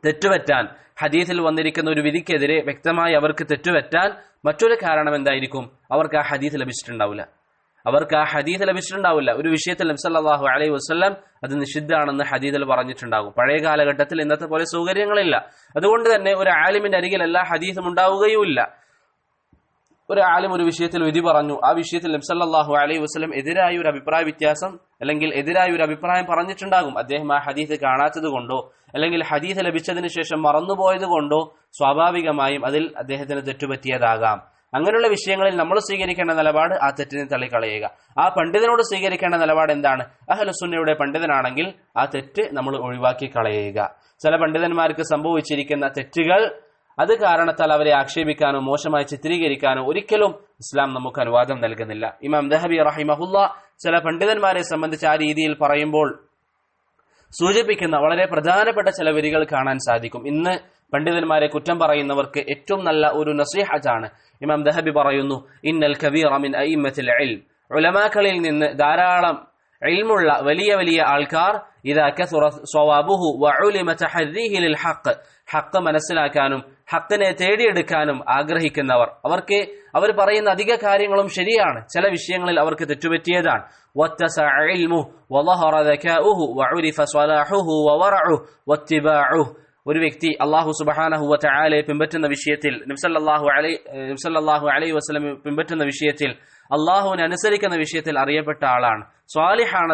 തെറ്റുപറ്റാൻ, ഹദീസിൽ വന്നിരിക്കുന്ന ഒരു വിധിക്കെതിരെ വ്യക്തമായി അവർക്ക് തെറ്റുപറ്റാൻ മറ്റൊരു കാരണം എന്തായിരിക്കും? അവർക്ക് ആ ഹദീസ് ലഭിച്ചിട്ടുണ്ടാവില്ല. ഒരു വിഷയത്തിൽ നബി സല്ലല്ലാഹു അലൈഹി വസല്ലം അത് നിഷിദ്ധാണെന്ന് ഹദീസിൽ പറഞ്ഞിട്ടുണ്ടാകും. പഴയ കാലഘട്ടത്തിൽ ഇന്നത്തെ പോലെ സൗകര്യങ്ങളില്ല. അതുകൊണ്ട് തന്നെ ഒരു ആലിമിന്റെ അരികിൽ എല്ലാ ഹദീസും ഉണ്ടാവുകയുമില്ല. ഒരു ആലിം ഒരു വിഷയത്തിൽ വിധി പറഞ്ഞു, ആ വിഷയത്തിൽ നബി സല്ലല്ലാഹു അലൈഹി വസല്ലം എതിരായ ഒരു അഭിപ്രായ വ്യത്യാസം അല്ലെങ്കിൽ എതിരായ ഒരു അഭിപ്രായം പറഞ്ഞിട്ടുണ്ടാകും. അദ്ദേഹം ആ ഹദീസ് കാണാത്തത് കൊണ്ടോ അല്ലെങ്കിൽ ഹദീസ് ലഭിച്ചതിന് ശേഷം മറന്നുപോയത് കൊണ്ടോ സ്വാഭാവികമായും അതിൽ അദ്ദേഹത്തിന് തെറ്റുപറ്റിയതാകാം. അങ്ങനെയുള്ള വിഷയങ്ങളിൽ നമ്മൾ സ്വീകരിക്കേണ്ട നിലപാട് ആ തെറ്റിനെ തള്ളിക്കളയുക. ആ പണ്ഡിതനോട് സ്വീകരിക്കേണ്ട നിലപാട് എന്താണ്? അഹ്ലുസുന്നയുടെ പണ്ഡിതനാണെങ്കിൽ ആ തെറ്റ് നമ്മൾ ഒഴിവാക്കി കളയുക. ചില പണ്ഡിതന്മാർക്ക് സംഭവിച്ചിരിക്കുന്ന തെറ്റുകൾ അത് കാരണത്താൽ അവരെ ആക്ഷേപിക്കാനോ മോശമായി ചിത്രീകരിക്കാനോ ഒരിക്കലും ഇസ്ലാം നമുക്ക് അനുവാദം നൽകുന്നില്ല. ഇമാം ദഹബി റഹിമഹുല്ലാ ചില പണ്ഡിതന്മാരെ സംബന്ധിച്ച് ആ രീതിയിൽ പറയുമ്പോൾ സൂചിപ്പിക്കുന്ന വളരെ പ്രധാനപ്പെട്ട ചില വരികൾ കാണാൻ സാധിക്കും. ഇന്ന് പണ്ഡിതന്മാരെ കുറ്റം പറയുന്നവർക്ക് ഏറ്റവും നല്ല ഒരു നസീഹത്താണ്. ഇമാം ദഹബി പറയുന്നു, ഇന്നൽ കബീറ മിൻ അയിമ്മത്തിൽ ഇൽം, ഉലമാക്കളിൽ നിന്ന് ധാരാളം ഇൽമുള്ള വലിയ വലിയ ആൾക്കാർ ഇദാ കസുറ സ്വവാബുഹു വഉലിമ തഹരീഹി ലിൽ ഹഖ്, ഹഖ് മനസ്സിലാക്കാനും ഹഖിനെ തേടിയെടുക്കാനും ആഗ്രഹിക്കുന്നവർ, അവർ പറയുന്ന അധിക കാര്യങ്ങളും ശരിയാണ്, ചില വിഷയങ്ങളിൽ അവർക്ക് തെറ്റുപറ്റിയതാണ്. വത്തസഅ ഇൽമുഹു വളഹറ ദകാഉഹു വഉരിഫ സ്വലാഹുഹു വവറഉഹു വത്തിബാഉഹു, ഒരു വ്യക്തി അല്ലാഹു സുബ്ഹാനഹു വ തആലയെ പിൻപറ്റുന്ന വിഷയത്തിൽ, നബി സല്ലല്ലാഹു അലൈഹി വസല്ലം പിൻപറ്റുന്ന വിഷയത്തിൽ അള്ളാഹുവിനെ അനുസരിക്കുന്ന വിഷയത്തിൽ അറിയപ്പെട്ട ആളാണ്, സ്വാലിഹാണ്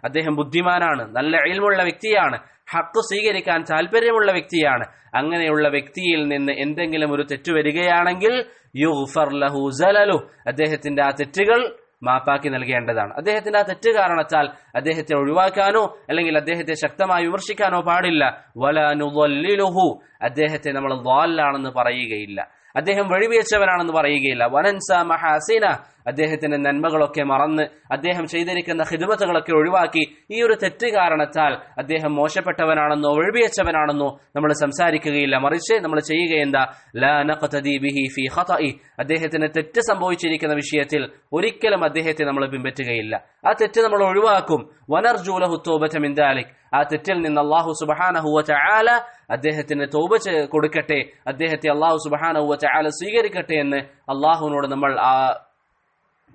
അദ്ദേഹം ബുദ്ധിമാനാണ്, നല്ല ഇൽമുള്ള വ്യക്തിയാണ്, ഹക്ക് സ്വീകരിക്കാൻ താല്പര്യമുള്ള വ്യക്തിയാണ്. അങ്ങനെയുള്ള വ്യക്തിയിൽ നിന്ന് എന്തെങ്കിലും ഒരു തെറ്റ് വരികയാണെങ്കിൽ യുഗ്ഫർ ലഹു സലലു, അദ്ദേഹത്തിന്റെ ആ തെറ്റുകൾ മാപ്പാക്കി നൽകേണ്ടതാണ്. അദ്ദേഹത്തിന്റെ ആ തെറ്റ് കാരണത്താൽ അദ്ദേഹത്തെ ഒഴിവാക്കാനോ അല്ലെങ്കിൽ അദ്ദേഹത്തെ ശക്തമായി വിമർശിക്കാനോ പാടില്ല. വലാ നുളല്ലിലുഹു, അദ്ദേഹത്തെ നമ്മൾ ളാലാണെന്ന് പറയുകയില്ല, അദ്ദേഹം വഴിപിഴച്ചവനാണെന്ന് പറയുകയില്ല. വനൻസ മഹാസിന, അദ്ദേഹത്തിന്റെ നന്മകളൊക്കെ മറന്ന് അദ്ദേഹം ചെയ്തിരിക്കുന്ന ഖിദ്മത്തുകളൊക്കെ ഒഴിവാക്കി ഈ ഒരു തെറ്റ് കാരണത്താൽ അദ്ദേഹം മോശപ്പെട്ടവനാണെന്നോ വഴിപിഴച്ചവനാണെന്നോ നമ്മൾ സംസാരിക്കുകയില്ല. മറിച്ച് നമ്മൾ ചെയ്യുക എന്താ, ലാ നഖ്തദി ബിഹി ഫീ ഖതഇ, അദ്ദേഹത്തിന് തെറ്റ് സംഭവിച്ചിരിക്കുന്ന വിഷയത്തിൽ ഒരിക്കലും അദ്ദേഹത്തെ നമ്മൾ പിൻപറ്റുകയില്ല, ആ തെറ്റ് നമ്മൾ ഒഴിവാക്കും. വനർജു ലഹു തൗബത മിൻ ദാലിക്, ആ തെറ്റിൽ നിന്ന് അല്ലാഹു സുബ്ഹാനഹു വ തആല അദ്ദേഹത്തിന് തൗബ കൊടുക്കട്ടെ, അദ്ദേഹത്തെ അല്ലാഹു സുബ്ഹാനഹു വ തആല സ്വീകരിക്കട്ടെ എന്ന് അല്ലാഹുവിനോട് നമ്മൾ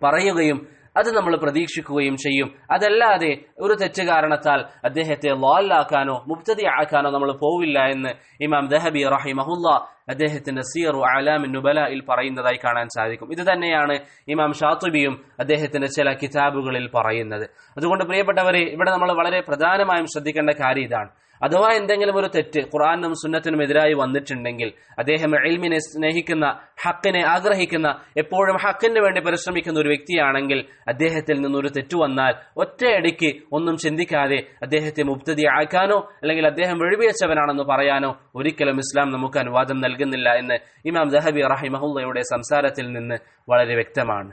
പറയുകയും അത് നമ്മൾ പ്രതീക്ഷിക്കുകയും ചെയ്യും. അതല്ലാതെ ഒരു തെറ്റ് കാരണത്താൽ അദ്ദേഹത്തെ ളാലാക്കാനോ മുബ്തദിഅക്കാനോ നമ്മൾ പോവില്ല എന്ന് ഇമാം ദഹബി റഹിമഹുല്ലാ അദ്ദേഹത്തിന്റെ സിയറു അഅലാമിൻ നുബലയിൽ പറയുന്നതായി കാണാൻ സാധിക്കും. ഇത് തന്നെയാണ് ഇമാം ഷാത്തിബിയും അദ്ദേഹത്തിന്റെ ചില കിതാബുകളിൽ പറയുന്നത്. അതുകൊണ്ട് പ്രിയപ്പെട്ടവരെ, ഇവിടെ നമ്മൾ വളരെ പ്രധാനമായും ശ്രദ്ധിക്കേണ്ട കാര്യം ഇതാണ്. അഥവാ എന്തെങ്കിലും ഒരു തെറ്റ് ഖുർആനും സുന്നത്തിനും എതിരായി വന്നിട്ടുണ്ടെങ്കിൽ അദ്ദേഹം ഇൽമിനെ സ്നേഹിക്കുന്ന, ഹക്കിനെ ആഗ്രഹിക്കുന്ന, എപ്പോഴും ഹക്കിന് വേണ്ടി പരിശ്രമിക്കുന്ന ഒരു വ്യക്തിയാണെങ്കിൽ അദ്ദേഹത്തിൽ നിന്നൊരു തെറ്റ് വന്നാൽ ഒറ്റയടിക്ക് ഒന്നും ചിന്തിക്കാതെ അദ്ദേഹത്തെ മുബ്തദിഅക്കാനോ അല്ലെങ്കിൽ അദ്ദേഹം വഴിപിഴച്ചവനാണെന്ന് പറയാനോ ഒരിക്കലും ഇസ്ലാം നമുക്ക് അനുവാദം നൽകുന്നില്ല എന്ന് ഇമാം ദഹബി റഹിമഹുല്ലയുടെ സംസാരത്തിൽ നിന്ന് വളരെ വ്യക്തമാണ്.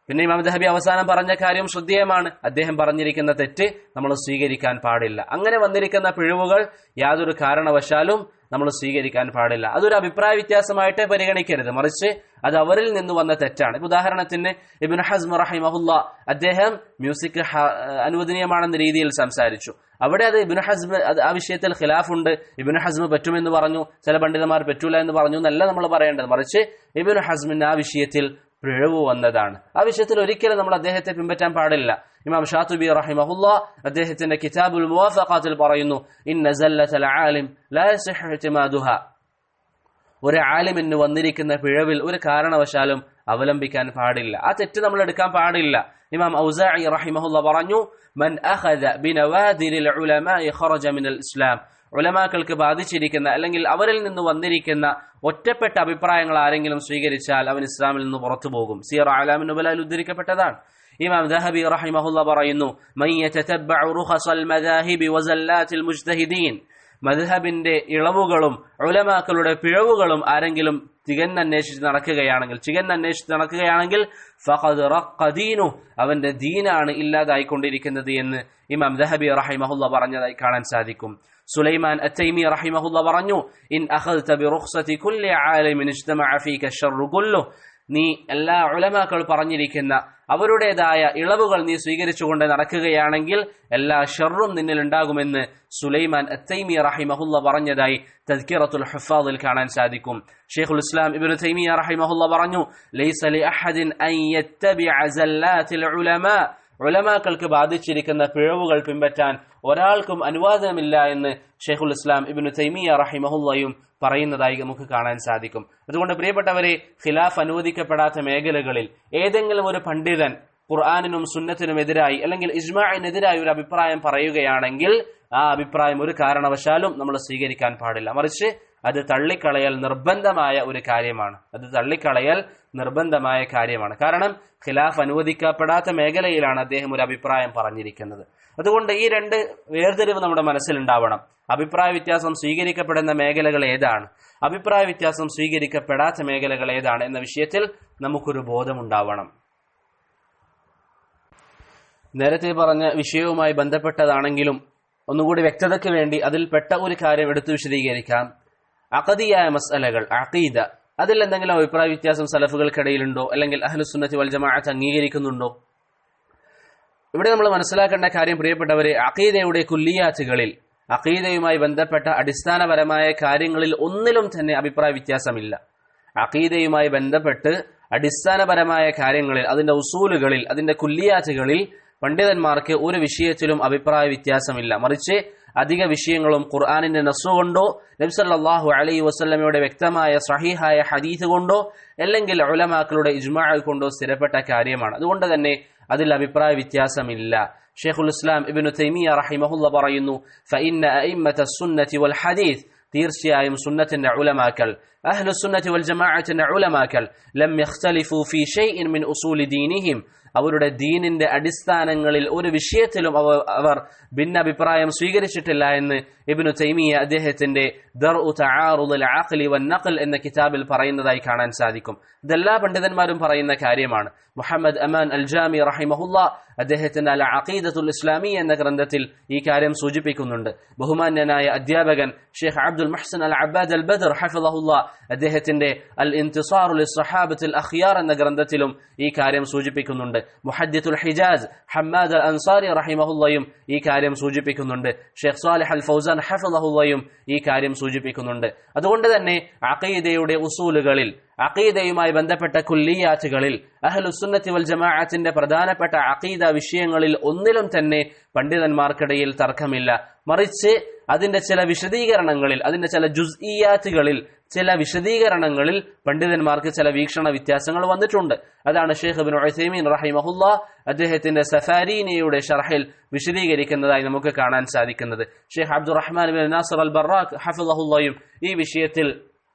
പിന്നെ ഇമാം ദഹബി അവസാനം പറഞ്ഞ കാര്യം ശ്രദ്ധേയമാണ്. അദ്ദേഹം പറഞ്ഞിരിക്കുന്ന തെറ്റ് നമ്മൾ സ്വീകരിക്കാൻ പാടില്ല. അങ്ങനെ വന്നിരിക്കുന്ന പിഴവുകൾ യാതൊരു കാരണവശാലും നമ്മൾ സ്വീകരിക്കാൻ പാടില്ല. അതൊരു അഭിപ്രായ വ്യത്യാസമായിട്ട് പരിഗണിക്കരുത്, മറിച്ച് അത് അവരിൽ നിന്ന് വന്ന തെറ്റാണ്. ഉദാഹരണത്തിന് ഇബ്നു ഹസ്മ റഹിമഹുല്ലാ അദ്ദേഹം മ്യൂസിക് അനുവദനീയമാണെന്ന രീതിയിൽ സംസാരിച്ചു. അവിടെ അത് ഇബ്നു ഹസ്മ ആ വിഷയത്തിൽ ഖിലാഫുണ്ട്. ഇബ്നു ഹസ്മ പറ്റുമെന്ന് പറഞ്ഞു, ചില പണ്ഡിതന്മാർ പറ്റൂല എന്ന് പറഞ്ഞു എന്നല്ല നമ്മൾ പറയേണ്ടത്, മറിച്ച് ഇബ്നു ഹസ്മിന് ആ വിഷയത്തിൽ പിഴവ് വന്നതാണ്. ആ വിഷയത്തിൽ ഒരിക്കലും നമ്മൾ അദ്ദേഹത്തെ പിൻപറ്റാൻ പാടില്ല. ഇമാം ഷാത്തിബി റഹിമഹുല്ലാ അദ്ദേഹത്തിന്റെ കിതാബുൽ മുവാഫഖാത്തിൽ പറയുന്നു, ഇന്ന സല്ലത്തൽ ആലിം ലാ യസിഹു ഇഅ്തിമാദുഹാ, ഒരു ആലിമിന് വന്നിരിക്കുന്ന പിഴവിൽ ഒരു കാരണവശാലും അവലംബിക്കാൻ പാടില്ല, ആ തെറ്റ് നമ്മൾ എടുക്കാൻ പാടില്ല. ഇമാം ഔസാഇ റഹിമഹുല്ലാ പറഞ്ഞു, മൻ അഖദ ബിനവാദിരിൽ ഉലമാഇ ഖറജ മിനൽ ഇസ്ലാം, ഉലമാക്കൾക്ക് ബാധിച്ചിരിക്കുന്ന അല്ലെങ്കിൽ അവരിൽ നിന്ന് വന്നിരിക്കുന്ന ഒറ്റപ്പെട്ട അഭിപ്രായങ്ങൾ ആരെങ്കിലും സ്വീകരിച്ചാൽ അവൻ ഇസ്ലാമിൽ നിന്ന് പുറത്തു പോകും. സിയർ അഅലാമിൻ നുബലയിൽ ഉദ്ധരിക്കപ്പെട്ടതാണ്. ഇമാം ദഹബി റഹിമഹുല്ലാ പറയുന്നു, മൻ യതതബ്ബഉ റുഖസൽ മദാഹിബി വസല്ലാത്തിൽ മുജ്തഹിദീൻ, മദ്ഹബിന്റെ ഇളവുകളും ഉലമാക്കളുടെ പിഴവുകളും ആരെങ്കിലും തികഞ്ഞന്വേഷിച്ച് നടക്കുകയാണെങ്കിൽ ഫഖദ് റഖ ദീനു, അവന്റെ ദീനാണ് ഇല്ലാതായിക്കൊണ്ടിരിക്കുന്നത് എന്ന് ഇമാം ദഹബി റഹിമഹുല്ലാ പറഞ്ഞതായി കാണാൻ സാധിക്കും. സുലൈമാൻ അത്തൈമി റഹിമഹുല്ലാ പറഞ്ഞു, ഇൻ അഖദ്ത ബിറുഖ്സതി കുല്ലി ആലിമിൻ ഇജ്തമഅ ഫീക അശ്ശറു കുല്ലു, നീ എല്ലാ ഉലമാക്കൾ പറഞ്ഞിരിക്കുന്ന അവരുടേതായ ഇളവുകൾ നീ സ്വീകരിച്ചുകൊണ്ട് നടക്കുകയാണെങ്കിൽ എല്ലാ ഷർറും നിന്നിൽ ഉണ്ടാകുമെന്ന് സുലൈമാൻ അത്തൈമി റഹിമഹുല്ലാ പറഞ്ഞതായി തദ്കിറത്തുൽ ഹുഫാദിൽ കാണാൻ സാധിക്കും. ഷെയ്ഖുൽ ഇസ്ലാം ഇബ്നു തൈമിയ റഹിമഹുല്ലാ പറഞ്ഞു, ലൈസ ലി അഹദിൻ അൻ യത്തബിഅ സല്ലാത്തിൽ ഉലമാ, ഉലമാക്കൾക്ക് ബാധിച്ചിരിക്കുന്ന പിഴവുകൾ പിൻപറ്റാൻ ഒരാൾക്കും അനുവാദമില്ല എന്ന് ഷെയ്ഖുൽ ഇസ്ലാം ഇബ്നു തൈമിയ റഹിമഹുല്ലയും പറയുന്നതായി നമുക്ക് കാണാൻ സാധിക്കും. അതുകൊണ്ട് പ്രിയപ്പെട്ടവരെ, ഖിലാഫ് അനുവദിക്കപ്പെടാത്ത മേഖലകളിൽ ഏതെങ്കിലും ഒരു പണ്ഡിതൻ ഖുർആനിനും സുന്നത്തിനും എതിരായി അല്ലെങ്കിൽ ഇജ്മാഇനെതിരായി ഒരു അഭിപ്രായം പറയുകയാണെങ്കിൽ ആ അഭിപ്രായം ഒരു കാരണവശാലും നമ്മൾ സ്വീകരിക്കാൻ പാടില്ല, മറിച്ച് അത് തള്ളിക്കളയൽ നിർബന്ധമായ ഒരു കാര്യമാണ്. കാരണം ഖിലാഫ് അനുവദിക്കപ്പെടാത്ത മേഖലയിലാണ് അദ്ദേഹം ഒരു അഭിപ്രായം പറഞ്ഞിരിക്കുന്നത്. അതുകൊണ്ട് ഈ രണ്ട് വേർതിരിവ് നമ്മുടെ മനസ്സിലുണ്ടാവണം. അഭിപ്രായ വ്യത്യാസം സ്വീകരിക്കപ്പെടുന്ന മേഖലകൾ ഏതാണ്, അഭിപ്രായ വ്യത്യാസം സ്വീകരിക്കപ്പെടാത്ത മേഖലകൾ ഏതാണ് എന്ന വിഷയത്തിൽ നമുക്കൊരു ബോധമുണ്ടാവണം. നേരത്തെ പറഞ്ഞ വിഷയവുമായി ബന്ധപ്പെട്ടതാണെങ്കിലും ഒന്നുകൂടി വ്യക്തതയ്ക്ക് വേണ്ടി അതിൽപ്പെട്ട ഒരു കാര്യം എടുത്തു വിശദീകരിക്കാം. അഖദിയായ മസ്അലകൾ, അഖീദ, അതിൽ എന്തെങ്കിലും അഭിപ്രായ വ്യത്യാസം സലഫുകൾക്കിടയിലുണ്ടോ അല്ലെങ്കിൽ അഹ്ലുസുന്നത്തി വൽ ജമാഅത്ത് അംഗീകരിക്കുന്നുണ്ടോ? ഇവിടെ നമ്മൾ മനസ്സിലാക്കേണ്ട കാര്യം പ്രിയപ്പെട്ടവരെ, അഖീദയുടെ കുല്ലിയാത്തുകളിൽ, അഖീദയുമായി ബന്ധപ്പെട്ട അടിസ്ഥാനപരമായ കാര്യങ്ങളിൽ ഒന്നിലും തന്നെ അഭിപ്രായ വ്യത്യാസമില്ല. അഖീദയുമായി ബന്ധപ്പെട്ട് അടിസ്ഥാനപരമായ കാര്യങ്ങളിൽ, അതിന്റെ ഉസൂലുകളിൽ, അതിന്റെ കുല്ലിയാത്തുകളിൽ പണ്ഡിതന്മാർക്ക് ഒരു വിഷയത്തിലും അഭിപ്രായ വ്യത്യാസമില്ല. മറിച്ച് അധിക വിഷയങ്ങളും ഖുർആനിന്റെ നസ്സുകൊണ്ടോ നബി സല്ലല്ലാഹു അലൈഹി വസല്ലമയുടെ വ്യക്തമായ സ്വഹീഹായ ഹദീസ് കൊണ്ടോ അല്ലെങ്കിൽ ഉലമാക്കളുടെ ഇജ്മാഅ് കൊണ്ടോ സ്ഥിരപ്പെട്ട കാര്യമാണ്. അതുകൊണ്ട് തന്നെ അതിൽ അഭിപ്രായ വ്യത്യാസമില്ല. ഷെയ്ഖുൽ ഇസ്ലാം ഇബ്നു തൈമിയ റഹിമഹുല്ലാ പറയുന്നു, ഫഇന്ന അഇമ്മത്തസ് സുന്നത്തി വൽ ഹദീസ്, തീർച്ചയായും സുന്നത്തിന്റെ ഉലമാക്കൾ, അഹ്ലു സുന്നത്തി വൽ ജമാഅത്തിന്റെ ഉലമാക്കൾ, ലം യഖ്തലിഫു ഫീ ഷൈഇൻ മിൻ ഉസൂലി ദീനിഹിം, അവരുടെ ദീനിന്റെ അടിസ്ഥാനങ്ങളിൽ ഒരു വിഷയത്തിലും അവർ ഭിന്നഭിപ്രായം സ്വീകരിച്ചിട്ടില്ല എന്ന് ഇബ്നു തൈമിയ അദ്ദേഹത്തിന്റെ ദർഉ തആറുദുൽ അഖ്ലി വൻ നഖൽ എന്ന കിതാബിൽ പറയുന്നതായി കാണാൻ സാധിക്കും. ഇതെല്ലാ പണ്ഡിതന്മാരും പറയുന്ന കാര്യമാണ്. മുഹമ്മദ് അമാൻ അൽ ജാമി റഹിമഹുല്ലാ അദ്ദേഹത്തിന്റെ അൽ അഖീദത്തുൽ ഇസ്ലാമി എന്ന ഗ്രന്ഥത്തിൽ ഈ കാര്യം സൂചിപ്പിക്കുന്നുണ്ട്. ബഹുമാന്യനായ അധ്യാപകൻ ഷെയ്ഖ് അബ്ദുൽ മുഹ്സിൻ അൽ അബ്ബാദ് അൽ ബദർ ഹഫിളഹുല്ലാ അദ്ദേഹത്തിന്റെ അൽ ഇന്തിസാറു ലിസ്സഹാബത്തുൽ അഖ്യാർ എന്ന ഗ്രന്ഥത്തിലും ഈ കാര്യം സൂചിപ്പിക്കുന്നുണ്ട്. മുഹദ്ദിത്തുൽ ഹിജാസ് ഹമ്മാദ് അൽ അൻസാരി റഹിമഹുല്ലയും ഈ കാര്യം സൂചിപ്പിക്കുന്നുണ്ട്. ഷെയ്ഖ് സാലിഹ് അൽ ഫൗസാൻ ഹഫിളഹുല്ലയും ഈ കാര്യം സൂചിപ്പിക്കുന്നുണ്ട്. അതുകൊണ്ട് തന്നെ അഖീദയുടെ ഉസൂലുകളിൽ, അഖീദയുമായി ബന്ധപ്പെട്ട കുല്ലിയാത്തുകളിൽ, അഹ്ലുസുന്നത്തി വൽ ജമാഅത്തിന്റെ പ്രധാനപ്പെട്ട അഖീദ വിഷയങ്ങളിൽ ഒന്നിലും തന്നെ പണ്ഡിതന്മാർക്കിടയിൽ തർക്കമില്ല. മറിച്ച് അതിന്റെ ചില വിശദീകരണങ്ങളിൽ, അതിന്റെ ചില ജുസ്ഇയാത്തുകളിൽ, ചില വിശദീകരണങ്ങളിൽ പണ്ഡിതന്മാർക്ക് ചില വീക്ഷണ വ്യത്യാസങ്ങൾ വന്നിട്ടുണ്ട്. അതാണ് ഷെയ്ഖ് ഇബ്നു ഉസൈമീൻ റഹിമഹുല്ലാ അദ്ദേഹത്തിന്റെ സഫാരീനിയുടെ ഷർഹിൽ വിശദീകരിക്കുന്നതായി നമുക്ക് കാണാൻ സാധിക്കുന്നത്. ഷെയ്ഖ് അബ്ദുറഹ്മാൻ ഇബ്നു നാസിർ അൽ ബറാഖ് ഹഫിളഹുല്ലയും ഈ വിഷയത്തിൽ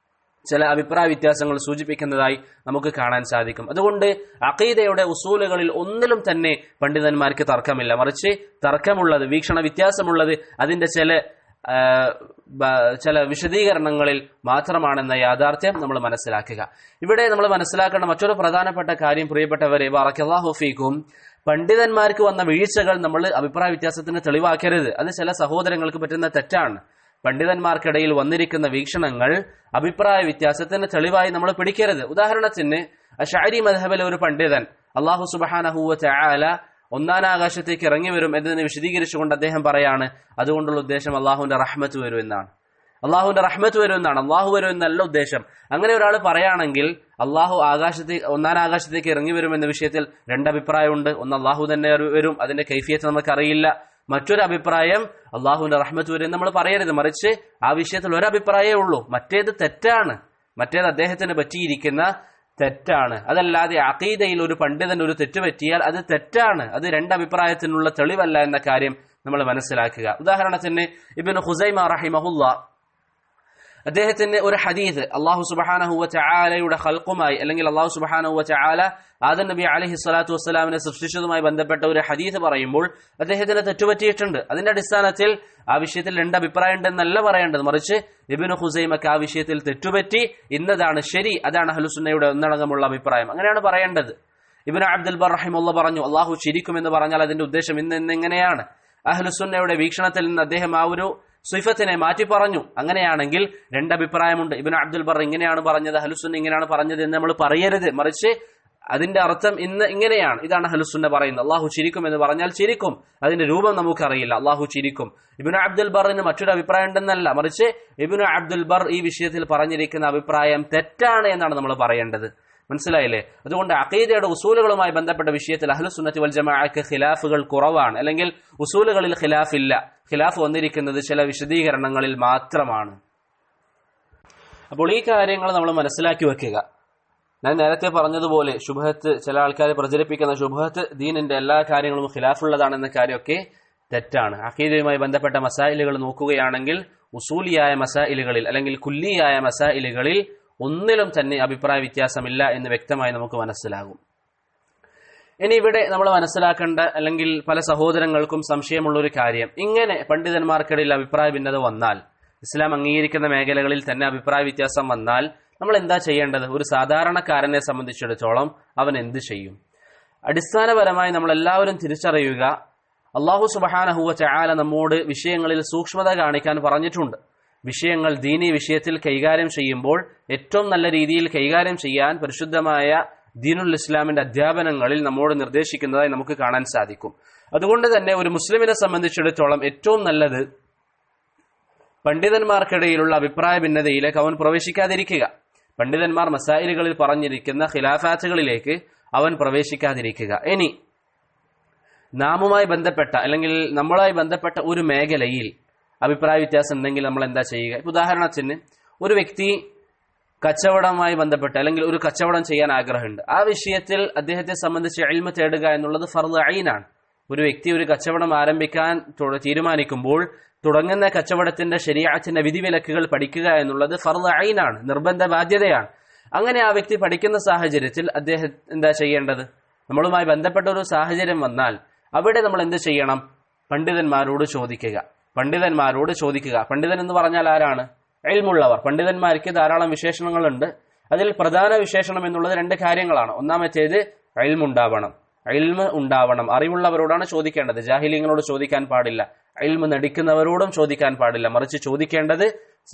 ചില അഭിപ്രായ വ്യത്യാസങ്ങൾ സൂചിപ്പിക്കുന്നതായി നമുക്ക് കാണാൻ സാധിക്കും. അതുകൊണ്ട് അഖീദയുടെ ഉസൂലുകളിൽ ഒന്നിലും തന്നെ പണ്ഡിതന്മാർക്ക് തർക്കമില്ല. മറിച്ച് തർക്കമുള്ളത്, വീക്ഷണ വ്യത്യാസമുള്ളത് അതിന്റെ ചില വിശദീകരണങ്ങളിൽ മാത്രമാണെന്ന യാഥാർത്ഥ്യം നമ്മൾ മനസ്സിലാക്കുക. ഇവിടെ നമ്മൾ മനസ്സിലാക്കേണ്ട മറ്റൊരു പ്രധാനപ്പെട്ട കാര്യം, പ്രിയപ്പെട്ടവരെ ബറക്കല്ലാഹു ഫീക്കും, പണ്ഡിതന്മാർക്ക് വന്ന വീഴ്ചകൾ നമ്മൾ അഭിപ്രായ വ്യത്യാസത്തിന് തെളിവാക്കരുത്. അത് ചില സഹോദരങ്ങൾക്ക് പറ്റുന്ന തെറ്റാണ്. പണ്ഡിതന്മാർക്കിടയിൽ വന്നിരിക്കുന്ന വീക്ഷണങ്ങൾ അഭിപ്രായ വ്യത്യാസത്തിന് തെളിവായി നമ്മൾ പിടിക്കരുത്. ഉദാഹരണത്തിന് അശ്അരി മദ്ഹബിലെ ഒരു പണ്ഡിതൻ അല്ലാഹു സുബ്ഹാനഹു വ തആല ഒന്നാം ആകാശത്തേക്ക് ഇറങ്ങി വരും എന്നതിനെ വിശദീകരിച്ചുകൊണ്ട് അദ്ദേഹം പറയാണ്, അതുകൊണ്ടുള്ള ഉദ്ദേശം അള്ളാഹുവിന്റെ റഹ്മത്ത് വരും എന്നാണ്. അള്ളാഹുവിന്റെ റഹ്മത്ത് വരും എന്നാണ്, അള്ളാഹു വരും എന്നല്ല ഉദ്ദേശം. അങ്ങനെ ഒരാൾ പറയുകയാണെങ്കിൽ അള്ളാഹു ഒന്നാം ആകാശത്തേക്ക് ഇറങ്ങി വരും എന്ന വിഷയത്തിൽ രണ്ടഭിപ്രായമുണ്ട്. ഒന്ന് അള്ളാഹു തന്നെ വരും, അതിന്റെ കൈഫിയത്ത് നമുക്കറിയില്ല. മറ്റൊരു അഭിപ്രായം അള്ളാഹുവിന്റെ റഹ്മത്ത് വരും നമ്മൾ പറയരുത്. മറിച്ച് ആ വിഷയത്തിൽ ഒരഭിപ്രായമേ ഉള്ളൂ, മറ്റേത് തെറ്റാണ്, മറ്റേത് അദ്ദേഹത്തിന് പറ്റിയിരിക്കുന്ന തെറ്റാണ്. അതല്ലാതെ അഖീദയിൽ ഒരു പണ്ഡിതൻ ഒരു തെറ്റ് പറ്റിയാൽ അത് തെറ്റാണ്, അത് രണ്ടഭിപ്രായത്തിനുള്ള തെളിവല്ല എന്ന കാര്യം നമ്മൾ മനസ്സിലാക്കുക. ഉദാഹരണത്തിന് ഇബ്നു ഖുസൈമ റഹിമഹുല്ലാ അദ്ദേഹത്തിന്റെ ഒരു ഹദീസ് അല്ലാഹു സുബ്ഹാനഹു വ തആലയുടെ ഖൽഖുമായി, അല്ലെങ്കിൽ അല്ലാഹു സുബ്ഹാനഹു വ തആല ആദം നബി അലൈഹി സ്വലാത്തു വസ്സലാമിനെ സൃഷ്ടിച്ചതുമായി ബന്ധപ്പെട്ട ഒരു ഹദീസ് പറയുമ്പോൾ അദ്ദേഹത്തിന് തെറ്റുപറ്റിയിട്ടുണ്ട്. അതിന്റെ അടിസ്ഥാനത്തിൽ ആ വിഷയത്തിൽ രണ്ടഭിപ്രായം ഉണ്ടെന്നല്ല പറയേണ്ടത്. മറിച്ച് ഇബ്നു ഖുസൈമക്ക് ആ വിഷയത്തിൽ തെറ്റുപറ്റി, ഇന്നതാണ് ശരി, അതാണ് അഹ്ലുസുന്നയുടെ ഒന്നടങ്കമുള്ള അഭിപ്രായം, അങ്ങനെയാണ് പറയേണ്ടത്. ഇബ്നു അബ്ദുൽ ബർ റഹിമഹുല്ലാ പറഞ്ഞു, അല്ലാഹു ചിരിക്കുമെന്ന് പറഞ്ഞാൽ അതിന്റെ ഉദ്ദേശം ഇന്നെങ്ങനെയാണ്? അഹ്ലുസുന്നയുടെ വീക്ഷണത്തിൽ നിന്ന് അദ്ദേഹം ആ ഒരു സിഫത്തിനെ മാറ്റി പറഞ്ഞു. അങ്ങനെയാണെങ്കിൽ രണ്ടഭിപ്രായമുണ്ട്. ഇബ്നു അബ്ദുൽ ബർ ഇങ്ങനെയാണ് പറഞ്ഞത്, അഹ്ലുസുന്ന ഇങ്ങനെയാണ് പറഞ്ഞത് എന്ന് നമ്മൾ പറയരുത്. മറിച്ച് അതിന്റെ അർത്ഥം ഇങ്ങനെയാണ്, ഇതാണ് അഹ്ലുസുന്ന പറയുന്നത്. അള്ളാഹു ചിരിക്കും എന്ന് പറഞ്ഞാൽ ചിരിക്കും, അതിന്റെ രൂപം നമുക്കറിയില്ല, അള്ളാഹു ചിരിക്കും. ഇബ്നു അബ്ദുൽ ബറിന് മറ്റൊരു അഭിപ്രായം ഉണ്ടെന്നല്ല, മറിച്ച് ഇബ്നു അബ്ദുൽ ബർ ഈ വിഷയത്തിൽ പറഞ്ഞിരിക്കുന്ന അഭിപ്രായം തെറ്റാണ് എന്നാണ് നമ്മൾ പറയേണ്ടത്. മനസ്സിലായില്ലേ? അതുകൊണ്ട് അഖീദയുടെ ഉസൂലുകളുമായി ബന്ധപ്പെട്ട വിഷയത്തിൽ അഹ്ലുസുന്നത്തി വൽ ജമാഅക്ക് ഖിലാഫുകൾ കുറവാണ്, അല്ലെങ്കിൽ ഉസൂലുകളിൽ ഖിലാഫില്ല. ഖിലാഫ് വന്നിരിക്കുന്നത് ചില വിശദീകരണങ്ങളിൽ മാത്രമാണ്. അപ്പോൾ ഈ കാര്യങ്ങൾ നമ്മൾ മനസ്സിലാക്കി വെക്കുക. ഞാൻ നേരത്തെ പറഞ്ഞതുപോലെ ശുബ്ഹത്ത്, ചില ആൾക്കാർ പ്രചരിപ്പിക്കുന്ന ശുബ്ഹത്ത് ദീനിന്റെ എല്ലാ കാര്യങ്ങളും ഖിലാഫുള്ളതാണെന്ന കാര്യമൊക്കെ തെറ്റാണ്. അഖീദയുമായി ബന്ധപ്പെട്ട മസായിലുകൾ നോക്കുകയാണെങ്കിൽ ഉസൂലിയായ മസായിലുകളിൽ അല്ലെങ്കിൽ കുല്ലിയായ മസായിലുകളിൽ ഒന്നിലും തന്നെ അഭിപ്രായ വ്യത്യാസമില്ല എന്ന് വ്യക്തമായി നമുക്ക് മനസ്സിലാകും. ഇനി ഇവിടെ നമ്മൾ മനസ്സിലാക്കേണ്ട, അല്ലെങ്കിൽ പല സഹോദരങ്ങൾക്കും സംശയമുള്ള ഒരു കാര്യം, ഇങ്ങനെ പണ്ഡിതന്മാർക്കിടയിൽ അഭിപ്രായ ഭിന്നത വന്നാൽ, ഇസ്ലാം അംഗീകരിക്കുന്ന മേഖലകളിൽ തന്നെ അഭിപ്രായ വ്യത്യാസം വന്നാൽ നമ്മൾ എന്താ ചെയ്യേണ്ടത്? ഒരു സാധാരണക്കാരനെ സംബന്ധിച്ചിടത്തോളം അവൻ എന്ത് ചെയ്യും? അടിസ്ഥാനപരമായി നമ്മൾ എല്ലാവരും തിരിച്ചറിയുക, അല്ലാഹു സുബ്ഹാനഹു വ തആല നമ്മോട് വിഷയങ്ങളിൽ സൂക്ഷ്മത കാണിക്കാൻ പറഞ്ഞിട്ടുണ്ട്. വിഷയങ്ങൾ ദീനി വിഷയത്തിൽ കൈകാര്യം ചെയ്യുമ്പോൾ ഏറ്റവും നല്ല രീതിയിൽ കൈകാര്യം ചെയ്യാൻ പരിശുദ്ധമായ ദീനുൽ ഇസ്ലാമിന്റെ അധ്യാപനങ്ങളിൽ നമ്മോട് നിർദ്ദേശിക്കുന്നതായി നമുക്ക് കാണാൻ സാധിക്കും. അതുകൊണ്ട് തന്നെ ഒരു മുസ്ലിമിനെ സംബന്ധിച്ചിടത്തോളം ഏറ്റവും നല്ലത് പണ്ഡിതന്മാർക്കിടയിലുള്ള അഭിപ്രായ ഭിന്നതയിലേക്ക് അവൻ പ്രവേശിക്കാതിരിക്കുക. പണ്ഡിതന്മാർ മസായിലുകളിൽ പറഞ്ഞിരിക്കുന്ന ഖിലാഫാത്തുകളിലേക്ക് അവൻ പ്രവേശിക്കാതിരിക്കുക. ഇനി നാമുമായി ബന്ധപ്പെട്ട അല്ലെങ്കിൽ നമ്മളുമായി ബന്ധപ്പെട്ട ഒരു മേഖലയിൽ അഭിപ്രായ വ്യത്യാസം ഉണ്ടെങ്കിൽ നമ്മൾ എന്താ ചെയ്യുക? ഉദാഹരണത്തിന് ഒരു വ്യക്തി കച്ചവടവുമായി ബന്ധപ്പെട്ട് അല്ലെങ്കിൽ ഒരു കച്ചവടം ചെയ്യാൻ ആഗ്രഹമുണ്ട്. ആ വിഷയത്തിൽ അദ്ദേഹത്തെ സംബന്ധിച്ച് ഇൽമ തേടുക എന്നുള്ളത് ഫർദ് ഐനാണ്. ഒരു വ്യക്തി ഒരു കച്ചവടം ആരംഭിക്കാൻ തീരുമാനിക്കുമ്പോൾ തുടങ്ങുന്ന കച്ചവടത്തിന്റെ ശരീഅത്തിന്റെ വിധിവിലക്കുകൾ പഠിക്കുക എന്നുള്ളത് ഫർദ് ഐനാണ്, നിർബന്ധ ബാധ്യതയാണ്. അങ്ങനെ ആ വ്യക്തി പഠിക്കുന്ന സാഹചര്യത്തിൽ അദ്ദേഹം എന്താ ചെയ്യേണ്ടത്? നമ്മളുമായി ബന്ധപ്പെട്ട ഒരു സാഹചര്യം വന്നാൽ അവിടെ നമ്മൾ എന്ത് ചെയ്യണം? പണ്ഡിതന്മാരോട് ചോദിക്കുക. പണ്ഡിതൻ എന്ന് പറഞ്ഞാൽ ആരാണ്? ഇൽമുള്ളവർ. പണ്ഡിതന്മാർക്ക് ധാരാളം വിശേഷണങ്ങളുണ്ട്. അതിൽ പ്രധാന വിശേഷണം എന്നുള്ളത് 2 കാര്യങ്ങളാണ്. ഒന്നാമത്തേത് ഇൽമ് ഉണ്ടാവണം. അറിവുള്ളവരോടാണ് ചോദിക്കേണ്ടത്. ജാഹിലീങ്ങളോട് ചോദിക്കാൻ പാടില്ല. ഇൽമ് നടിക്കുന്നവരോടും ചോദിക്കാൻ പാടില്ല. മറിച്ച് ചോദിക്കേണ്ടത്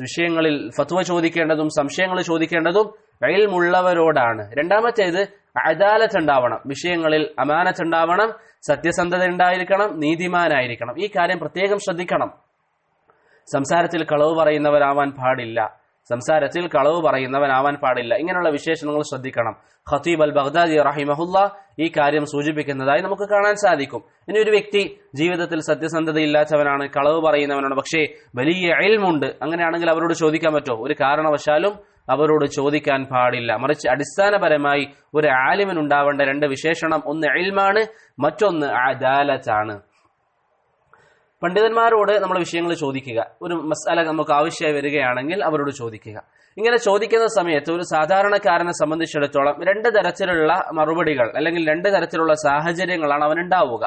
വിഷയങ്ങളിൽ ഫത്വ ചോദിക്കേണ്ടതും സംശയങ്ങൾ ചോദിക്കേണ്ടതും ഇൽമുള്ളവരോടാണ്. രണ്ടാമത്തേത് അദാലത്ത് ഉണ്ടാവണം. വിഷയങ്ങളിൽ അമാനത്ത് ഉണ്ടാവണം, സത്യസന്ധത ഉണ്ടായിരിക്കണം, നീതിമാനായിരിക്കണം. ഈ കാര്യം പ്രത്യേകം ശ്രദ്ധിക്കണം. സംസാരത്തിൽ കളവ് പറയുന്നവരാവാൻ പാടില്ല. ഇങ്ങനെയുള്ള വിശേഷണങ്ങൾ ശ്രദ്ധിക്കണം. ഖതീബ് അൽ ബഗ്ദാദി റഹിമഹുല്ല ഈ കാര്യം സൂചിപ്പിക്കുന്നതായി നമുക്ക് കാണാൻ സാധിക്കും. ഇനി ഒരു വ്യക്തി ജീവിതത്തിൽ സത്യസന്ധതയില്ലാത്തവനാണ്, കളവ് പറയുന്നവനാണ്, പക്ഷേ വലിയ ഇൽമുണ്ട്, അങ്ങനെയാണെങ്കിൽ അവരോട് ചോദിക്കാൻ പറ്റുമോ? ഒരു കാരണവശാലും അവരോട് ചോദിക്കാൻ പാടില്ല. മറിച്ച് അടിസ്ഥാനപരമായി ഒരു ആലിമിനുണ്ടാവേണ്ട 2 വിശേഷണം, ഒന്ന് ഇൽമാണ്, മറ്റൊന്ന് അദാലത്താണ്. പണ്ഡിതന്മാരോട് നമ്മൾ വിഷയങ്ങൾ ചോദിക്കുക. ഒരു മസ്അല നമുക്ക് ആവശ്യമായി വരികയാണെങ്കിൽ അവരോട് ചോദിക്കുക. ഇങ്ങനെ ചോദിക്കുന്ന സമയത്ത് ഒരു സാധാരണക്കാരനെ സംബന്ധിച്ചിടത്തോളം 2 തരത്തിലുള്ള മറുപടികൾ അല്ലെങ്കിൽ 2 തരത്തിലുള്ള സാഹചര്യങ്ങളാണ് അവനുണ്ടാവുക.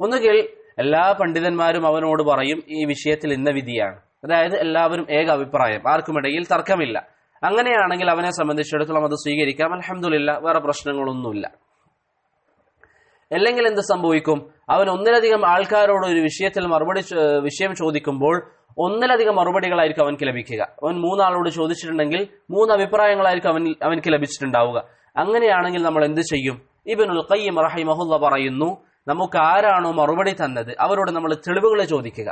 ഒന്നുകിൽ എല്ലാ പണ്ഡിതന്മാരും അവനോട് പറയും ഈ വിഷയത്തിൽ ഇന്ന വിധിയാണ്, അതായത് എല്ലാവരും ഏക അഭിപ്രായം, ആർക്കുമിടയിൽ തർക്കമില്ല. അങ്ങനെയാണെങ്കിൽ അവനെ സംബന്ധിച്ചിടത്തോളം അത് സ്വീകരിക്കാം, അൽഹംദുലില്ലാഹ്, വേറെ പ്രശ്നങ്ങളൊന്നുമില്ല. അല്ലെങ്കിൽ എന്ത് സംഭവിക്കും? അവൻ ഒന്നിലധികം ആൾക്കാരോട് ഒരു വിഷയത്തിൽ വിഷയം ചോദിക്കുമ്പോൾ ഒന്നിലധികം മറുപടികളായിരിക്കും അവൻക്ക് ലഭിക്കുക. അവൻ 3 ആളോട് ചോദിച്ചിട്ടുണ്ടെങ്കിൽ 3 അഭിപ്രായങ്ങളായിരിക്കും അവൻക്ക് ലഭിച്ചിട്ടുണ്ടാവുക. അങ്ങനെയാണെങ്കിൽ നമ്മൾ എന്ത് ചെയ്യും? ഇബ്നുൽ ഖയ്യിം റഹിമഹുല്ല പറയുന്നു, നമുക്ക് ആരാണോ മറുപടി തന്നത് അവരോട് നമ്മൾ തെളിവുകൾ ചോദിക്കുക.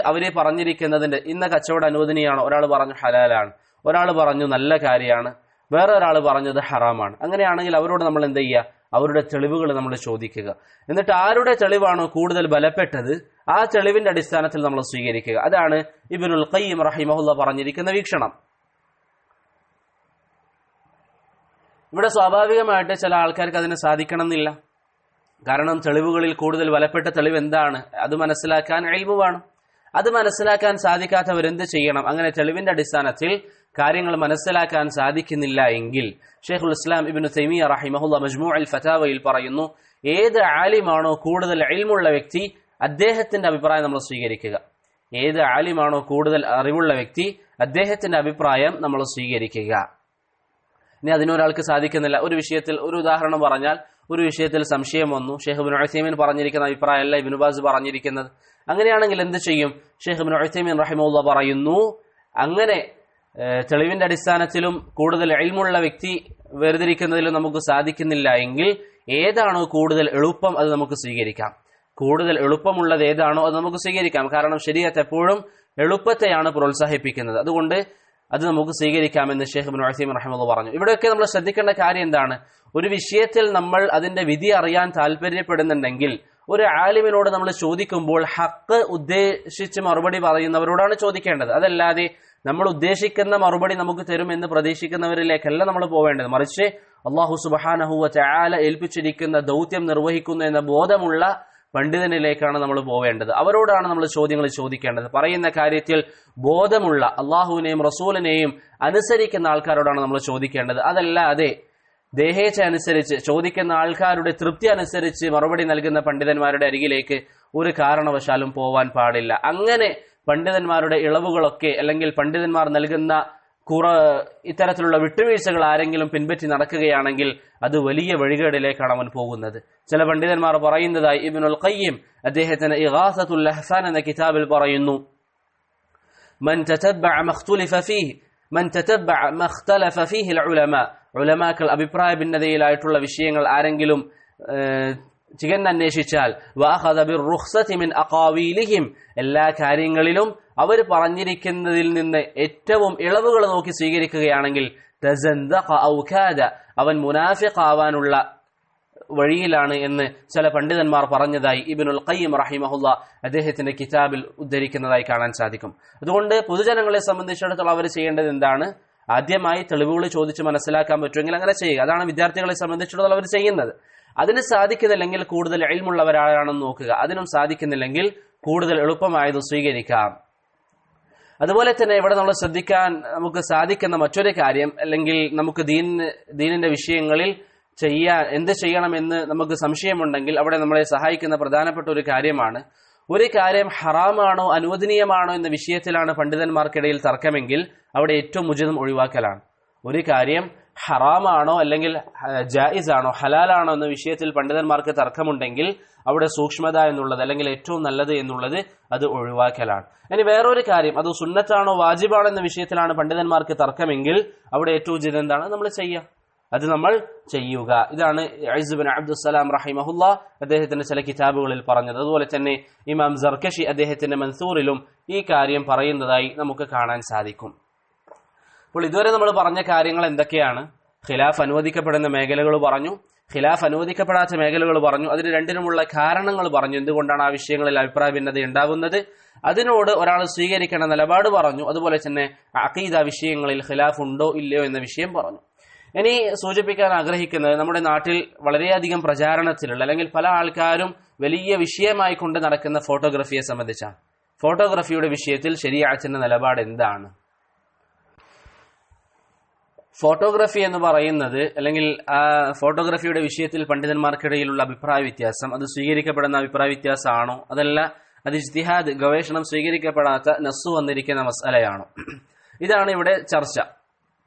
അവരെ പറഞ്ഞിരിക്കുന്നതിന്റെ ഇന്ന കച്ചവടം അനുവദനീയാണോ? ഒരാൾ പറഞ്ഞു ഹലാലാണ്, ഒരാൾ പറഞ്ഞു നല്ല കാര്യമാണ്, വേറെ ഒരാൾ പറഞ്ഞത് ഹറാമാണ്. അങ്ങനെയാണെങ്കിൽ അവരോട് നമ്മൾ എന്ത് ചെയ്യുക? അവരുടെ തെളിവുകൾ നമ്മൾ ചോദിക്കുക. എന്നിട്ട് ആരുടെ തെളിവാണോ കൂടുതൽ ബലപ്പെട്ടത് ആ തെളിവിന്റെ അടിസ്ഥാനത്തിൽ നമ്മൾ സ്വീകരിക്കുക. അതാണ് ഇബ്നുൽ ഖയ്യിം റഹിമഹുല്ല പറഞ്ഞിരിക്കുന്ന വീക്ഷണം. ഇവിടെ സ്വാഭാവികമായിട്ട് ചില ആൾക്കാർക്ക് അതിന് സാധിക്കണം എന്നില്ല. കാരണം തെളിവുകളിൽ കൂടുതൽ ബലപ്പെട്ട തെളിവ് എന്താണ് അത് മനസ്സിലാക്കാൻ ഇൽമു വേണം. അത് മനസ്സിലാക്കാൻ സാധിക്കാത്തവരെന്ത് ചെയ്യണം? അങ്ങനെ തെളിവിന്റെ അടിസ്ഥാനത്തിൽ കാര്യങ്ങൾ മനസ്സിലാക്കാൻ സാധിക്കുന്നില്ല എങ്കിൽ ഷെയ്ഖുൽ ഇസ്ലാം ഇബ്നു തൈമിയ്യ റഹിമഹുല്ലാഹ് മജ്മൂഉൽ ഫതാവയിൽ പറയുന്നു, ഏത് ആലിമാണോ കൂടുതൽ ഇൽമുള്ള വ്യക്തി അദ്ദേഹത്തിന്റെ അഭിപ്രായം നമ്മൾ സ്വീകരിക്കുക. ഏത് ആലിമാണോ കൂടുതൽ അറിവുള്ള വ്യക്തി അദ്ദേഹത്തിന്റെ അഭിപ്രായം നമ്മൾ സ്വീകരിക്കുക. ഇനി അതിനൊരാൾക്ക് സാധിക്കുന്നില്ല. ഒരു വിഷയത്തിൽ ഒരു ഉദാഹരണം പറഞ്ഞാൽ, ഒരു വിഷയത്തിൽ സംശയം വന്നു, ഷെയ്ഖ് ഇബ്നു ഉസൈമീൻ പറഞ്ഞിരിക്കുന്ന അഭിപ്രായമല്ല ഇബ്നു ബാസ് പറഞ്ഞിരിക്കുന്നത്. അങ്ങനെയാണെങ്കിൽ എന്ത് ചെയ്യും? ഷെയ്ഖ് ഇബ്നു ഉസൈമീൻ റഹിമഹുല്ലാഹ് പറയുന്നു, അങ്ങനെ തെളിവിന്റെ അടിസ്ഥാനത്തിലും കൂടുതൽ ഇൽമുള്ള വ്യക്തി വേർതിരിക്കുന്നതിലും നമുക്ക് സാധിക്കുന്നില്ല എങ്കിൽ ഏതാണോ കൂടുതൽ എളുപ്പം അത് നമുക്ക് സ്വീകരിക്കാം. കൂടുതൽ എളുപ്പമുള്ളത് ഏതാണോ അത് നമുക്ക് സ്വീകരിക്കാം. കാരണം ശരീഅത്ത് എപ്പോഴും എളുപ്പത്തെയാണ് പ്രോത്സാഹിപ്പിക്കുന്നത്. അതുകൊണ്ട് അത് നമുക്ക് സ്വീകരിക്കാമെന്ന് ഷെയ്ഖ് ഇബ്നു ഉസൈമീൻ റഹിമഹുല്ലാഹ് പറഞ്ഞു. ഇവിടെയൊക്കെ നമ്മൾ ശ്രദ്ധിക്കേണ്ട കാര്യം എന്താണ്? ഒരു വിഷയത്തിൽ നമ്മൾ അതിന്റെ വിധി അറിയാൻ താല്പര്യപ്പെടുന്നുണ്ടെങ്കിൽ ഒരു ആലിമിനോട് നമ്മൾ ചോദിക്കുമ്പോൾ ഹക്ക് ഉദ്ദേശിച്ച് മറുപടി പറയുന്നവരോടാണ് ചോദിക്കേണ്ടത്. അതല്ലാതെ നമ്മൾ ഉദ്ദേശിക്കുന്ന മറുപടി നമുക്ക് തരുമെന്ന് പ്രതീക്ഷിക്കുന്നവരിലേക്കല്ല നമ്മൾ പോവേണ്ടത്. മറിച്ച് അല്ലാഹു സുബ്ഹാനഹു വ തആല ഏൽപ്പിച്ചിരിക്കുന്ന ദൗത്യം നിർവഹിക്കുന്നു എന്ന ബോധമുള്ള പണ്ഡിതനിലേക്കാണ് നമ്മൾ പോവേണ്ടത്. അവരോടാണ് നമ്മൾ ചോദ്യങ്ങൾ ചോദിക്കേണ്ടത്. പറയുന്ന കാര്യത്തിൽ ബോധമുള്ള അള്ളാഹുവിനെയും റസൂലിനെയും അനുസരിക്കുന്ന ആൾക്കാരോടാണ് നമ്മൾ ചോദിക്കേണ്ടത്. അതല്ലാതെ ദേഹേച്ഛ അനുസരിച്ച് ചോദിക്കുന്ന ആൾക്കാരുടെ തൃപ്തി അനുസരിച്ച് മറുപടി നൽകുന്ന പണ്ഡിതന്മാരുടെ അരികിലേക്ക് ഒരു കാരണവശാലും പോവാൻ പാടില്ല. അങ്ങനെ പണ്ഡിതന്മാരുടെ ഇളവുകളൊക്കെ അല്ലെങ്കിൽ പണ്ഡിതന്മാർ നൽകുന്ന ഇത്തരത്തിലുള്ള വിട്ടുവീഴ്ചകൾ ആരെങ്കിലും പിൻപറ്റി നടക്കുകയാണെങ്കിൽ അത് വലിയ വഴികേടിലേക്കാണ് അവൻ പോകുന്നത്. ചില പണ്ഡിതന്മാർ പറയുന്നതായി ഇബ്നുൽ ഖയ്യിം അദ്ദേഹത്തിന് ഇഗാസത്തുൽ ലഹ്ഫാൻ എന്ന കിതാബിൽ പറയുന്നു, മൻ തതബ്ബഅ മഖ്തുലിഫ ഫീഹി മൻ തതബ്ബഅ മഖ്തലഫ ഫീഹി ഉലമാ, ഉലമാക്കൾ അഭിപ്രായ ഭിന്നതയിലായിട്ടുള്ള വിഷയങ്ങൾ ആരെങ്കിലും ചികന്നന്വേഷിച്ചാൽ വഅഖദ ബിർറുഖ്സതി മിൻ അഖാവീലിഹിം, എല്ലാ കാര്യങ്ങളിലും അവർ പറഞ്ഞിരിക്കുന്നതിൽ നിന്ന് ഏറ്റവും ഇളവുകൾ നോക്കി സ്വീകരിക്കുകയാണെങ്കിൽ തസന്ദഖ ഔ കാദ, അവൻ മുനാഫിഖ് ആവാനുള്ള വഴിയിലാണ് എന്ന് ചില പണ്ഡിതന്മാർ പറഞ്ഞതായി ഇബ്നുൽ ഖയ്യിം റഹിമഹുല്ല അദ്ദേഹത്തിന്റെ കിതാബിൽ ഉദ്ധരിക്കുന്നതായി കാണാൻ സാധിക്കും. അതുകൊണ്ട് പൊതുജനങ്ങളെ സംബന്ധിച്ചിടത്തോളം അവർ ചെയ്യേണ്ടത് എന്താണ്? ആദ്യമായി തെളിവുകൾ ചോദിച്ച് മനസ്സിലാക്കാൻ പറ്റുമെങ്കിൽ അങ്ങനെ ചെയ്യുക. അതാണ് വിദ്യാർത്ഥികളെ സംബന്ധിച്ചിടത്തോളം അവർ ചെയ്യുന്നത്. അതിന് സാധിക്കുന്നില്ലെങ്കിൽ കൂടുതൽ ഇൽമുള്ളവരാണെന്ന് നോക്കുക. അതിനും സാധിക്കുന്നില്ലെങ്കിൽ കൂടുതൽ എളുപ്പമായത് സ്വീകരിക്കാം. അതുപോലെ തന്നെ ഇവിടെ നമ്മൾ ശ്രദ്ധിക്കാൻ നമുക്ക് സാധിക്കുന്ന മറ്റൊരു കാര്യം, അല്ലെങ്കിൽ നമുക്ക് ദീനിന്റെ വിഷയങ്ങളിൽ എന്ത് ചെയ്യണമെന്ന് നമുക്ക് സംശയമുണ്ടെങ്കിൽ അവിടെ നമ്മളെ സഹായിക്കുന്ന പ്രധാനപ്പെട്ട ഒരു കാര്യമാണ്, ഒരു കാര്യം ഹറാമാണോ അനുവദനീയമാണോ എന്ന വിഷയത്തിലാണ് പണ്ഡിതന്മാർക്കിടയിൽ തർക്കമെങ്കിൽ അവിടെ ഏറ്റവും ഉചിതം ഒഴിവാക്കലാണ്. ഒരു കാര്യം ഹറാമാണോ അല്ലെങ്കിൽ ജായിസ് ആണോ ഹലാലാണോ എന്ന വിഷയത്തിൽ പണ്ഡിതന്മാർക്ക് തർക്കമുണ്ടെങ്കിൽ അവിടെ സൂക്ഷ്മത എന്നുള്ളത് അല്ലെങ്കിൽ ഏറ്റവും നല്ലത് എന്നുള്ളത് അത് ഒഴിവാക്കലാണ്. ഇനി വേറൊരു കാര്യം, അത് സുന്നത്താണോ വാജിബാണോ എന്ന വിഷയത്തിലാണ് പണ്ഡിതന്മാർക്ക് തർക്കമെങ്കിൽ അവിടെ ഏറ്റവും ഉചിതം എന്താണ്? നമ്മൾ നമ്മൾ ചെയ്യുക. ഇതാണ് ഇസ് ഇബ്നു അബ്ദുസ്സലാം റഹിമഹുല്ല അദ്ദേഹത്തിന്റെ ചില കിതാബുകളിൽ പറഞ്ഞത്. അതുപോലെ തന്നെ ഇമാം സർകശി അദ്ദേഹത്തിന്റെ മൻസൂറിലും ഈ കാര്യം പറയുന്നതായി നമുക്ക് കാണാൻ സാധിക്കും. അപ്പോൾ ഇതുവരെ നമ്മൾ പറഞ്ഞ കാര്യങ്ങൾ എന്തൊക്കെയാണ്? ഖിലാഫ് അനുവദിക്കപ്പെടുന്ന മേഖലകൾ പറഞ്ഞു, ഖിലാഫ് അനുവദിക്കപ്പെടാത്ത മേഖലകൾ പറഞ്ഞു, അതിന് രണ്ടിനുമുള്ള കാരണങ്ങൾ പറഞ്ഞു, എന്തുകൊണ്ടാണ് ആ വിഷയങ്ങളിൽ അഭിപ്രായ ഭിന്നത ഉണ്ടാകുന്നത്, അതിനോട് ഒരാൾ സ്വീകരിക്കേണ്ട നിലപാട് പറഞ്ഞു. അതുപോലെ തന്നെ അഖീദ വിഷയങ്ങളിൽ ഖിലാഫ് ഉണ്ടോ ഇല്ലയോ എന്ന വിഷയം പറഞ്ഞു. ഇനി സൂചിപ്പിക്കാൻ ആഗ്രഹിക്കുന്നത്, നമ്മുടെ നാട്ടിൽ വളരെയധികം പ്രചാരണത്തിലുള്ള അല്ലെങ്കിൽ പല ആൾക്കാരും വലിയ വിഷയമായി കൊണ്ട് നടക്കുന്ന ഫോട്ടോഗ്രാഫിയെ സംബന്ധിച്ചാണ്. ഫോട്ടോഗ്രാഫിയുടെ വിഷയത്തിൽ ശരീഅത്തിന്റെ നിലപാട് എന്താണ്? ഫോട്ടോഗ്രാഫി എന്ന് പറയുന്നത്, അല്ലെങ്കിൽ ഫോട്ടോഗ്രാഫിയുടെ വിഷയത്തിൽ പണ്ഡിതന്മാർക്കിടയിലുള്ള അഭിപ്രായ വ്യത്യാസം, അത് സ്വീകരിക്കപ്പെടുന്ന അഭിപ്രായ വ്യത്യാസമാണോ, അതല്ല അത് ഇജ്തിഹാദ് ഗവേഷണം സ്വീകരിക്കപ്പെടാത്ത നസ്സു വന്നിരിക്കുന്ന മസ്അലയാണോ? ഇതാണ് ഇവിടെ ചർച്ച.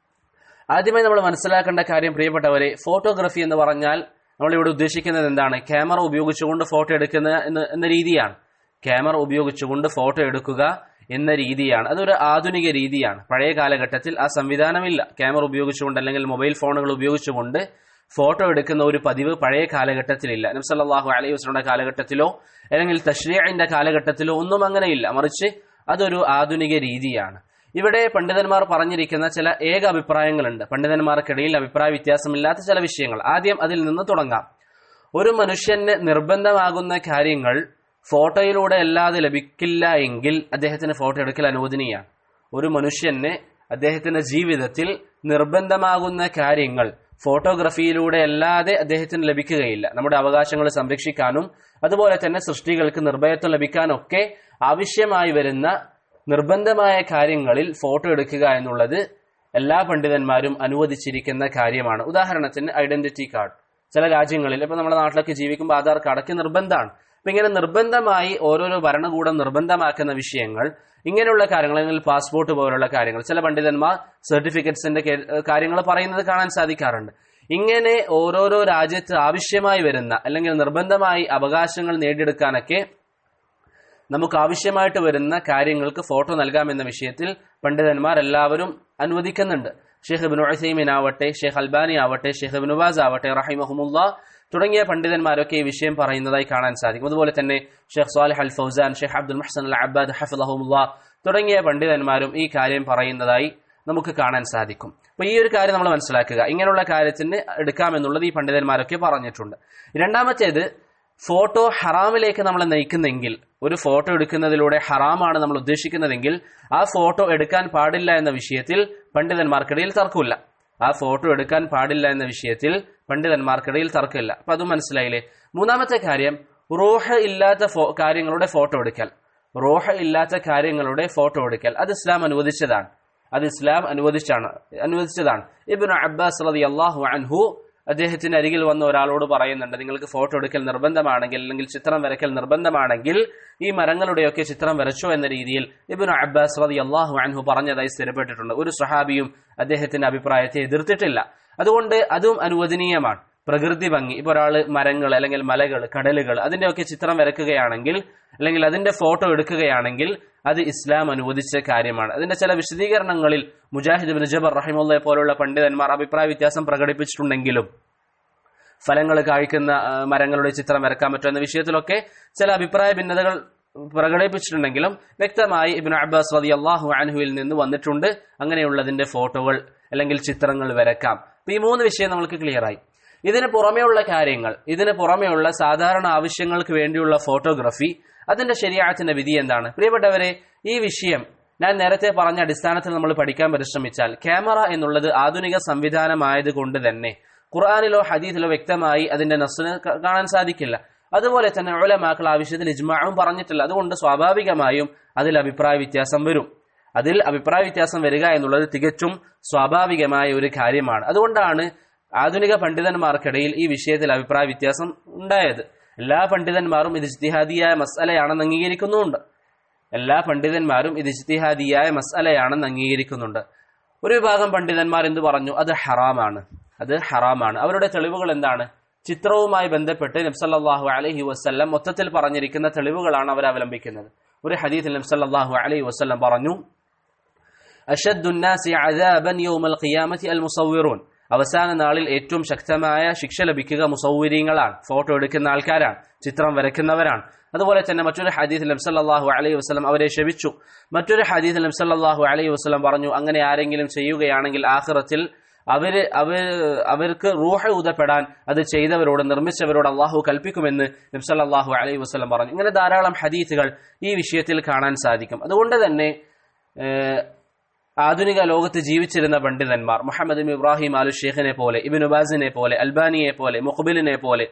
ആദ്യമായി നമ്മൾ മനസ്സിലാക്കേണ്ട കാര്യം, പ്രിയപ്പെട്ടവരെ, ഫോട്ടോഗ്രാഫി എന്ന് പറഞ്ഞാൽ നമ്മളിവിടെ ഉദ്ദേശിക്കുന്നത് എന്താണ്? ക്യാമറ ഉപയോഗിച്ചുകൊണ്ട് ഫോട്ടോ എടുക്കുന്ന എന്ന രീതിയാണ്. ക്യാമറ ഉപയോഗിച്ചുകൊണ്ട് ഫോട്ടോ എടുക്കുക എന്ന രീതിയാണ്. അതൊരു ആധുനിക രീതിയാണ്. പഴയ കാലഘട്ടത്തിൽ ആ സംവിധാനമില്ല. ക്യാമറ ഉപയോഗിച്ചുകൊണ്ട് അല്ലെങ്കിൽ മൊബൈൽ ഫോണുകൾ ഉപയോഗിച്ചുകൊണ്ട് ഫോട്ടോ എടുക്കുന്ന ഒരു പതിവ് പഴയ കാലഘട്ടത്തിലില്ല. നബി സല്ലല്ലാഹു അലൈഹി വസല്ലമയുടെ കാലഘട്ടത്തിലോ അല്ലെങ്കിൽ തശ്രീഇന്റെ കാലഘട്ടത്തിലോ ഒന്നും അങ്ങനെയില്ല. മറിച്ച് അതൊരു ആധുനിക രീതിയാണ്. ഇവിടെ പണ്ഡിതന്മാർ പറഞ്ഞിരിക്കുന്ന ചില ഏക അഭിപ്രായങ്ങളുണ്ട്. പണ്ഡിതന്മാർക്കിടയിൽ അഭിപ്രായ വ്യത്യാസമില്ലാത്ത ചില വിഷയങ്ങൾ. ആദ്യം അതിൽ നിന്ന് തുടങ്ങാം. ഒരു മനുഷ്യന് നിർബന്ധമാകുന്ന കാര്യങ്ങൾ ഫോട്ടോയിലൂടെ അല്ലാതെ ലഭിക്കില്ല എങ്കിൽ അദ്ദേഹത്തിന് ഫോട്ടോ എടുക്കൽ അനുവദനീയമാണ്. ഒരു മനുഷ്യന് അദ്ദേഹത്തിന്റെ ജീവിതത്തിൽ നിർബന്ധമാകുന്ന കാര്യങ്ങൾ ഫോട്ടോഗ്രാഫിയിലൂടെ അല്ലാതെ അദ്ദേഹത്തിന് ലഭിക്കുകയില്ല. നമ്മുടെ അവകാശങ്ങൾ സംരക്ഷിക്കാനും അതുപോലെ തന്നെ സൃഷ്ടികൾക്ക് നിർഭയത്വം ലഭിക്കാനൊക്കെ ആവശ്യമായി വരുന്ന നിർബന്ധമായ കാര്യങ്ങളിൽ ഫോട്ടോ എടുക്കുക എന്നുള്ളത് എല്ലാ പണ്ഡിതന്മാരും അനുവദിച്ചിരിക്കുന്ന കാര്യമാണ്. ഉദാഹരണത്തിന് ഐഡന്റിറ്റി കാർഡ്. ചില രാജ്യങ്ങളിൽ, ഇപ്പൊ നമ്മുടെ നാട്ടിലൊക്കെ ജീവിക്കുമ്പോൾ ആധാർ കാർഡൊക്കെ നിർബന്ധമാണ്. അപ്പൊ ഇങ്ങനെ നിർബന്ധമായി ഓരോരോ ഭരണകൂടം നിർബന്ധമാക്കുന്ന വിഷയങ്ങൾ, ഇങ്ങനെയുള്ള കാര്യങ്ങൾ, അല്ലെങ്കിൽ പാസ്പോർട്ട് പോലുള്ള കാര്യങ്ങൾ, ചില പണ്ഡിതന്മാർ സർട്ടിഫിക്കറ്റ്സിന്റെ കാര്യങ്ങൾ പറയുന്നത് കാണാൻ സാധിക്കാറുണ്ട്. ഇങ്ങനെ ഓരോരോ രാജ്യത്ത് ആവശ്യമായി വരുന്ന അല്ലെങ്കിൽ നിർബന്ധമായി അവകാശങ്ങൾ നേടിയെടുക്കാനൊക്കെ നമുക്ക് ആവശ്യമായിട്ട് വരുന്ന കാര്യങ്ങൾക്ക് ഫോട്ടോ നൽകാമെന്ന വിഷയത്തിൽ പണ്ഡിതന്മാർ എല്ലാവരും അനുവദിക്കുന്നുണ്ട്. ഷെയ്ഖ് ഇബ്നു ഉസൈമീൻ ആവട്ടെ, ഷെയ്ഖ് അൽബാനി ആവട്ടെ, ഷെയ്ഖ് ഇബ്നു ബാസ് ആവട്ടെ റഹിമഹുമുല്ലാ തുടങ്ങിയ പണ്ഡിതന്മാരൊക്കെ ഈ വിഷയം പറയുന്നതായി കാണാൻ സാധിക്കും. അതുപോലെ തന്നെ ഷെയ്ഖ് സാലിഹ് അൽ ഫൗസാൻ, ഷെയ്ഖ് അബ്ദുൽ മുഹ്സൻ അൽ അബ്ബാദ് ഹഫിളഹുമുല്ലാ തുടങ്ങിയ പണ്ഡിതന്മാരും ഈ കാര്യം പറയുന്നതായി നമുക്ക് കാണാൻ സാധിക്കും. അപ്പൊ ഈ ഒരു കാര്യം നമ്മൾ മനസ്സിലാക്കുക. ഇങ്ങനെയുള്ള കാര്യത്തിന് എടുക്കാമെന്നുള്ളത് ഈ പണ്ഡിതന്മാരൊക്കെ പറഞ്ഞിട്ടുണ്ട്. രണ്ടാമത്തേത്, ഫോട്ടോ ഹറാമിലേക്ക് നമ്മളെ നയിക്കുന്നെങ്കിൽ, ഒരു ഫോട്ടോ എടുക്കുന്നതിലൂടെ ഹറാമാണ് നമ്മൾ ഉദ്ദേശിക്കുന്നതെങ്കിൽ ആ ഫോട്ടോ എടുക്കാൻ പാടില്ല എന്ന വിഷയത്തിൽ പണ്ഡിതന്മാർക്കിടയിൽ തർക്കമില്ല. ആ ഫോട്ടോ എടുക്കാൻ പാടില്ല എന്ന വിഷയത്തിൽ പണ്ഡിതന്മാർക്കിടയിൽ തർക്കമില്ല. അപ്പൊ അതും മനസ്സിലായില്ലേ? മൂന്നാമത്തെ കാര്യം, റൂഹ് ഇല്ലാത്ത കാര്യങ്ങളുടെ ഫോട്ടോ എടുക്കൽ. റൂഹ് ഇല്ലാത്ത കാര്യങ്ങളുടെ ഫോട്ടോ എടുക്കൽ അത് ഇസ്ലാം അനുവദിച്ചതാണ്. അനുവദിച്ചതാണ്. ഇബ്നു അബ്ബാസ് റളിയല്ലാഹു അൻഹു അദ്ദേഹത്തിന്റെ അരികിൽ വന്ന ഒരാളോട് പറയുന്നുണ്ട്, നിങ്ങൾക്ക് ഫോട്ടോ എടുക്കൽ നിർബന്ധമാണെങ്കിൽ അല്ലെങ്കിൽ ചിത്രം വരയ്ക്കൽ നിർബന്ധമാണെങ്കിൽ ഈ മരങ്ങളുടെയൊക്കെ ചിത്രം വരച്ചോ എന്ന രീതിയിൽ ഇബ്നു അബ്ബാസ് റളിയല്ലാഹു അൻഹു പറഞ്ഞതായി സ്ഥിരപ്പെട്ടിട്ടുണ്ട്. ഒരു സ്വഹാബിയും അദ്ദേഹത്തിന്റെ അഭിപ്രായത്തെ എതിർത്തിട്ടില്ല. അതുകൊണ്ട് അതും അനുവദനീയമാണ്. പ്രകൃതി ഭംഗി, ഇപ്പൊ ഒരാള് മരങ്ങൾ അല്ലെങ്കിൽ മലകൾ, കടലുകൾ, അതിന്റെയൊക്കെ ചിത്രം വരയ്ക്കുകയാണെങ്കിൽ അല്ലെങ്കിൽ അതിന്റെ ഫോട്ടോ എടുക്കുകയാണെങ്കിൽ അത് ഇസ്ലാം അനുവദിച്ച കാര്യമാണ്. അതിന്റെ ചില വിശദീകരണങ്ങളിൽ മുജാഹിദ് ഇബ്നു ജബർ റഹിമഹുല്ലാഹി പോലുള്ള പണ്ഡിതന്മാർ അഭിപ്രായ വ്യത്യാസം പ്രകടിപ്പിച്ചിട്ടുണ്ടെങ്കിലും ഫലങ്ങൾ കായ്ക്കുന്ന മരങ്ങളുടെ ചിത്രം വരക്കാൻ പറ്റും എന്ന വിഷയത്തിലൊക്കെ ചില അഭിപ്രായ ഭിന്നതകൾ പ്രകടിപ്പിച്ചിട്ടുണ്ടെങ്കിലും വ്യക്തമായി ഇബ്നു അബ്ബാസ് റളിയല്ലാഹു അൻഹുവിൽ നിന്ന് വന്നിട്ടുണ്ട് അങ്ങനെയുള്ളതിന്റെ ഫോട്ടോകൾ അല്ലെങ്കിൽ ചിത്രങ്ങൾ വരക്കാം. അപ്പൊ ഈ മൂന്ന് വിഷയം നമുക്ക് ക്ലിയർ ആയി. ഇതിന് പുറമെയുള്ള കാര്യങ്ങൾ, ഇതിന് പുറമെയുള്ള സാധാരണ ആവശ്യങ്ങൾക്ക് വേണ്ടിയുള്ള ഫോട്ടോഗ്രാഫി, അതിന്റെ ശരീഅത്തിന്റെ വിധി എന്താണ്? പ്രിയപ്പെട്ടവരെ, ഈ വിഷയം ഞാൻ നേരത്തെ പറഞ്ഞ അടിസ്ഥാനത്തിൽ നമ്മൾ പഠിക്കാൻ പരിശ്രമിച്ചാൽ, ക്യാമറ എന്നുള്ളത് ആധുനിക സംവിധാനമായത് കൊണ്ട് തന്നെ ഖുർആനിലോ ഹദീസിലോ വ്യക്തമായി അതിന്റെ നസ്ന് കാണാൻ സാധിക്കില്ല. അതുപോലെ തന്നെ ഉലമാക്കൾ ആ വിഷയത്തിൽ ഇജ്മാഉം പറഞ്ഞിട്ടില്ല. അതുകൊണ്ട് സ്വാഭാവികമായും അതിൽ അഭിപ്രായ വ്യത്യാസം വരും. അതിൽ അഭിപ്രായ വ്യത്യാസം വരിക എന്നുള്ളത് തികച്ചും സ്വാഭാവികമായ ഒരു കാര്യമാണ്. അതുകൊണ്ടാണ് ആധുനിക പണ്ഡിതന്മാർക്കിടയിൽ ഈ വിഷയത്തിൽ അഭിപ്രായ വ്യത്യാസം ഉണ്ടായത്. എല്ലാ പണ്ഡിതന്മാരും ഇത് ഇജ്തിഹാദിയായ മസ്അലയാണെന്ന് അംഗീകരിക്കുന്നുണ്ട്. എല്ലാ പണ്ഡിതന്മാരും ഇത് ഇജ്തിഹാദിയായ മസ്അലയാണെന്ന് അംഗീകരിക്കുന്നുണ്ട്. ഒരു വിഭാഗം പണ്ഡിതന്മാർ എന്ത് പറഞ്ഞു? അത് ഹറാമാണ്, അത് ഹറാമാണ്. അവരുടെ തെളിവുകൾ എന്താണ്? ചിത്രവുമായി ബന്ധപ്പെട്ട് നബി സല്ലല്ലാഹു അലൈഹി വസല്ലം മൊത്തത്തിൽ പറഞ്ഞിരിക്കുന്ന തെളിവുകളാണ് അവർ അവലംബിക്കുന്നത്. ഒരു ഹദീസിൽ നബി സല്ലല്ലാഹു അലൈഹി വസല്ലം പറഞ്ഞു, അശദ്ദുന്നാസി അദാബൻ യൗമൽ ഖിയാമത്തി അൽ മുസവ്വിറൂൻ, അവസാന നാളിൽ ഏറ്റവും ശക്തമായ ശിക്ഷ ലഭിക്കുക മുസവ്വിരീങ്ങളാണ്, ഫോട്ടോ എടുക്കുന്ന ആൾക്കാരാണ്, ചിത്രം വരയ്ക്കുന്നവരാണ്. അതുപോലെ തന്നെ മറ്റൊരു ഹദീസിൽ നബി സല്ലല്ലാഹു അലൈഹി വസല്ലം അവരെ ശപിച്ചു. മറ്റൊരു ഹദീസിൽ നബി സല്ലല്ലാഹു അലൈഹി വസല്ലം പറഞ്ഞു, അങ്ങനെ ആരെങ്കിലും ചെയ്യുകയാണെങ്കിൽ ആഖിറത്തിൽ അവർക്ക് റൂഹ് ഊതപ്പെടാൻ അത് ചെയ്തവരോട്, നിർമ്മിച്ചവരോട് അള്ളാഹു കൽപ്പിക്കുമെന്ന് നബി സല്ലല്ലാഹു അലൈഹി വസല്ലം പറഞ്ഞു. ഇങ്ങനെ ധാരാളം ഹദീസുകൾ ഈ വിഷയത്തിൽ കാണാൻ സാധിക്കും. അതുകൊണ്ട് തന്നെ ആധുനിക ലോകത്ത് ജീവിച്ചിരുന്ന പണ്ഡിതന്മാർ മുഹമ്മദ് ബിൻ ഇബ്രാഹിം ആലു ഷേഖിനെ പോലെ, ഇബ്നു ബാസിനെ പോലെ, അൽബാനിയെ പോലെ, മുഖ്ബിലിനെ പോലെ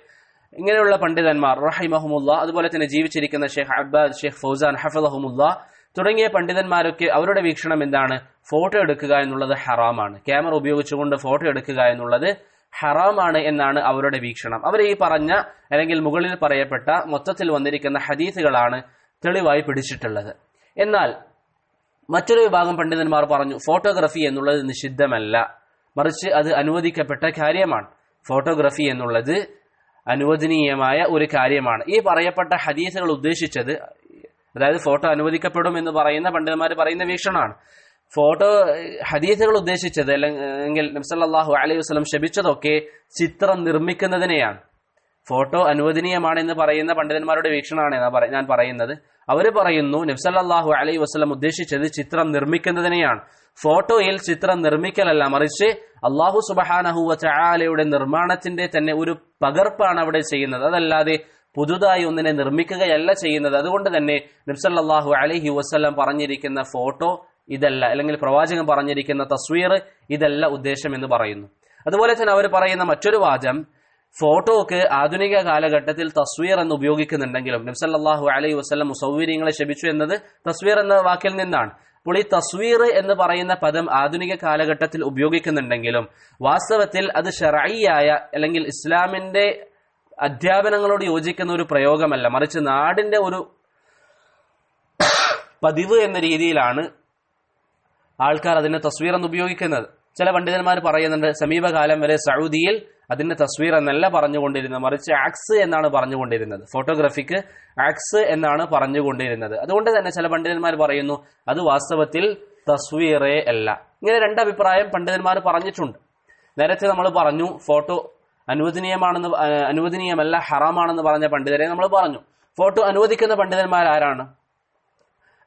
ഇങ്ങനെയുള്ള പണ്ഡിതന്മാർ റഹിമഹുമുല്ലാ, അതുപോലെ തന്നെ ജീവിച്ചിരിക്കുന്ന ഷെയ്ഖ് അബ്ബാദ്, ഷെയ്ഖ് ഫൗസാൻ ഹഫളഹുമുല്ലാ തുടങ്ങിയ പണ്ഡിതന്മാരൊക്കെ അവരുടെ വീക്ഷണം എന്താണ്? ഫോട്ടോ എടുക്കുക എന്നുള്ളത് ഹറാമാണ്, ക്യാമറ ഉപയോഗിച്ചുകൊണ്ട് ഫോട്ടോ എടുക്കുക എന്നുള്ളത് ഹറാമാണ് എന്നാണ് അവരുടെ വീക്ഷണം. അവർ ഈ പറഞ്ഞ അല്ലെങ്കിൽ മുകളിൽ പറയപ്പെട്ട മൊത്തത്തിൽ വന്നിരിക്കുന്ന ഹദീസുകളാണ് തെളിവായി പിടിച്ചിട്ടുള്ളത്. എന്നാൽ മറ്റൊരു വിഭാഗം പണ്ഡിതന്മാർ പറഞ്ഞു, ഫോട്ടോഗ്രാഫി എന്നുള്ളത് നിഷിദ്ധമല്ല, മറിച്ച് അത് അനുവദിക്കപ്പെട്ട കാര്യമാണ്. ഫോട്ടോഗ്രാഫി എന്നുള്ളത് അനുവദനീയമായ ഒരു കാര്യമാണ്. ഈ പറയപ്പെട്ട ഹദീസുകൾ ഉദ്ദേശിച്ചത്, അതായത് ഫോട്ടോ അനുവദിക്കപ്പെടും എന്ന് പറയുന്ന പണ്ഡിതന്മാർ പറയുന്ന വീക്ഷണമാണ്. ഫോട്ടോ ഹദീസുകൾ ഉദ്ദേശിച്ചത് അല്ലെങ്കിൽ നബി സല്ലല്ലാഹു അലൈഹി വസല്ലം ശപിച്ചതൊക്കെ ചിത്രം നിർമ്മിക്കുന്നതിനെയാണ്. ഫോട്ടോ അനുവദനീയമാണെന്ന് പറയുന്ന പണ്ഡിതന്മാരുടെ വീക്ഷണമാണ് ഞാൻ പറയുന്നത്. അവർ പറയുന്നു നബി സല്ലല്ലാഹു അലൈഹി വസല്ലം ഉദ്ദേശിച്ചത് ചിത്രം നിർമ്മിക്കുന്നതിനെയാണ്. ഫോട്ടോയിൽ ചിത്രം നിർമ്മിക്കലല്ല, മറിച്ച് അല്ലാഹു സുബ്ഹാനഹു വ തആലയുടെ നിർമ്മാണത്തിന്റെ തന്നെ ഒരു പകർപ്പാണ് അവിടെ ചെയ്യുന്നത്. അതല്ലാതെ പുതുതായി ഒന്നിനെ നിർമ്മിക്കുകയല്ല ചെയ്യുന്നത്. അതുകൊണ്ട് തന്നെ നബി സല്ലല്ലാഹു അലൈഹി വസല്ലം പറഞ്ഞിരിക്കുന്ന ഫോട്ടോ ഇതല്ല, അല്ലെങ്കിൽ പ്രവാചകൻ പറഞ്ഞിരിക്കുന്ന തസ്വീർ ഇതല്ല ഉദ്ദേശം എന്ന് പറയുന്നു. അതുപോലെ തന്നെ അവർ പറയുന്ന മറ്റൊരു വാദം, ഫോട്ടോക്ക് ആധുനിക കാലഘട്ടത്തിൽ തസ്വീർ എന്ന് ഉപയോഗിക്കുന്നുണ്ടെങ്കിലും നബി സല്ലല്ലാഹു അലൈഹി വസല്ലം മുസവ്വിരീങ്ങളെ ശപിച്ചു എന്നത് തസ്വീർ എന്ന വാക്കിൽ നിന്നാണ്. അപ്പോൾ ഈ തസ്വീർ എന്ന് പറയുന്ന പദം ആധുനിക കാലഘട്ടത്തിൽ ഉപയോഗിക്കുന്നുണ്ടെങ്കിലും വാസ്തവത്തിൽ അത് ശർഈയായ അല്ലെങ്കിൽ ഇസ്ലാമിന്റെ അധ്യാപനങ്ങളോട് യോജിക്കുന്ന ഒരു പ്രയോഗമല്ല, മറിച്ച് നാടിന്റെ ഒരു പതിവ് എന്ന രീതിയിലാണ് ആൾക്കാർ അതിനെ തസ്വീർ എന്ന് ഉപയോഗിക്കുന്നത്. ചില പണ്ഡിതന്മാർ പറയുന്നുണ്ട്, സമീപകാലം വരെ സൗദിയിൽ അതിന്റെ തസ്വീർ എന്നല്ല പറഞ്ഞുകൊണ്ടിരുന്നത്, മറിച്ച് ആക്സ് എന്നാണ് പറഞ്ഞുകൊണ്ടിരുന്നത്. ഫോട്ടോഗ്രാഫിക്ക് ആക്സ് എന്നാണ് പറഞ്ഞുകൊണ്ടിരുന്നത്. അതുകൊണ്ട് തന്നെ ചില പണ്ഡിതന്മാർ പറയുന്നു അത് വാസ്തവത്തിൽ തസ്വീറേ അല്ല. ഇങ്ങനെ രണ്ടഭിപ്രായം പണ്ഡിതന്മാർ പറഞ്ഞിട്ടുണ്ട്. നേരത്തെ നമ്മൾ പറഞ്ഞു ഫോട്ടോ അനുവദനീയമല്ല, ഹറാമാണെന്ന് പറഞ്ഞ പണ്ഡിതരെ നമ്മൾ പറഞ്ഞു. ഫോട്ടോ അനുവദിക്കുന്ന പണ്ഡിതന്മാർ ആരാണ്?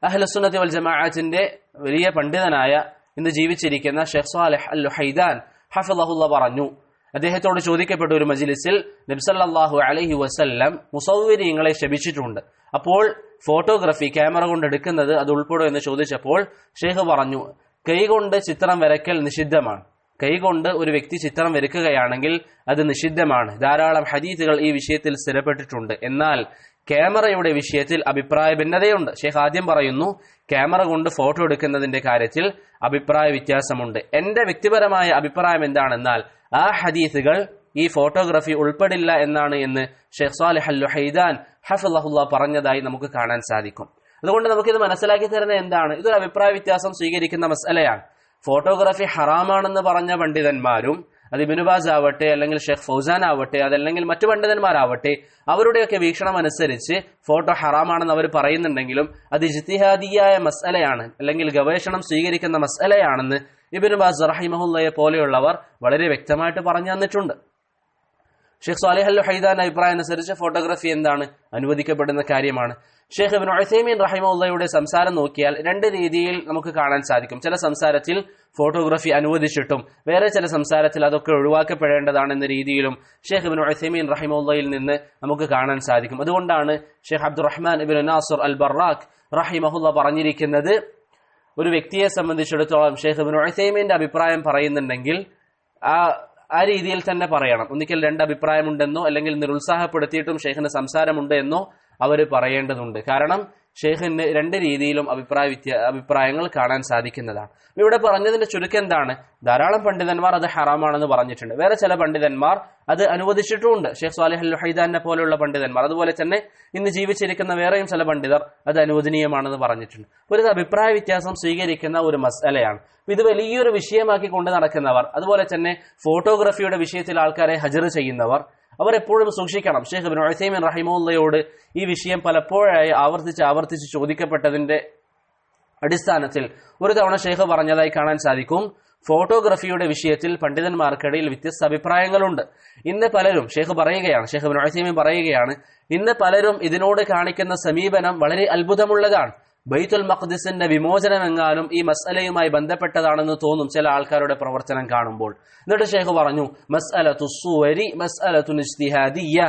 അഹ്ലുസുന്നത്തി വൽ ജമാഅത്തിന്റെ വലിയ പണ്ഡിതനായ ഇന്ന് ജീവിച്ചിരിക്കുന്ന ഷെയ്ഖ് സാലിഹ് അൽ ലുഹൈദാൻ ഹഫിളഹുല്ലാ പറഞ്ഞു. അദ്ദേഹത്തോട് ചോദിക്കപ്പെട്ട ഒരു മജ്ലിസിൽ നബി സല്ലല്ലാഹു അലൈഹി വസല്ലം മുസവ്വിരീങ്ങളെ ശപിച്ചിട്ടുണ്ട്, അപ്പോൾ ഫോട്ടോഗ്രാഫി ക്യാമറ കൊണ്ട് എടുക്കുന്നത് അത് ഉൾപ്പെടും എന്ന് ചോദിച്ചപ്പോൾ ഷെയ്ഖ് പറഞ്ഞു, കൈകൊണ്ട് ചിത്രം വരയ്ക്കൽ നിഷിദ്ധമാണ്. കൈകൊണ്ട് ഒരു വ്യക്തി ചിത്രം വരയ്ക്കുകയാണെങ്കിൽ അത് നിഷിദ്ധമാണ്. ധാരാളം ഹദീസുകൾ ഈ വിഷയത്തിൽ സ്ഥിരപ്പെട്ടിട്ടുണ്ട്. എന്നാൽ ക്യാമറയുടെ വിഷയത്തിൽ അഭിപ്രായ ഭിന്നതയുണ്ട്. ഷെയ്ഖ് ആദ്യം പറയുന്നു, ക്യാമറ കൊണ്ട് ഫോട്ടോ എടുക്കുന്നതിന്റെ കാര്യത്തിൽ അഭിപ്രായ വ്യത്യാസമുണ്ട്. എന്റെ വ്യക്തിപരമായ അഭിപ്രായം എന്താണെന്നാൽ ആ ഹദീസുകൾ ഈ ഫോട്ടോഗ്രാഫി ഉൾപ്പെടില്ല എന്നാണ് എന്ന് ഷെയ്ഖ് സാലിഹ് അൽ ലുഹൈദാൻ ഹഫിളഹുല്ലാ പറഞ്ഞതായി നമുക്ക് കാണാൻ സാധിക്കും. അതുകൊണ്ട് നമുക്കിത് മനസ്സിലാക്കി തരുന്നത് എന്താണ്? ഇതൊരു അഭിപ്രായ വ്യത്യാസം സ്വീകരിക്കുന്ന മസ്അലയാണ്. ഫോട്ടോഗ്രാഫി ഹറാമാണെന്ന് പറഞ്ഞ പണ്ഡിതന്മാരും, അത് ഇബ്നു ബാസ് ആവട്ടെ, അല്ലെങ്കിൽ ഷെയ്ഖ് ഫൗസാൻ ആവട്ടെ, അതല്ലെങ്കിൽ മറ്റു പണ്ഡിതന്മാരാവട്ടെ, അവരുടെയൊക്കെ വീക്ഷണം അനുസരിച്ച് ഫോട്ടോ ഹറാമാണെന്ന് അവർ പറയുന്നുണ്ടെങ്കിലും അത് ഇജ്തിഹാദിയായ മസ്അലയാണ്, അല്ലെങ്കിൽ ഗവേഷണം സ്വീകരിക്കുന്ന മസ്അലയാണെന്ന് ഇബ്നു ബാസ് റഹിമഹുല്ലയെ പോലെയുള്ളവർ വളരെ വ്യക്തമായിട്ട് പറഞ്ഞു തന്നിട്ടുണ്ട്. ഷെയ്ഖ് സ്വാലിഹ് അൽ ഹൈദാന്റെ അഭിപ്രായം അനുസരിച്ച് ഫോട്ടോഗ്രാഫി എന്താണ്? അനുവദിക്കപ്പെടുന്ന കാര്യമാണ്. ഷെയ്ഖ് ഇബ്നു ഉസൈമീൻ റഹിമഹുള്ളയുടെ സംസാരം നോക്കിയാൽ രണ്ട് രീതിയിൽ നമുക്ക് കാണാൻ സാധിക്കും. ചില സംസാരത്തിൽ ഫോട്ടോഗ്രാഫി അനുവദിച്ചിട്ടും വേറെ ചില സംസാരത്തിൽ അതൊക്കെ ഒഴിവാക്കപ്പെടേണ്ടതാണെന്ന രീതിയിലും ഷെയ്ഖ് ഇബ്നു ഉസൈമീൻ റഹിമഹുള്ളയിൽ നിന്ന് നമുക്ക് കാണാൻ സാധിക്കും. അതുകൊണ്ടാണ് ഷെയ്ഖ് അബ്ദുറഹ്മാൻ ഇബ്നു നാസിർ അൽ ബറാഖ് റഹിമഹുള്ള പറഞ്ഞിരിക്കുന്നത്, ഒരു വ്യക്തിയെ സംബന്ധിച്ചിടത്തോളം ഷെയ്ഖ് ഇബ്നു ഉസൈമീന്റെ അഭിപ്രായം പറയുന്നുണ്ടെങ്കിൽ ആ രീതിയിൽ തന്നെ പറയണം. ഒന്നിക്കൽ രണ്ട് അഭിപ്രായമുണ്ടെന്നോ അല്ലെങ്കിൽ നിരുത്സാഹപ്പെടുത്തിയിട്ടും ഷെയ്ഖിന് സംസാരമുണ്ട് എന്നോ അവർ പറയേണ്ടതുണ്ട്. കാരണം ഷെയ്ഖിന് രണ്ട് രീതിയിലും അഭിപ്രായങ്ങൾ കാണാൻ സാധിക്കുന്നതാണ്. ഇവിടെ പറഞ്ഞതിന്റെ ചുരുക്കം എന്താണ്? ധാരാളം പണ്ഡിതന്മാർ അത് ഹറാമാണെന്ന് പറഞ്ഞിട്ടുണ്ട്. വേറെ ചില പണ്ഡിതന്മാർ അത് അനുവദിച്ചിട്ടുമുണ്ട്. ഷെയ്ഖ് സ്വാലിഹ് അൽ ഹൈദാനെ പോലെയുള്ള പണ്ഡിതന്മാർ, അതുപോലെ തന്നെ ഇന്ന് ജീവിച്ചിരിക്കുന്ന വേറെയും ചില പണ്ഡിതർ അത് അനുവദനീയമാണെന്ന് പറഞ്ഞിട്ടുണ്ട്. ഒരു അഭിപ്രായ വ്യത്യാസം സ്വീകരിക്കുന്ന ഒരു മസ്അലയാണ്. ഇത് വലിയൊരു വിഷയമാക്കി കൊണ്ട് നടക്കുന്നവർ, അതുപോലെ തന്നെ ഫോട്ടോഗ്രാഫിയുടെ വിഷയത്തിൽ ആൾക്കാരെ ഹജർ ചെയ്യുന്നവർ, അവർ എപ്പോഴും സൂക്ഷിക്കണം. ഷെയ്ഖ് ഇബ്നു ഉസൈമീൻ റഹിമഹുള്ളയോട് ഈ വിഷയം പലപ്പോഴായി ആവർത്തിച്ച് ചോദിക്കപ്പെട്ടതിന്റെ അടിസ്ഥാനത്തിൽ ഒരു തവണ ഷെയ്ഖ് പറഞ്ഞതായി കാണാൻ സാധിക്കും, ഫോട്ടോഗ്രാഫിയുടെ വിഷയത്തിൽ പണ്ഡിതന്മാർക്കിടയിൽ വ്യത്യസ്ത അഭിപ്രായങ്ങളുണ്ട്. ഇന്ന് പലരും ഷെയ്ഖ് ഇബ്നു ഉസൈമീൻ പറയുകയാണ്, ഇന്ന് പലരും ഇതിനോട് കാണിക്കുന്ന സമീപനം വളരെ അത്ഭുതമുള്ളതാണ്. ബൈത്തുൽ മഖ്ദിസിന്റെ വിമോചനമെങ്ങാനും ഈ മസ്അലയുമായി ബന്ധപ്പെട്ടതാണെന്ന് തോന്നും ചില ആൾക്കാരുടെ പ്രവർത്തനം കാണുമ്പോൾ. എന്നിട്ട് ഷെയ്ഖ് പറഞ്ഞു, മസ്അലത്തു സുവരി മസ്അലത്തുൻ ഇജ്തിഹാദിയ്യ,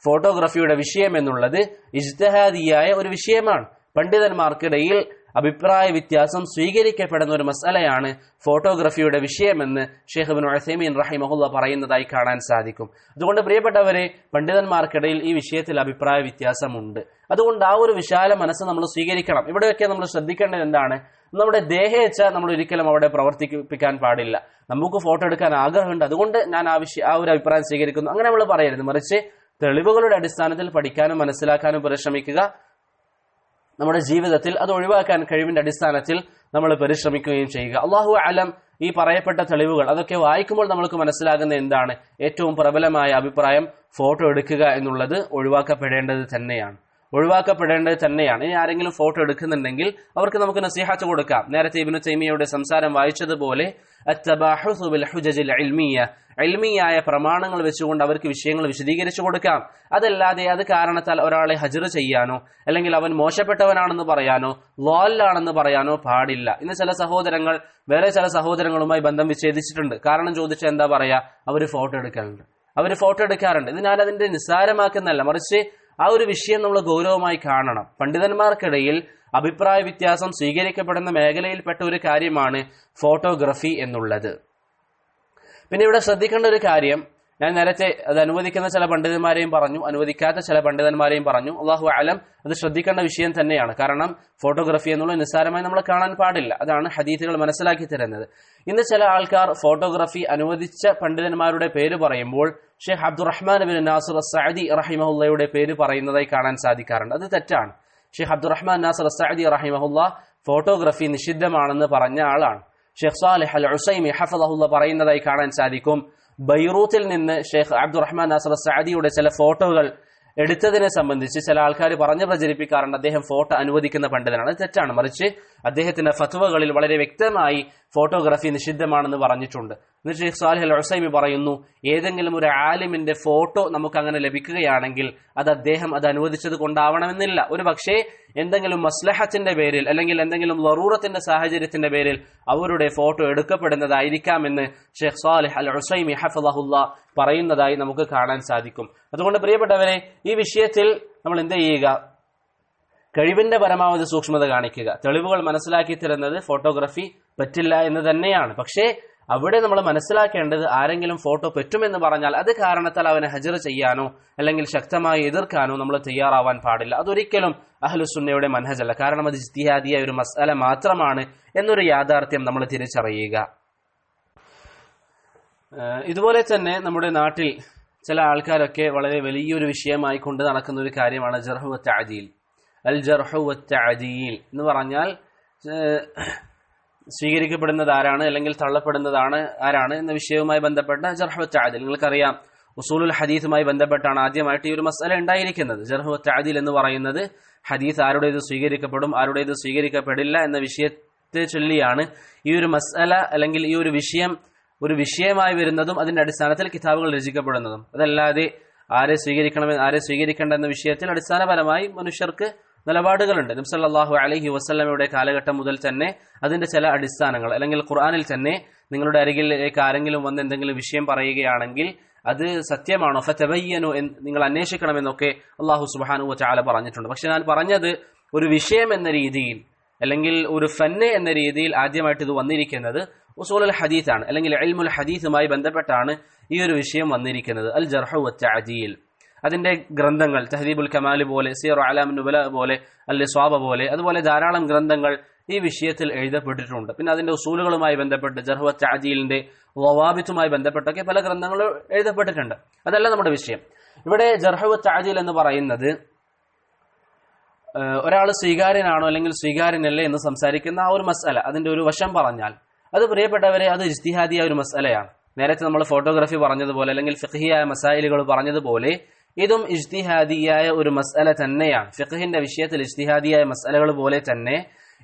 ഫോട്ടോഗ്രാഫിയുടെ വിഷയം എന്നുള്ളത് ഇജ്തിഹാദിയായ ഒരു വിഷയമാണ്. പണ്ഡിതന്മാർക്കിടയിൽ അഭിപ്രായ വ്യത്യാസം സ്വീകരിക്കപ്പെടുന്ന ഒരു മസ്അലയാണ് ഫോട്ടോഗ്രാഫിയുടെ വിഷയമെന്ന് ഷെയ്ഖ് ഇബ്നു ഉസൈമീൻ റഹിമഹുള്ള പറയുന്നതായി കാണാൻ സാധിക്കും. അതുകൊണ്ട് പ്രിയപ്പെട്ടവരെ, പണ്ഡിതന്മാർക്കിടയിൽ ഈ വിഷയത്തിൽ അഭിപ്രായ വ്യത്യാസമുണ്ട്. അതുകൊണ്ട് ആ ഒരു വിശാല മനസ്സ് നമ്മൾ സ്വീകരിക്കണം. ഇവിടെയൊക്കെ നമ്മൾ ശ്രദ്ധിക്കേണ്ടത് എന്താണ്? നമ്മുടെ ദേഹേച്ഛ നമ്മൾ ഒരിക്കലും അവിടെ പ്രവർത്തിപ്പിക്കാൻ പാടില്ല. നമുക്ക് ഫോട്ടോ എടുക്കാൻ ആഗ്രഹമുണ്ട്, അതുകൊണ്ട് ഞാൻ ആ ഒരു അഭിപ്രായം സ്വീകരിക്കുന്നു, അങ്ങനെ നമ്മൾ പറയരുത്. മറിച്ച് തെളിവുകളുടെ അടിസ്ഥാനത്തിൽ പഠിക്കാനും മനസ്സിലാക്കാനും പരിശ്രമിക്കുക. നമ്മുടെ ജീവിതത്തിൽ അത് ഒഴിവാക്കാൻ കഴിവിന്റെ അടിസ്ഥാനത്തിൽ നമ്മൾ പരിശ്രമിക്കുകയും ചെയ്യുക. അല്ലാഹു അലം, ഈ പറയപ്പെട്ട തെളിവുകൾ അതൊക്കെ വായിക്കുമ്പോൾ നമ്മൾക്ക് മനസ്സിലാകുന്ന എന്താണ്? ഏറ്റവും പ്രബലമായ അഭിപ്രായം ഫോട്ടോ എടുക്കുക എന്നുള്ളത് ഒഴിവാക്കപ്പെടേണ്ടത് തന്നെയാണ്. ഇനി ആരെങ്കിലും ഫോട്ടോ എടുക്കുന്നുണ്ടെങ്കിൽ അവർക്ക് നമുക്ക് നസീഹത്ത് കൊടുക്കാം. നേരത്തെ ഇബ്നു തൈമിയയുടെ സംസാരം വായിച്ചതുപോലെ അത്തബാഹുസു ബിൽ ഹുജജിൽ ഇൽമിയായ പ്രമാണങ്ങൾ വെച്ചുകൊണ്ട് അവർക്ക് വിഷയങ്ങൾ വിശദീകരിച്ചു കൊടുക്കാം. അതല്ലാതെ അത് കാരണത്താൽ ഒരാളെ ഹജ്ർ ചെയ്യാനോ അല്ലെങ്കിൽ അവൻ മോശപ്പെട്ടവനാണെന്ന് പറയാനോ ളാലാണെന്ന് പറയാനോ പാടില്ല. ഇന്ന് ചില സഹോദരങ്ങൾ വേറെ ചില സഹോദരങ്ങളുമായി ബന്ധം വിച്ഛേദിച്ചിട്ടുണ്ട്. കാരണം ചോദിച്ചാൽ എന്താ പറയാ? അവര് ഫോട്ടോ എടുക്കാറുണ്ട്. ഇത് ഞാൻ അതിന്റെ നിസ്സാരമാക്കുന്നല്ല, മറിച്ച് ആ ഒരു വിഷയം നമ്മൾ ഗൗരവമായി കാണണം. പണ്ഡിതന്മാർക്കിടയിൽ അഭിപ്രായ വ്യത്യാസം സ്വീകരിക്കപ്പെടുന്ന മേഖലയിൽപ്പെട്ട ഒരു കാര്യമാണ് ഫോട്ടോഗ്രാഫി എന്നുള്ളത്. പിന്നെ ഇവിടെ ശ്രദ്ധിക്കേണ്ട ഒരു കാര്യം, ഞാൻ നേരത്തെ അത് അനുവദിക്കുന്ന ചില പണ്ഡിതന്മാരെയും പറഞ്ഞു, അനുവദിക്കാത്ത ചില പണ്ഡിതന്മാരെയും പറഞ്ഞു. അല്ലാഹു അലം, അത് ശ്രദ്ധിക്കേണ്ട വിഷയം തന്നെയാണ്. കാരണം ഫോട്ടോഗ്രാഫി എന്നുള്ളത് നിസ്സാരമായി നമ്മൾ കാണാൻ പാടില്ല. അതാണ് ഹദീസുകൾ മനസ്സിലാക്കി തരുന്നത്. ഇന്ന് ചില ആൾക്കാർ ഫോട്ടോഗ്രാഫി അനുവദിച്ച പണ്ഡിതന്മാരുടെ പേര് പറയുമ്പോൾ ഷെയ്ഖ് അബ്ദുറഹ്മാൻ ഇബ്നു നാസിർ അസ്സഅദി റഹിമഹുള്ളയുടെ പേര് പറയുന്നതായി കാണാൻ സാധിക്കാറുണ്ട്. അത് തെറ്റാണ്. ഷെയ്ഖ് അബ്ദുറഹ്മാൻ നാസിർ അസ്സഅദി റഹിമഹുള്ള ഫോട്ടോഗ്രാഫി നിഷിദ്ധമാണെന്ന് പറഞ്ഞ ആളാണ്. ഷെയ്ഖ് സാലിഹ് അൽ ഉസൈമി ഹഫളഹുള്ള പറയുന്നതായി കാണാൻ സാധിക്കും, ബൈറൂത്തിൽ നിന്ന് ഷെയ്ഖ് അബ്ദുറഹ്മാൻ നാസിർ അസ്സഅദിയുടെ ചില ഫോട്ടോകൾ എടുത്തതിനെ സംബന്ധിച്ച് ചില ആൾക്കാർ പറഞ്ഞു പ്രചരിപ്പിക്കാറുണ്ട് അദ്ദേഹം ഫോട്ടോ അനുവദിക്കുന്ന പണ്ഡിതനാണ്. അത് തെറ്റാണ്. മറിച്ച് അദ്ദേഹത്തിന്റെ ഫത്വകളിൽ വളരെ വ്യക്തമായി ഫോട്ടോഗ്രാഫി നിഷിദ്ധമാണെന്ന് പറഞ്ഞിട്ടുണ്ട്. എന്നിട്ട് ഷെയ്ഖ് സാലിഹ് അൽ ഉസൈമി പറയുന്നു, ഏതെങ്കിലും ഒരു ആലിമിന്റെ ഫോട്ടോ നമുക്ക് അങ്ങനെ ലഭിക്കുകയാണെങ്കിൽ അത് അദ്ദേഹം അത് അനുവദിച്ചത് കൊണ്ടാവണമെന്നില്ല. ഒരു പക്ഷേ എന്തെങ്കിലും മസ്ലഹത്തിന്റെ പേരിൽ അല്ലെങ്കിൽ എന്തെങ്കിലും ലറൂറത്തിന്റെ സാഹചര്യത്തിന്റെ പേരിൽ അവരുടെ ഫോട്ടോ എടുക്കപ്പെടുന്നതായിരിക്കാമെന്ന് ഷെയ്ഖ് സാലിഹ് അൽ ഉസൈമി ഹഫളഹുല്ലാ പറയുന്നതായി നമുക്ക് കാണാൻ സാധിക്കും. അതുകൊണ്ട് പ്രിയപ്പെട്ടവരെ, ഈ വിഷയത്തിൽ നമ്മൾ എന്ത് ചെയ്യുക? കഴിവിന്റെ പരമാവധി സൂക്ഷ്മത കാണിക്കുക. തെളിവുകൾ മനസ്സിലാക്കി തരുന്നത് ഫോട്ടോഗ്രാഫി പറ്റില്ല എന്ന് തന്നെയാണ്. പക്ഷേ അവിടെ നമ്മൾ മനസ്സിലാക്കേണ്ടത്, ആരെങ്കിലും ഫോട്ടോ പറ്റുമെന്ന് പറഞ്ഞാൽ അത് കാരണത്താൽ അവനെ ഹജ്ർ ചെയ്യാനോ അല്ലെങ്കിൽ ശക്തമായി എതിർക്കാനോ നമ്മൾ തയ്യാറാവാൻ പാടില്ല. അതൊരിക്കലും അഹ്ലുസുന്നയുടെ മൻഹജല്ല. കാരണം അത് ഇജ്തിഹാദിയായ ഒരു മസ്അല മാത്രമാണ് എന്നൊരു യാഥാർത്ഥ്യം നമ്മൾ തിരിച്ചറിയുക. ഇതുപോലെ തന്നെ നമ്മുടെ നാട്ടിൽ ചില ആൾക്കാരൊക്കെ വളരെ വലിയൊരു വിഷയമായി കൊണ്ട് നടക്കുന്ന ഒരു കാര്യമാണ് ജർഹ് വ തഅദീൽ. അൽ ജർഹ് വ തഅദീൽ എന്ന് പറഞ്ഞാൽ സ്വീകരിക്കപ്പെടുന്നത് ആരാണ് അല്ലെങ്കിൽ തള്ളപ്പെടുന്നതാണ് ആരാണ് എന്ന വിഷയവുമായി ബന്ധപ്പെട്ട ജർഹ് വ തഅദീൽ. നിങ്ങൾക്കറിയാം, ഉസൂലുൽ ഹദീസുമായി ബന്ധപ്പെട്ടാണ് ആദ്യമായിട്ട് ഈ ഒരു മസ്അല ഉണ്ടായിരിക്കുന്നത്. ജർഹ് വ തഅദീൽ എന്ന് പറയുന്നത് ഹദീസ് ആരുടേത് സ്വീകരിക്കപ്പെടും ആരുടേത് സ്വീകരിക്കപ്പെടില്ല എന്ന വിഷയത്തെ ചൊല്ലിയാണ് ഈ ഒരു മസ്അല അല്ലെങ്കിൽ ഈ ഒരു വിഷയം ഒരു വിഷയമായി വരുന്നതും അതിന്റെ അടിസ്ഥാനത്തിൽ കിതാബുകൾ രചിക്കപ്പെടുന്നതും. അതല്ലാതെ ആരെ സ്വീകരിക്കേണ്ട എന്ന വിഷയത്തിൽ അടിസ്ഥാനപരമായി മനുഷ്യർക്ക് നിലപാടുകളുണ്ട്. നബി സല്ലല്ലാഹു അലൈഹി വസല്ലമയുടെ കാലഘട്ടം മുതൽ തന്നെ അതിന്റെ ചില അടിസ്ഥാനങ്ങൾ, അല്ലെങ്കിൽ ഖുർആനിൽ തന്നെ നിങ്ങളുടെ അരികിലേക്ക് ആരെങ്കിലും വന്ന് എന്തെങ്കിലും വിഷയം പറയുകയാണെങ്കിൽ അത് സത്യമാണോ ഫതബയ്യനു നിങ്ങൾ അന്വേഷിക്കണമെന്നൊക്കെ അല്ലാഹു സുബ്ഹാനഹു വതആല പറഞ്ഞിട്ടുണ്ട്. പക്ഷെ ഞാൻ പറഞ്ഞത് ഒരു വിഷയം എന്ന രീതിയിൽ അല്ലെങ്കിൽ ഒരു ഫന്ന് എന്ന രീതിയിൽ ആദ്യമായിട്ട് ഇത് വന്നിരിക്കുന്നത് ഉസൂലുൽ ഹദീസ് ആണ്, അല്ലെങ്കിൽ ഇൽമുൽ ഹദീസുമായി ബന്ധപ്പെട്ടാണ് ഈ ഒരു വിഷയം വന്നിരിക്കുന്നത്. അൽ ജർഹ് വത്തഅദീൽ, അതിന്റെ ഗ്രന്ഥങ്ങൾ തഹ്ദീബുൽ കമാൽ പോലെ, സിയറു അലാമുൻ നുബല പോലെ, അൽ ഇസ്വാബ പോലെ, അതുപോലെ ധാരാളം ഗ്രന്ഥങ്ങൾ ഈ വിഷയത്തിൽ എഴുതപ്പെട്ടിട്ടുണ്ട്. പിന്നെ അതിന്റെ ഉസൂലുകളുമായി ബന്ധപ്പെട്ട് ജർഹ് വത്തഅദീലിന്റെ വവാബിത്തുമായി ബന്ധപ്പെട്ടൊക്കെ പല ഗ്രന്ഥങ്ങളും എഴുതപ്പെട്ടിട്ടുണ്ട്. അതല്ല നമ്മുടെ വിഷയം. ഇവിടെ ജർഹ് വത്തഅദീൽ എന്ന് പറയുന്നത് ഒരാൾ സ്വീകാര്യനാണോ അല്ലെങ്കിൽ സ്വീകാര്യനല്ലേ എന്ന് സംസാരിക്കുന്ന ആ ഒരു മസ്അല, അതിന്റെ ഒരു വശം പറഞ്ഞാൽ അത് പ്രിയപ്പെട്ടവരെ അത് ഇജ്തിഹാദിയായ ഒരു മസ്അലയാണ്. നേരത്തെ നമ്മൾ ഫോട്ടോഗ്രാഫി പറഞ്ഞതുപോലെ അല്ലെങ്കിൽ ഫിഖ്ഹിയായ മസായിലുകൾ പറഞ്ഞതുപോലെ ഇതും ഇജ്തിഹാദിയായ ഒരു മസ്അല തന്നെയാണ്. ഫിഖ്ഹിന്റെ വിഷയത്തിൽ ഇജ്തിഹാദിയായ മസ്അലകൾ പോലെ തന്നെ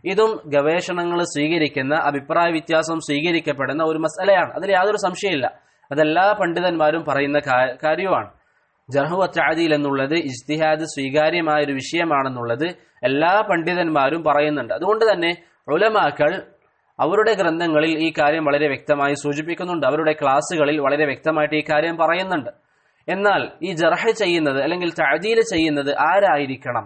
ഇതും ഗവേഷണങ്ങൾ സ്വീകരിക്കുന്ന, അഭിപ്രായ വ്യത്യാസം സ്വീകരിക്കപ്പെടുന്ന ഒരു മസ്അലയാണ്. അതിൽ യാതൊരു സംശയമില്ല. അതെല്ലാ പണ്ഡിതന്മാരും പറയുന്ന കാര്യമാണ്. ജർഹ് വത്തഅദീൽ എന്നുള്ളത് ഇജ്തിഹാദ് സ്വീകാര്യമായ ഒരു വിഷയമാണെന്നുള്ളത് എല്ലാ പണ്ഡിതന്മാരും പറയുന്നുണ്ട്. അതുകൊണ്ട് തന്നെ ഉലമാക്കൾ അവരുടെ ഗ്രന്ഥങ്ങളിൽ ഈ കാര്യം വളരെ വ്യക്തമായി സൂചിപ്പിക്കുന്നുണ്ട്. അവരുടെ ക്ലാസ്സുകളിൽ വളരെ വ്യക്തമായിട്ട് ഈ കാര്യം പറയുന്നുണ്ട്. എന്നാൽ ഈ ജർഹ് ചെയ്യുന്നത് അല്ലെങ്കിൽ തഅദീൽ ചെയ്യുന്നത് ആരായിരിക്കണം,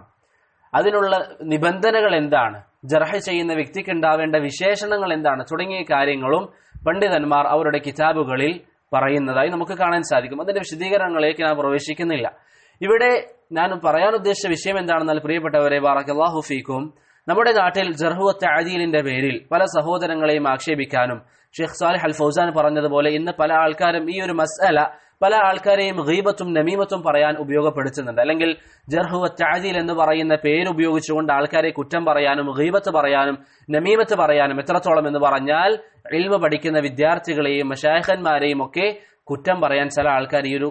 അതിനുള്ള നിബന്ധനകൾ എന്താണ്, ജർഹ് ചെയ്യുന്ന വ്യക്തിക്ക് ഉണ്ടാവേണ്ട വിശേഷണങ്ങൾ എന്താണ് തുടങ്ങിയ കാര്യങ്ങളും പണ്ഡിതന്മാർ അവരുടെ കിതാബുകളിൽ പറയുന്നതായി നമുക്ക് കാണാൻ സാധിക്കും. അതിന്റെ വിശദീകരണങ്ങളിലേക്ക് ഞാൻ പ്രവേശിക്കുന്നില്ല. ഇവിടെ ഞാൻ പറയാൻ ഉദ്ദേശിച്ച വിഷയം എന്താണെന്നാൽ പ്രിയപ്പെട്ടവരെ, ബറകല്ലാഹു ഫീക്കും, നമ്മുടെ നാട്ടിൽ ജർഹ് വത്തഅദീലിന്റെ പേരിൽ പല സഹോദരങ്ങളെയും ആക്ഷേപിക്കാനും ഷെയ്ഖ് സാലിഹ് അൽ ഫൗസാൻ പറഞ്ഞതുപോലെ ഇന്ന് പല ആൾക്കാരും ഈ ഒരു മസ്അല പല ആൾക്കാരെയും ഗീബത്തും നമീമത്തും പറയാൻ ഉപയോഗപ്പെടുത്തുന്നുണ്ട്. അല്ലെങ്കിൽ ജർഹ് വത്തഅദീൽ എന്ന് പറയുന്ന പേര് ഉപയോഗിച്ചുകൊണ്ട് ആൾക്കാരെ കുറ്റം പറയാനും ഗീബത്ത് പറയാനും നമീമത്ത് പറയാനും, എത്രത്തോളം എന്ന് പറഞ്ഞാൽ ഇൽമ പഠിക്കുന്ന വിദ്യാർത്ഥികളെയും മശായിഖന്മാരെയും ഒക്കെ കുറ്റം പറയാൻ ചില ആൾക്കാർ ഈ ഒരു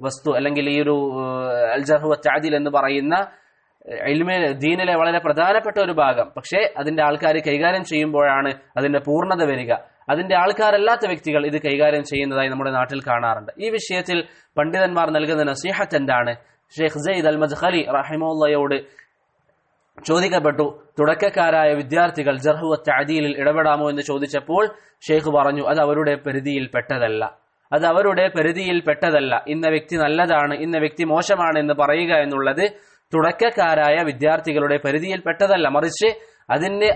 വസ്തു അല്ലെങ്കിൽ ഈ ഒരു അൽ ജർഹ് വത്തഅദീൽ എന്ന് പറയുന്ന ദീനിലെ വളരെ പ്രധാനപ്പെട്ട ഒരു ഭാഗം, പക്ഷേ അതിന്റെ ആൾക്കാർ കൈകാര്യം ചെയ്യുമ്പോഴാണ് അതിന്റെ പൂർണ്ണത വരിക. അതിന്റെ ആൾക്കാരല്ലാത്ത വ്യക്തികൾ ഇത് കൈകാര്യം ചെയ്യുന്നതായി നമ്മുടെ നാട്ടിൽ കാണാറുണ്ട്. ഈ വിഷയത്തിൽ പണ്ഡിതന്മാർ നൽകുന്ന നസീഹത്ത് എന്താണ്? ഷെയ്ഖ് സയ്യിദ് അൽ മദ്ഖലി റഹിമഹുള്ളയോട് ചോദിക്കപ്പെട്ടു, തുടക്കക്കാരായ വിദ്യാർത്ഥികൾ ജർഹ് വത്തഅദീലിൽ ഇടപെടാമോ എന്ന് ചോദിച്ചപ്പോൾ ഷെയ്ഖ് പറഞ്ഞു, അത് അവരുടെ പരിധിയിൽ പെട്ടതല്ല. ഇന്ന വ്യക്തി നല്ലതാണ്, ഇന്ന വ്യക്തി മോശമാണ് എന്ന് പറയുക എന്നുള്ളത് തുടക്കക്കാരായ വിദ്യാർത്ഥികളുടെ പരിധിയിൽ പെട്ടതല്ല. മറിച്ച്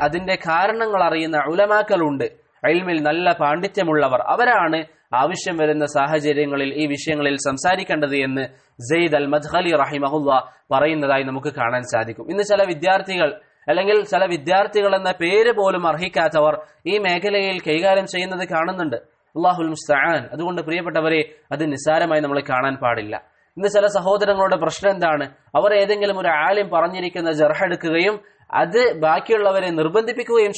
അതിന്റെ കാരണങ്ങൾ അറിയുന്ന ഉലമാക്കളുണ്ട്, ഇൽമിൽ നല്ല പാണ്ഡിത്യമുള്ളവർ, അവരാണ് ആവശ്യം വരുന്ന സാഹചര്യങ്ങളിൽ ഈ വിഷയങ്ങളിൽ സംസാരിക്കേണ്ടത് എന്ന് സയ്യിദ് അൽ മദ്ഖലി റഹിമഹുല്ലാ പറയുന്നതായി നമുക്ക് കാണാൻ സാധിക്കും. ഇന്ന് ചില വിദ്യാർത്ഥികൾ അല്ലെങ്കിൽ ചില വിദ്യാർത്ഥികൾ എന്ന പേര് പോലും അർഹിക്കാത്തവർ ഈ മേഖലയിൽ കൈകാര്യം ചെയ്യുന്നത് കാണുന്നുണ്ട്. അല്ലാഹുൽ മുസ്തആൻ. അതുകൊണ്ട് പ്രിയപ്പെട്ടവരെ, അത് നിസ്സാരമായി നമ്മൾ കാണാൻ പാടില്ല. ഇന്ന് ചില സഹോദരങ്ങളുടെ പ്രശ്നം എന്താണ്? അവർ ഏതെങ്കിലും ഒരു ആലിം പറഞ്ഞിരിക്കുന്ന ജർഹ് എടുക്കുകയും അത് ബാക്കിയുള്ളവരെ നിർബന്ധിപ്പിക്കുകയും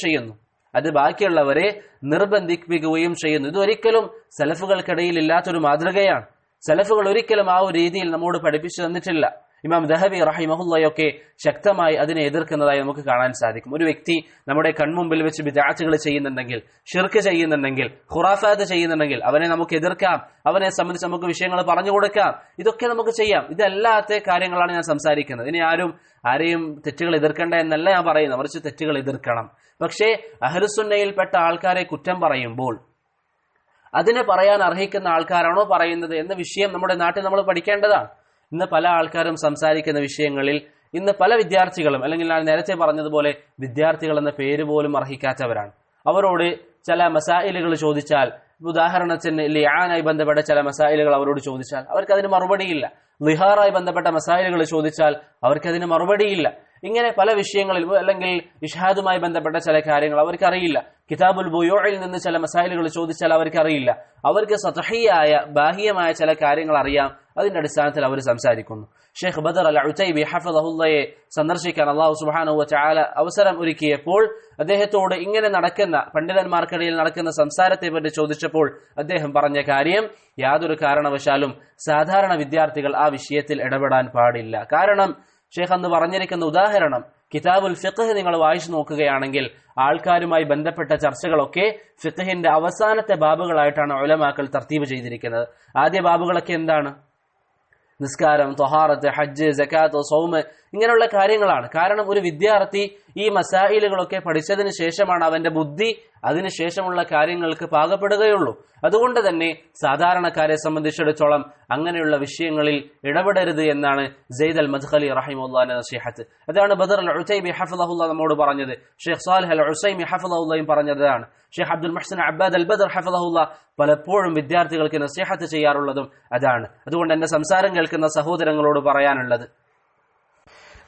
ചെയ്യുന്നു. ഇതൊരിക്കലും സലഫുകൾക്കിടയിൽ ഇല്ലാത്തൊരു മാതൃകയാണ്. സലഫുകൾ ഒരിക്കലും ആ ഒരു രീതിയിൽ നമ്മോട് പഠിപ്പിച്ചു തന്നിട്ടില്ല. ഇമാം ദഹബി റഹിമഹുള്ളയൊക്കെ ശക്തമായി അതിനെ എതിർക്കുന്നതായി നമുക്ക് കാണാൻ സാധിക്കും. ഒരു വ്യക്തി നമ്മുടെ കൺമുമ്പിൽ വെച്ച് ബിദ്അത്തുകൾ ചെയ്യുന്നുണ്ടെങ്കിൽ, ഷിർക്ക് ചെയ്യുന്നുണ്ടെങ്കിൽ, ഖുറാഫാത്ത് ചെയ്യുന്നുണ്ടെങ്കിൽ അവനെ നമുക്ക് എതിർക്കാം, അവനെ സംബന്ധിച്ച് നമുക്ക് വിഷയങ്ങൾ പറഞ്ഞു കൊടുക്കാം, ഇതൊക്കെ നമുക്ക് ചെയ്യാം. ഇതല്ലാത്ത കാര്യങ്ങളാണ് ഞാൻ സംസാരിക്കുന്നത്. ഇനി ആരെയും തെറ്റുകൾ എതിർക്കേണ്ട എന്നല്ല ഞാൻ പറയുന്നത്, മറിച്ച് തെറ്റുകൾ എതിർക്കണം. പക്ഷേ അഹ്ലുസുന്നയിൽപ്പെട്ട ആൾക്കാരെ കുറ്റം പറയുമ്പോൾ അതിനെ പറയാൻ അർഹിക്കുന്ന ആൾക്കാരാണോ പറയുന്നത് എന്ന വിഷയം നമ്മുടെ നാട്ടിൽ നമ്മൾ പഠിക്കേണ്ടതാണ്. ഇന്ന് പല ആൾക്കാരും സംസാരിക്കുന്ന വിഷയങ്ങളിൽ ഇന്ന് പല വിദ്യാർത്ഥികളും, അല്ലെങ്കിൽ ഞാൻ നേരത്തെ പറഞ്ഞതുപോലെ വിദ്യാർത്ഥികൾ എന്ന പേര് പോലും അർഹിക്കാത്തവരാണ്. അവരോട് ചില മസായിലുകൾ ചോദിച്ചാൽ, ഉദാഹരണത്തിന് ലിആനായി ബന്ധപ്പെട്ട ചില മസായിലുകൾ അവരോട് ചോദിച്ചാൽ അവർക്കതിന് മറുപടിയില്ല. ലിഹാറായി ബന്ധപ്പെട്ട മസായിലുകൾ ചോദിച്ചാൽ അവർക്കതിന് മറുപടിയില്ല. ഇങ്ങനെ പല വിഷയങ്ങളിൽ, അല്ലെങ്കിൽ ഇഷ്ഹാദുമായി ബന്ധപ്പെട്ട ചില കാര്യങ്ങൾ അവർക്കറിയില്ല. കിതാബുൽ ബുയൂഇൽ നിന്ന് ചില മസായിലുകൾ ചോദിച്ചാൽ അവർക്കറിയില്ല. അവർക്ക് സത്ഹിയായ ബാഹ്യമായ ചില കാര്യങ്ങൾ അറിയാം, അതിന്റെ അടിസ്ഥാനത്തിൽ അവർ സംസാരിക്കുന്നു. ഷെയ്ഖ് ബദർ അൽ ഉതൈബി ഹഫിളഹുല്ലയെ സന്ദർശിക്കാൻ അല്ലാഹു സുബ്ഹാനഹു വതആല അവസരം ഒരുക്കിയപ്പോൾ അദ്ദേഹത്തോട് ഇങ്ങനെ നടക്കുന്ന പണ്ഡിതന്മാർക്കിടയിൽ നടക്കുന്ന സംസാരത്തെ പറ്റി ചോദിച്ചപ്പോൾ അദ്ദേഹം പറഞ്ഞ കാര്യം, യാതൊരു കാരണവശാലും സാധാരണ വിദ്യാർത്ഥികൾ ആ വിഷയത്തിൽ ഇടപെടാൻ പാടില്ല. കാരണം ഷെയ്ഖ് അന്ന് പറഞ്ഞിരിക്കുന്ന ഉദാഹരണം കിതാബുൽ ഫിഖ് നിങ്ങൾ വായിച്ചു നോക്കുകയാണെങ്കിൽ ആൾക്കാരുമായി ബന്ധപ്പെട്ട ചർച്ചകളൊക്കെ ഫിഖ്ഹിന്റെ അവസാനത്തെ ബാബുകളായിട്ടാണ് ഉലമാക്കൾ തർത്തീബ് ചെയ്തിരിക്കുന്നത്. ആദ്യ ബാബുകളൊക്കെ എന്താണ്? നിസ്കാരം, ത്വഹാറത്ത്, ഹജ്ജ്, സകാത്ത്, സൗമ് ഇങ്ങനെയുള്ള കാര്യങ്ങളാണ്. കാരണം ഒരു വിദ്യാർത്ഥി ഈ മസായിലുകളൊക്കെ പഠിച്ചതിന് ശേഷമാണ് അവന്റെ ബുദ്ധി അതിനുശേഷമുള്ള കാര്യങ്ങൾക്ക് പാകപ്പെടുകയുള്ളൂ. അതുകൊണ്ട് തന്നെ സാധാരണക്കാരെ സംബന്ധിച്ചിടത്തോളം അങ്ങനെയുള്ള വിഷയങ്ങളിൽ ഇടപെടരുത് എന്നാണ് സെയ്ദ് അൽ മദ്ഖലി റഹിമഹുല്ലാഹിന്റെ നസീഹത്ത്. അതാണ് ബദർ അൽ ഉതൈബി ഹഫിളഹുല്ലാ നമ്മോട് പറഞ്ഞത്. ഷെയ്ഖ് സാലിഹ് അൽ ഉസൈമി ഹഫിളഹുല്ലയും പറഞ്ഞതാണ്. ഷെയ്ഖ് അബ്ദുൽ മുഹ്സിൻ അബ്ബാദ് അൽ ബദർ ഹഫിളഹുല്ലാ പലപ്പോഴും വിദ്യാർത്ഥികൾക്ക് നസീഹത്ത് ചെയ്യാറുള്ളതും അതാണ്. അതുകൊണ്ട് എന്റെ സംസാരം കേൾക്കുന്ന സഹോദരങ്ങളോട് പറയാനുള്ളത്,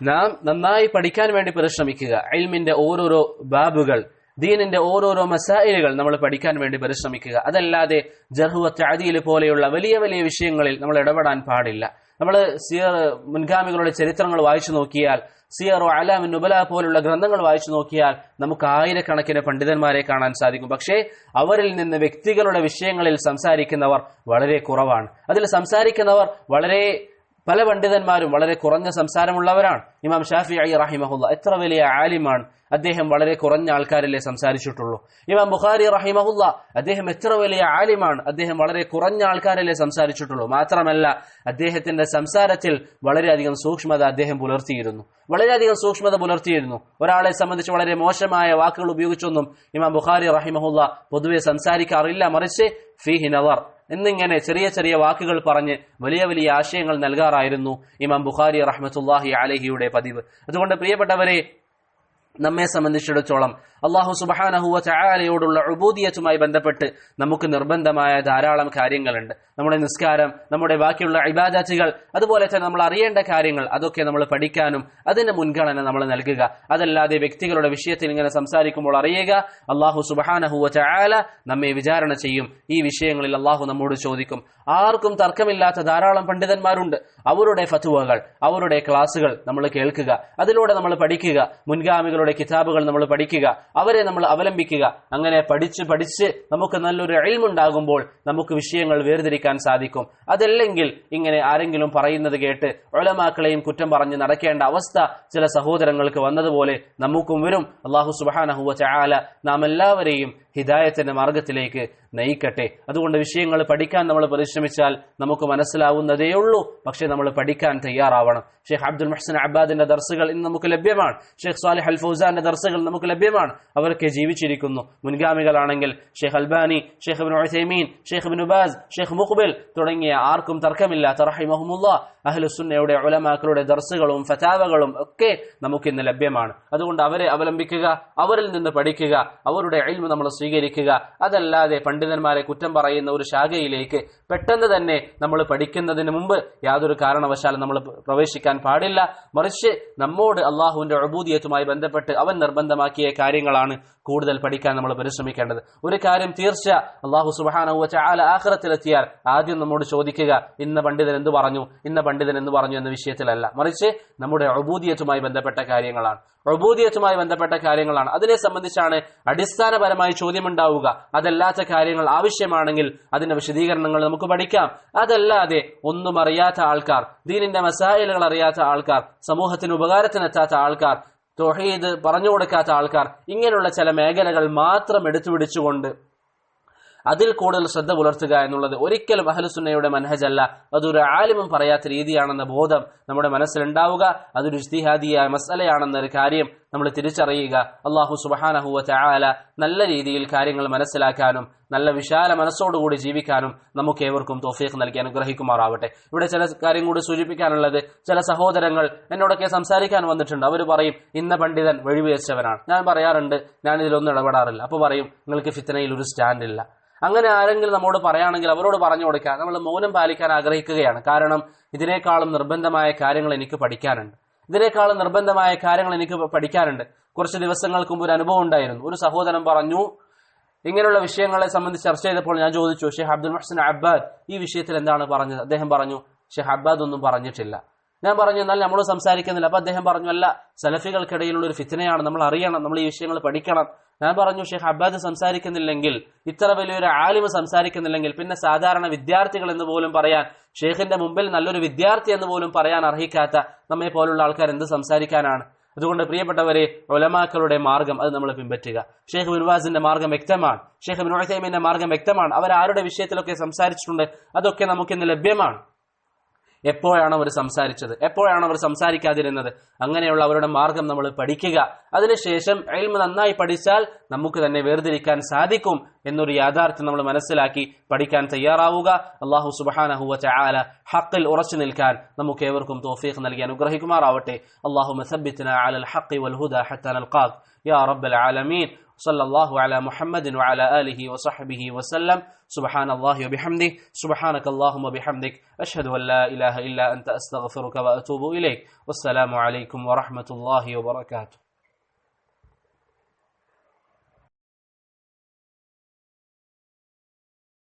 നാം നന്നായി പഠിക്കാൻ വേണ്ടി പരിശ്രമിക്കുക. ഇൽമിന്റെ ഓരോരോ ബാബുകൾ, ദീനിന്റെ ഓരോരോ മസായിലുകൾ നമ്മൾ പഠിക്കാൻ വേണ്ടി പരിശ്രമിക്കുക. അതല്ലാതെ ജർഹ് വ തഅദീൽ പോലെയുള്ള വലിയ വലിയ വിഷയങ്ങളിൽ നമ്മൾ ഇടപെടാൻ പാടില്ല. നമ്മൾ സിയർ മുൻഗാമികളുടെ ചരിത്രങ്ങൾ വായിച്ചു നോക്കിയാൽ, സിയർ അലാമിൻ നുബല പോലുള്ള ഗ്രന്ഥങ്ങൾ വായിച്ചു നോക്കിയാൽ നമുക്ക് ആയിരക്കണക്കിന് പണ്ഡിതന്മാരെ കാണാൻ സാധിക്കും. പക്ഷേ അവരിൽ നിന്ന് വ്യക്തികളുടെ വിഷയങ്ങളിൽ സംസാരിക്കുന്നവർ വളരെ കുറവാണ്. അതിൽ സംസാരിക്കുന്നവർ പല പണ്ഡിതന്മാരും വളരെ കുറഞ്ഞ സംസാരമുള്ളവരാണ്. ഇമാം ഷാഫിഈ റഹിമഹുല്ലാ എത്ര വലിയ ആലിമാണ്, അദ്ദേഹം വളരെ കുറഞ്ഞ ആൾക്കാരിലെ സംസാരിച്ചിട്ടുള്ളൂ. ഇമാം ബുഖാരി റഹിമഹുല്ലാ അദ്ദേഹം എത്ര വലിയ ആലിമാണ്, അദ്ദേഹം വളരെ കുറഞ്ഞ ആൾക്കാരിലെ സംസാരിച്ചിട്ടുള്ളൂ. മാത്രമല്ല അദ്ദേഹത്തിന്റെ സംസാരത്തിൽ വളരെയധികം സൂക്ഷ്മത അദ്ദേഹം പുലർത്തിയിരുന്നു. ഒരാളെ സംബന്ധിച്ച് വളരെ മോശമായ വാക്കുകൾ ഉപയോഗിച്ചൊന്നും ഇമാം ബുഖാരി റഹിമഹുല്ലാ പൊതുവെ സംസാരിക്കാറില്ല. മറിച്ച് ഫീഹി നദർ എന്നിങ്ങനെ ചെറിയ ചെറിയ വാക്കുകൾ പറഞ്ഞ് വലിയ വലിയ ആശയങ്ങൾ നൽകാറായിരുന്നു ഇമാം ബുഖാരി റഹ്മത്തുള്ളാഹി അലൈഹിയുടെ പതിവ്. അതുകൊണ്ട് പ്രിയപ്പെട്ടവരെ, നമ്മെ സംബന്ധിച്ചിടത്തോളം അല്ലാഹു സുബ്ഹാനഹു വ തആലയോടുള്ള ഉബൂദിയത്തുമായി ബന്ധപ്പെട്ട് നമുക്ക് നിർബന്ധമായ ധാരാളം കാര്യങ്ങളുണ്ട്. നമ്മുടെ നിസ്കാരം, നമ്മുടെ ബാക്കിയുള്ള ഇബാദത്തുകൾ, അതുപോലെ തന്നെ നമ്മൾ അറിയേണ്ട കാര്യങ്ങൾ, അതൊക്കെ നമ്മൾ പഠിക്കാനും അതിന് മുൻഗണന നമ്മൾ നൽകുക. അതല്ലാതെ വ്യക്തികളുടെ വിഷയത്തിൽ ഇങ്ങനെ സംസാരിക്കുമ്പോൾ അറിയുക, അല്ലാഹു സുബ്ഹാനഹു വ തആല നമ്മെ വിചാരണ ചെയ്യും. ഈ വിഷയങ്ങളിൽ അല്ലാഹു നമ്മോട് ചോദിക്കും. ആർക്കും തർക്കമില്ലാത്ത ധാരാളം പണ്ഡിതന്മാരുണ്ട്. അവരുടെ ഫത്വകൾ, അവരുടെ ക്ലാസുകൾ നമ്മൾ കേൾക്കുക, അതിലൂടെ നമ്മൾ പഠിക്കുക, മുൻഗാമികളുടെ കിതാബുകൾ നമ്മൾ പഠിക്കുക, അവരെ നമ്മൾ അവലംബിക്കുക. അങ്ങനെ പഠിച്ച് നമുക്ക് നല്ലൊരു ഇൽമുണ്ടാകുമ്പോൾ നമുക്ക് വിഷയങ്ങൾ വേർതിരിക്കാൻ സാധിക്കും. അതല്ലെങ്കിൽ ഇങ്ങനെ ആരെങ്കിലും പറയുന്നത് കേട്ട് ഉലമാക്കളെയും കുറ്റം പറഞ്ഞ് നടക്കേണ്ട അവസ്ഥ ചില സഹോദരങ്ങൾക്ക് വന്നതുപോലെ നമുക്കും വരും. അല്ലാഹു സുബ്ഹാനഹു വ തആല നാം എല്ലാവരെയും ഹിദായത്തിന്റെ മാർഗത്തിലേക്ക് നയിക്കട്ടെ. അതുകൊണ്ട് വിഷയങ്ങൾ പഠിക്കാൻ നമ്മൾ പരിശ്രമിച്ചാൽ നമുക്ക് മനസ്സിലാവുന്നതേ ഉള്ളൂ. പക്ഷെ നമ്മൾ പഠിക്കാൻ തയ്യാറാവണം. ഷെയ്ഖ് അബ്ദുൽ മുഹ്സിൻ അബ്ബാദിന്റെ ദർസുകൾ ഇന്ന് നമുക്ക് ലഭ്യമാണ്. ഷെയ്ഖ് സാലിഹ് അൽ ഫൗസാന്റെ ദർസുകൾ നമുക്ക് ലഭ്യമാണ്. അവർക്ക് ജീവിച്ചിരിക്കുന്നു. മുൻഗാമികളാണെങ്കിൽ Sheikh Albani, Sheikh Ibn Uthaymeen, Sheikh Ibn Baz, Sheikh Muqbil തുടങ്ങിയ ആർക്കും തർക്കമില്ലാത്ത റഹിമഹുമുല്ലാഹ് അഹ്ലുസുന്നയുടെ ഉലമാക്കളുടെ ദർസുകളും ഫതാവകളും ഒക്കെ നമുക്ക് ഇന്ന് ലഭ്യമാണ്. അതുകൊണ്ട് അവരെ അവലംബിക്കുക, അവരിൽ നിന്ന് പഠിക്കുക, അവരുടെ ഇൽമ് നമ്മൾ സ്വീകരിക്കുക. അതല്ലാതെ പണ്ഡിതന്മാരെ കുറ്റം പറയുന്ന ഒരു ശാഖയിലേക്ക് പെട്ടെന്ന് തന്നെ നമ്മൾ പഠിക്കുന്നതിന് മുമ്പ് യാതൊരു കാരണവശാലും നമ്മൾ പ്രവേശിക്കാൻ പാടില്ല. മറിച്ച് നമ്മോട് അള്ളാഹുവിന്റെ ഉബൂദിയത്തുമായി ബന്ധപ്പെട്ട് അവൻ നിർബന്ധമാക്കിയ കാര്യങ്ങളാണ് കൂടുതൽ പഠിക്കാൻ നമ്മൾ പരിശ്രമിക്കേണ്ടത്. ഒരു കാര്യം തീർച്ച, അള്ളാഹു സുബ്ഹാനഹു വ തആല ആഖിറത്തിലെത്തിയാൽ ആദ്യം നമ്മോട് ചോദിക്കുക ഇന്ന പണ്ഡിതൻ എന്ത് പറഞ്ഞു എന്ന വിഷയത്തിലല്ല, മറിച്ച് നമ്മുടെ ഉബൂദിയത്തുമായി ബന്ധപ്പെട്ട കാര്യങ്ങളാണ്. അതിനെ സംബന്ധിച്ചാണ് അടിസ്ഥാനപരമായി ചോദ്യമുണ്ടാവുക. അതല്ലാത്ത കാര്യങ്ങൾ ആവശ്യമാണെങ്കിൽ അതിന്റെ വിശദീകരണങ്ങൾ നമുക്ക് പഠിക്കാം. അതല്ലാതെ ഒന്നും അറിയാത്ത ആൾക്കാർ, ദീനിന്റെ മസായിലുകൾ അറിയാത്ത ആൾക്കാർ, സമൂഹത്തിന് ഉപകാരത്തിനെത്താത്ത ആൾക്കാർ, തൗഹീദ് പറഞ്ഞു കൊടുക്കാത്ത ആൾക്കാർ, ഇങ്ങനെയുള്ള ചില മേഖലകൾ മാത്രം എടുത്തുപിടിച്ചുകൊണ്ട് അതിൽ കൂടുതൽ ശ്രദ്ധ പുലർത്തുക എന്നുള്ളത് ഒരിക്കലും അഹ്ലുസുന്നയുടെ മനഹജല്ല. അതൊരു ആലിമും പറയാത്ത രീതിയാണെന്ന ബോധം നമ്മുടെ മനസ്സിലുണ്ടാവുക. അതൊരു ഇജ്തിഹാദിയായ മസ്അലയാണെന്നൊരു കാര്യം നമ്മൾ തിരിച്ചറിയുക. അല്ലാഹു സുബ്ഹാനഹു വ തആല നല്ല രീതിയിൽ കാര്യങ്ങൾ മനസ്സിലാക്കാനും നല്ല വിശാല മനസ്സോടുകൂടി ജീവിക്കാനും നമുക്ക് ഏവർക്കും തൗഫീഖ് നൽകി അനുഗ്രഹിക്കുമാറാവട്ടെ. ഇവിടെ ചില കാര്യം കൂടി സൂചിപ്പിക്കാനുള്ളത്, ചില സഹോദരങ്ങൾ എന്നോടൊക്കെ സംസാരിക്കാൻ വന്നിട്ടുണ്ട്. അവർ പറയും ഇന്ന പണ്ഡിതൻ വഴിപിഴച്ചവനാണ്. ഞാൻ പറയാറുണ്ട് ഞാൻ ഇതിലൊന്നും ഇടപെടാറില്ല. അപ്പോൾ പറയും നിങ്ങൾക്ക് ഫിത്നയിൽ ഒരു സ്റ്റാൻഡ് ഇല്ല. അങ്ങനെ ആരെങ്കിലും നമ്മോട് പറയുകയാണെങ്കിൽ അവരോട് പറഞ്ഞു കൊടുക്കുക, നമ്മൾ മൗനം പാലിക്കാൻ ആഗ്രഹിക്കുകയാണ്. കാരണം ഇതിനേക്കാളും നിർബന്ധമായ കാര്യങ്ങൾ എനിക്ക് പഠിക്കാനുണ്ട്. കുറച്ച് ദിവസങ്ങൾക്ക് മുമ്പ് ഒരു അനുഭവം ഉണ്ടായിരുന്നു. ഒരു സഹോദരൻ പറഞ്ഞു, ഇങ്ങനെയുള്ള വിഷയങ്ങളെ സംബന്ധിച്ച് ചർച്ച ചെയ്തപ്പോൾ ഞാൻ ചോദിച്ചു, ഷെയ്ഖ് അബ്ദുൽ മുഹ്സിൻ അബ്ബാദ് ഈ വിഷയത്തിൽ എന്താണ് പറഞ്ഞത്? അദ്ദേഹം പറഞ്ഞു ഷെയ്ഖ് അബ്ബാദ് ഒന്നും പറഞ്ഞിട്ടില്ല. ഞാൻ പറഞ്ഞു എന്നാൽ നമ്മൾ സംസാരിക്കുന്നില്ല. അപ്പൊ അദ്ദേഹം പറഞ്ഞു അല്ല, സലഫികൾക്കിടയിലുള്ള ഒരു ഫിത്നയാണ്, നമ്മൾ അറിയണം, നമ്മൾ ഈ വിഷയങ്ങൾ പഠിക്കണം. ഞാൻ പറഞ്ഞു ഷെയ്ഖ് അബ്ബാദ് സംസാരിക്കുന്നില്ലെങ്കിൽ, ഇത്ര വലിയൊരു ആലിമ് സംസാരിക്കുന്നില്ലെങ്കിൽ, പിന്നെ സാധാരണ വിദ്യാർത്ഥികൾ എന്ന് പോലും പറയാൻ, ഷെയ്ഖിന്റെ മുമ്പിൽ നല്ലൊരു വിദ്യാർത്ഥി എന്ന് പോലും പറയാൻ അർഹിക്കാത്ത നമ്മെ പോലുള്ള ആൾക്കാർ എന്ത് സംസാരിക്കാനാണ്? അതുകൊണ്ട് പ്രിയപ്പെട്ടവരെ, ഉലമാക്കളുടെ മാർഗം അത് നമ്മൾ പിൻപറ്റുക. ഷെയ്ഖ് ഇബ്നു ബാസിന്റെ മാർഗം വ്യക്തമാണ്, ഷെയ്ഖ് ഇബ്നു ഉസൈമീന്റെ മാർഗം വ്യക്തമാണ്. അവർ ആരുടെ വിഷയത്തിലൊക്കെ സംസാരിച്ചിട്ടുണ്ട് അതൊക്കെ നമുക്കിന്ന് ലഭ്യമാണ്. എപ്പോഴാണ് അവർ സംസാരിച്ചത്, എപ്പോഴാണ് അവർ സംസാരിക്കാതിരുന്നത്, അങ്ങനെയുള്ള അവരുടെ മാർഗം നമ്മൾ പഠിക്കുക. അതിനുശേഷം ഇൽമ് നന്നായി പഠിച്ചാൽ നമുക്ക് തന്നെ വേർതിരിക്കാൻ സാധിക്കും എന്നൊരു യാഥാർത്ഥ്യം നമ്മൾ മനസ്സിലാക്കി പഠിക്കാൻ തയ്യാറാവുക. അല്ലാഹു സുബ്ഹാനഹു വ തആല ഹഖിൽ ഉറച്ചു നിൽക്കാൻ നമുക്ക് ഏവർക്കും തൗഫീഖ് നൽകി അനുഗ്രഹിക്കുമാറാവട്ടെ. അല്ലാഹുമ്മ സബ്ബിത്നാ അലൽ ഹഖി വൽ ഹുദാ ഹത്താ നൽഖാക് യാ റബ്ബൽ ആലമീൻ. صلى الله على محمد وعلى آله وصحبه وسلم. سبحان الله وبحمده. سبحانك اللهم وبحمدك أشهد أن لا إله إلا أنت أستغفرك وأتوب إليك. والسلام عليكم ورحمة الله وبركاته.